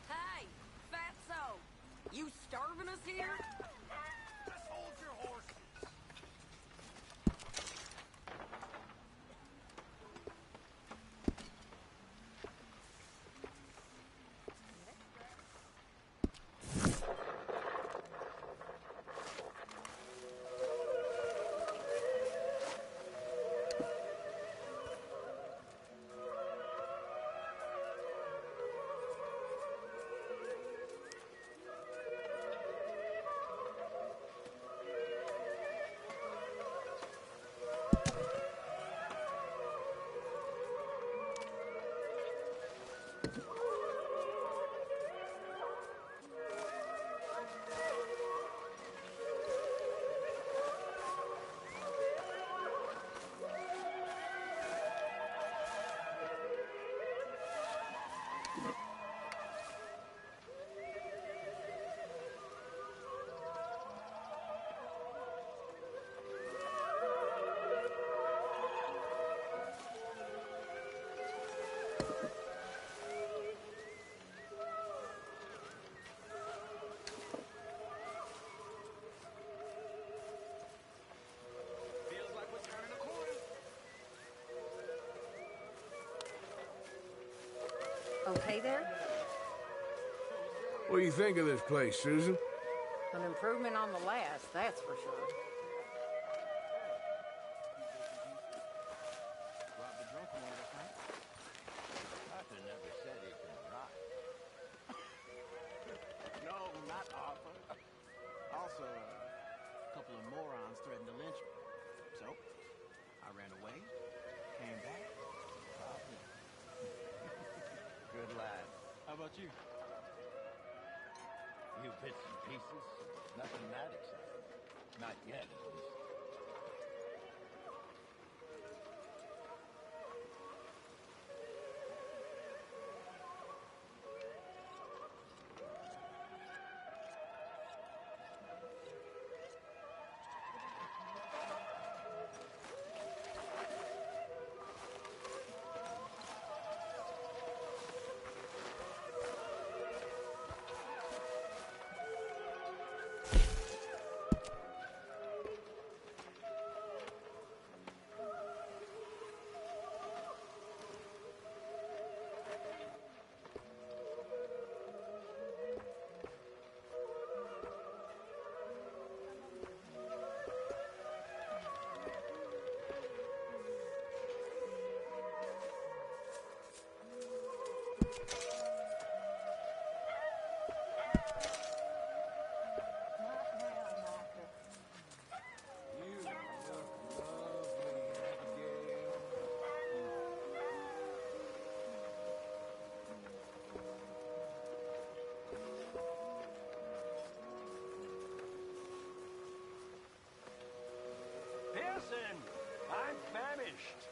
Hey, fatso! You starving us here? Just hold your horses. Okay there? What do you think of this place, Susan? An improvement on the last, that's for sure. Arthur never said he could ride. No, not Arthur. Also, a couple of morons threatened to lynch me. So, I ran away, came back, robbed him. Good lad. How about you? You bits and pieces. Nothing that exciting. Not yet, at least. Pearson, I'm famished.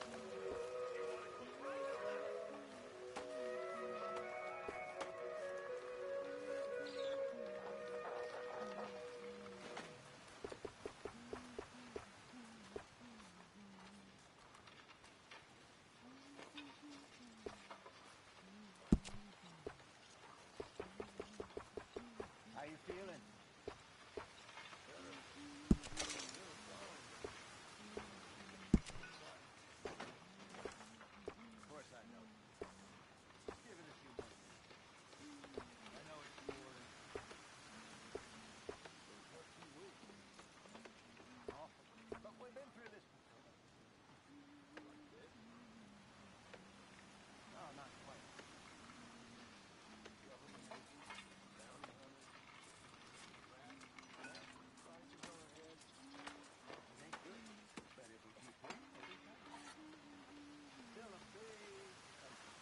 How you feeling? Of course I know. Just give it a few months. I know it's for... a few weeks. Awful. But we've been through this before. Like this? No, not quite. Government agents, bounty hunters, rats, prices on our heads. It ain't good, but if we keep playing, we'll be fine. Still a big country.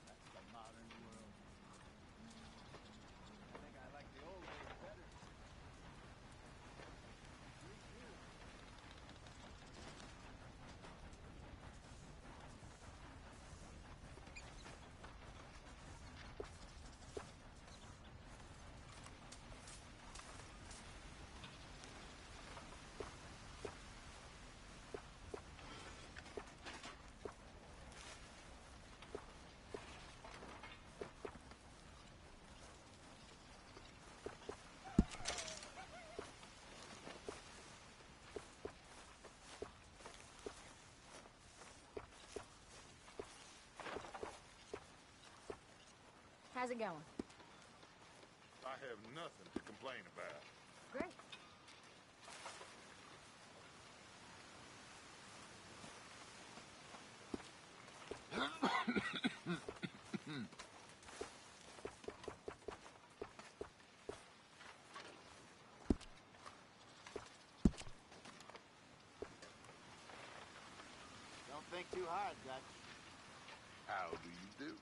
That's the modern world. I think I like the old days better. Me too. How's it going? I have nothing to complain about. Great. Don't think too hard, Dutch. How do you do?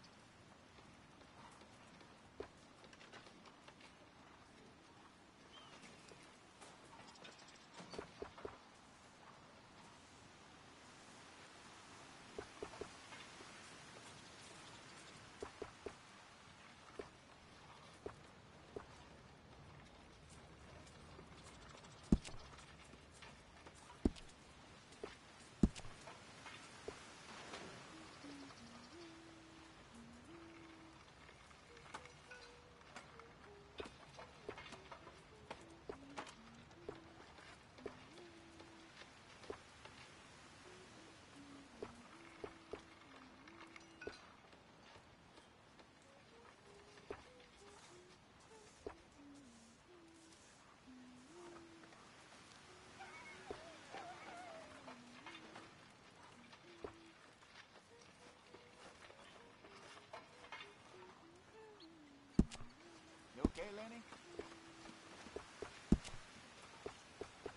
okay, Lenny?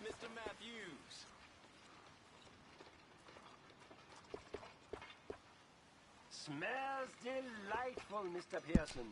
Mr. Matthews. Smells delightful, Mr. Pearson.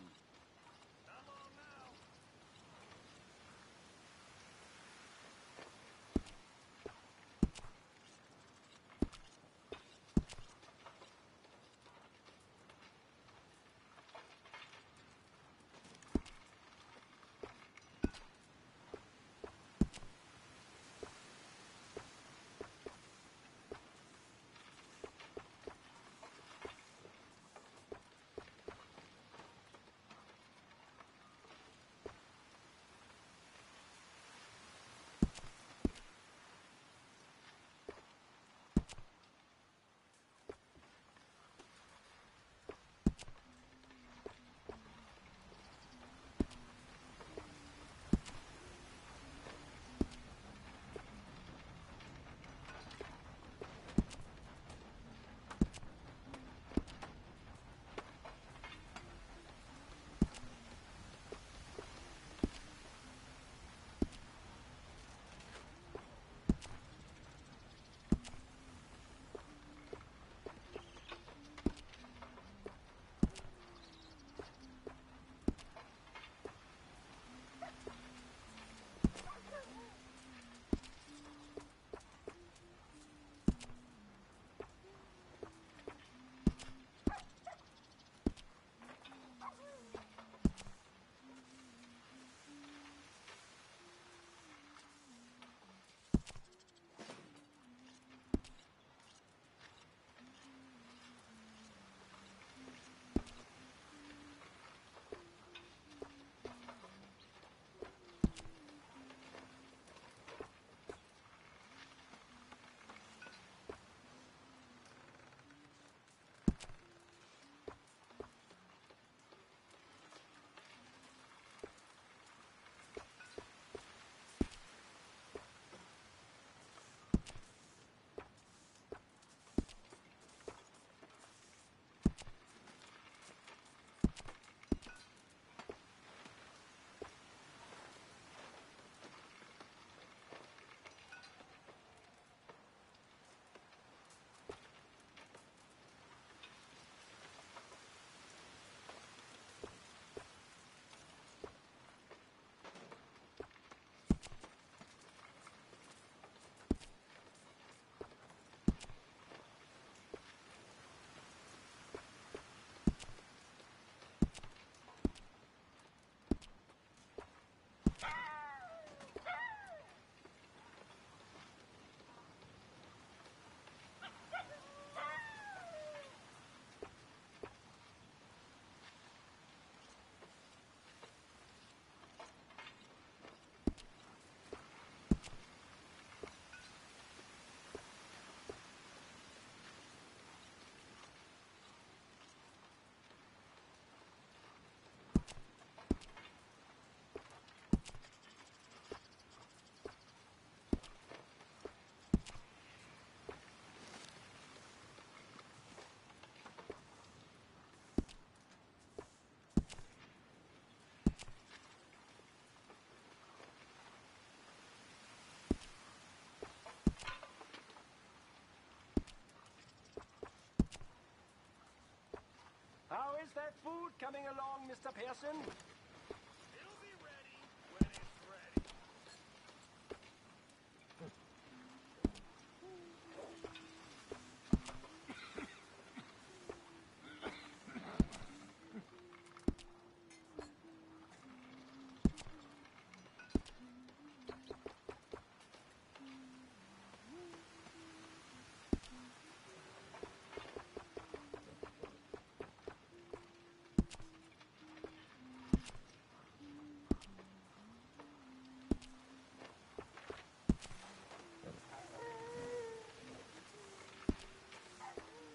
How is that food coming along, Mr. Pearson? It'll be ready when it's ready.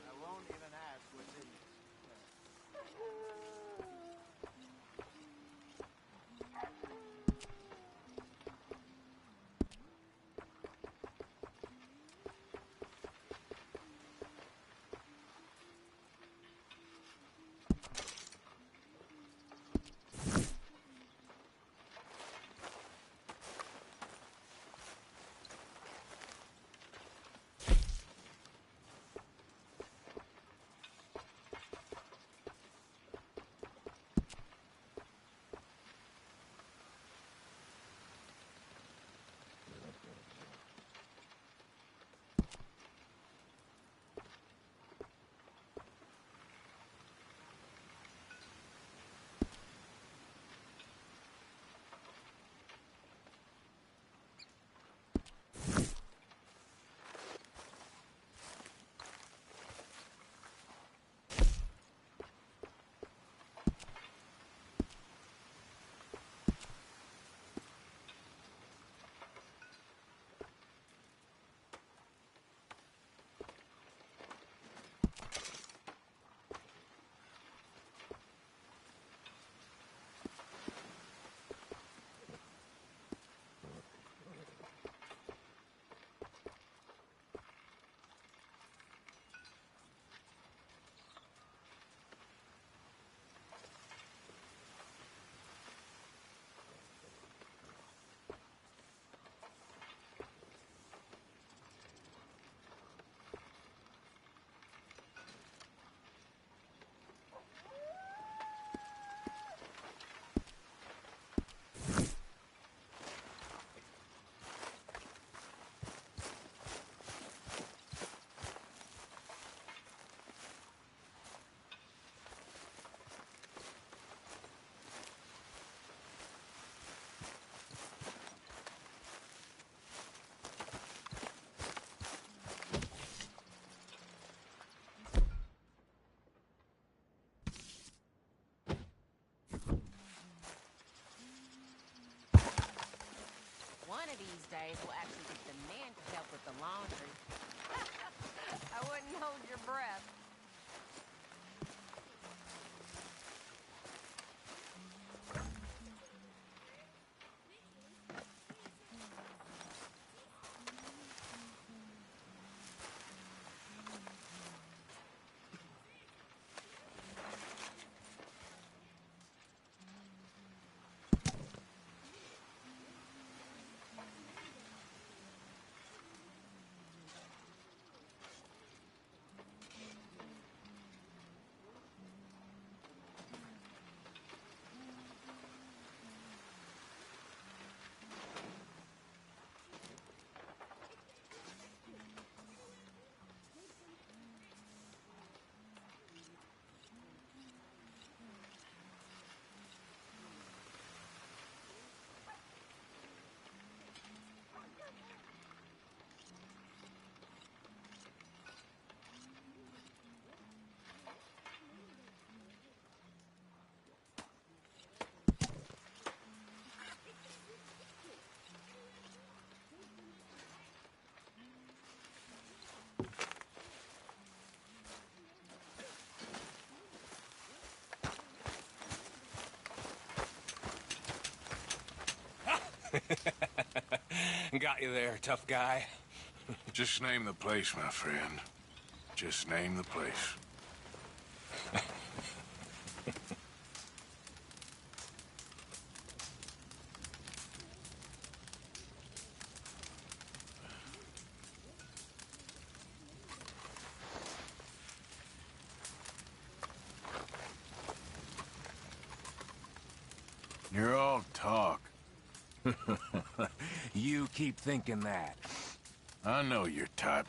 I won't even ask what's in this. days, we'll actually get the men to help with the laundry. I wouldn't hold your breath. Got you there, tough guy. Just name the place, my friend. Just name the place. You're all talk. You keep thinking that. I know your type.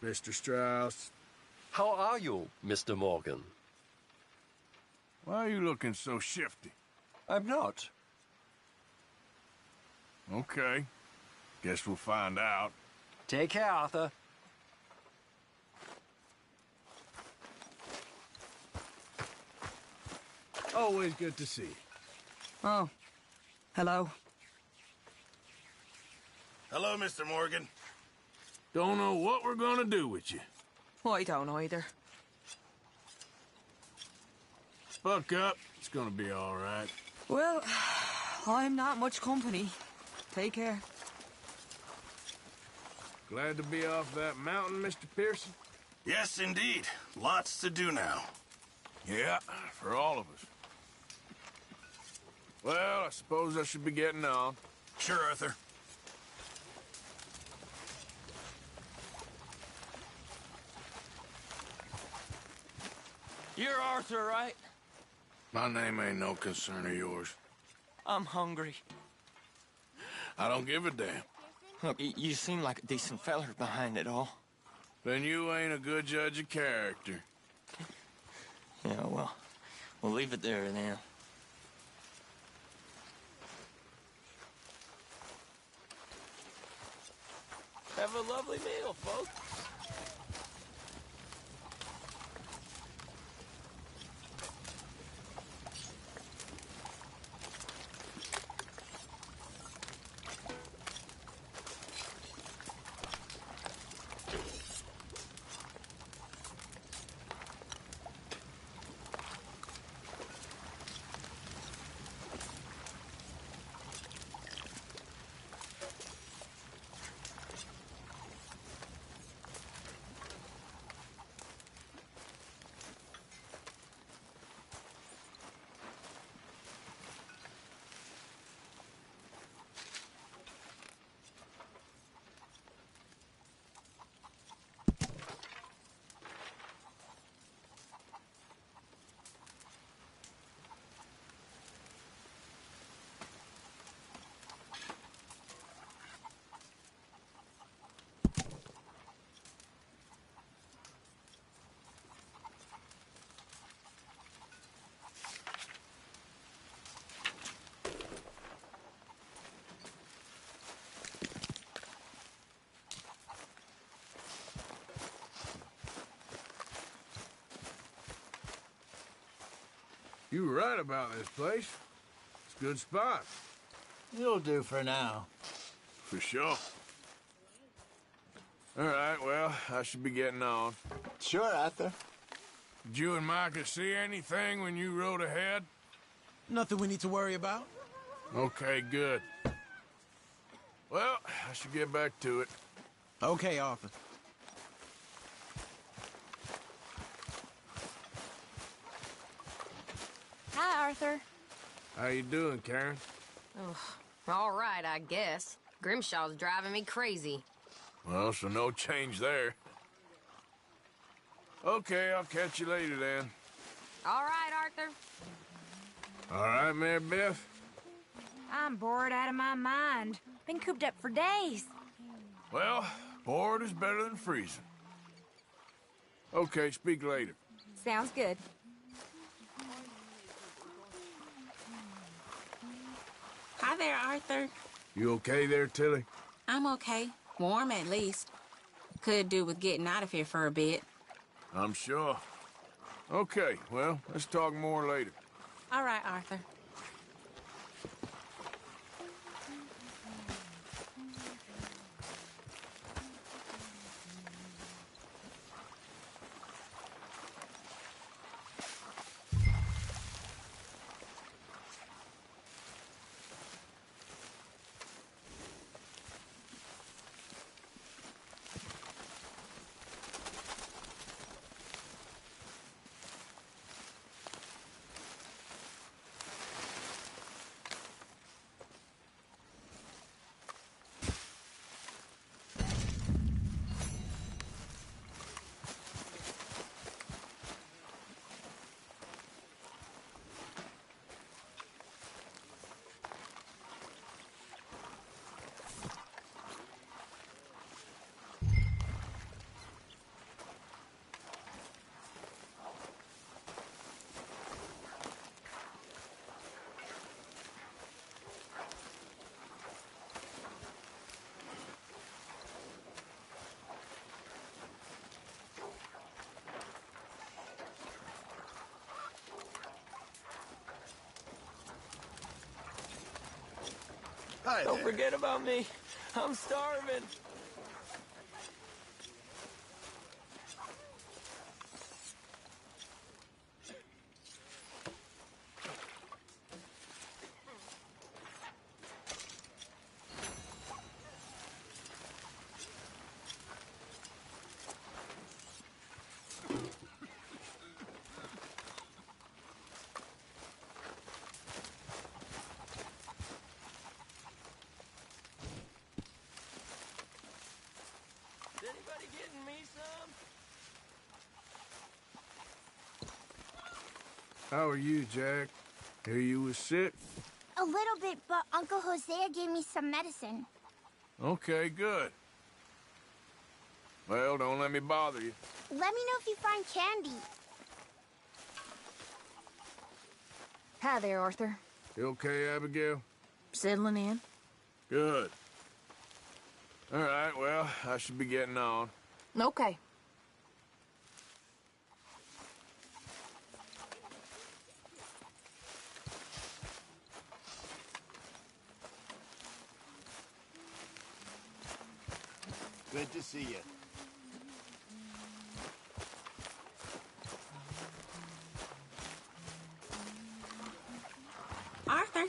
Mr. Strauss. How are you, Mr. Morgan? Why are you looking so shifty? I'm not. Okay. Guess we'll find out. Take care, Arthur. Always good to see you. Oh. Hello. Hello, Mr. Morgan. Don't know what we're gonna do with you. I don't either. Buck up. It's gonna be all right. Well, I'm not much company. Take care. Glad to be off that mountain, Mr. Pearson? Yes, indeed. Lots to do now. Yeah, for all of us. Well, I suppose I should be getting on. Sure, Arthur. You're Arthur, right? My name ain't no concern of yours. I'm hungry. I don't give a damn. Look, you seem like a decent feller behind it all. Then you ain't a good judge of character. Yeah, well, we'll leave it there then. Have a lovely meal, folks. You were right about this place. It's a good spot. You'll do for now. For sure. All right, well, I should be getting on. Sure, Arthur. Did you and Micah see anything when you rode ahead? Nothing we need to worry about. Okay, good. Well, I should get back to it. Okay, Arthur. Hi, Arthur. How you doing, Karen? Oh, all right, I guess. Grimshaw's driving me crazy. Well, so no change there. Okay, I'll catch you later then. All right, Arthur. All right, Mary Beth? I'm bored out of my mind. Been cooped up for days. Well, bored is better than freezing. Okay, speak later. Sounds good. Hi there, Arthur. You okay there, Tilly? I'm okay. Warm, at least. Could do with getting out of here for a bit. I'm sure. Okay, well, let's talk more later. All right, Arthur. Hi Don't there. forget about me. I'm starving. Is anybody getting me some? How are you, Jack? Hear you was sick? A little bit, but Uncle Hosea gave me some medicine. Okay, good. Well, don't let me bother you. Let me know if you find candy. Hi there, Arthur. You okay, Abigail? Settling in? Good. All right, well, I should be getting on. Okay. Good to see you. Arthur?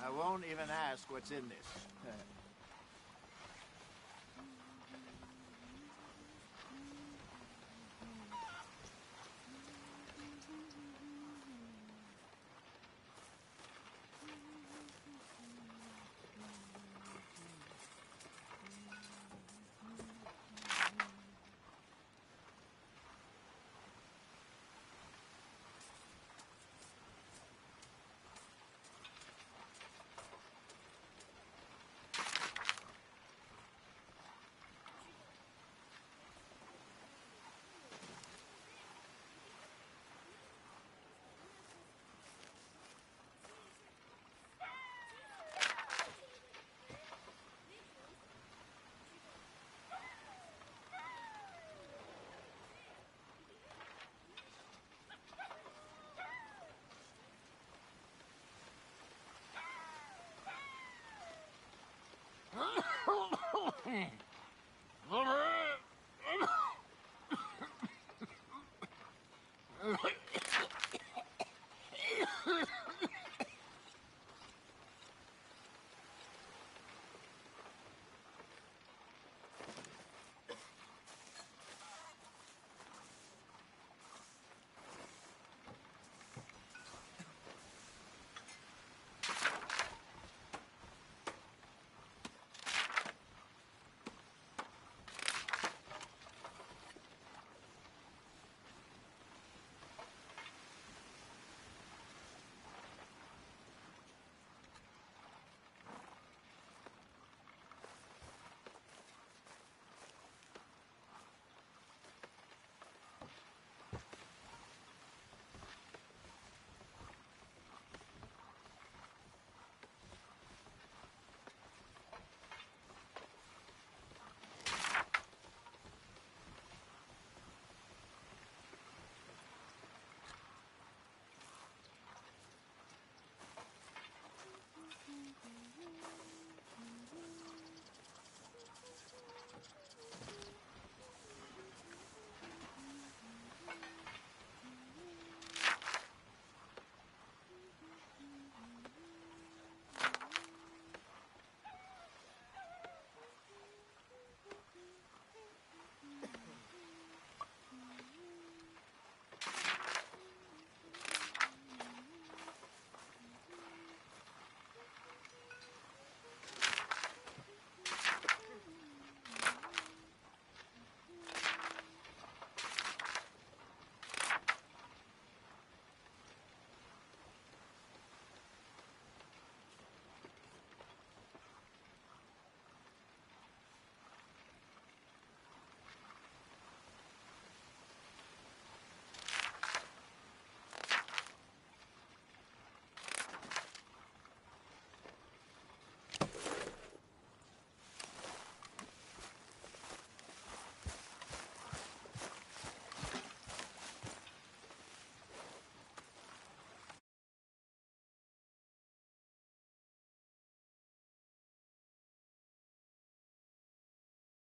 I won't even ask what's in this.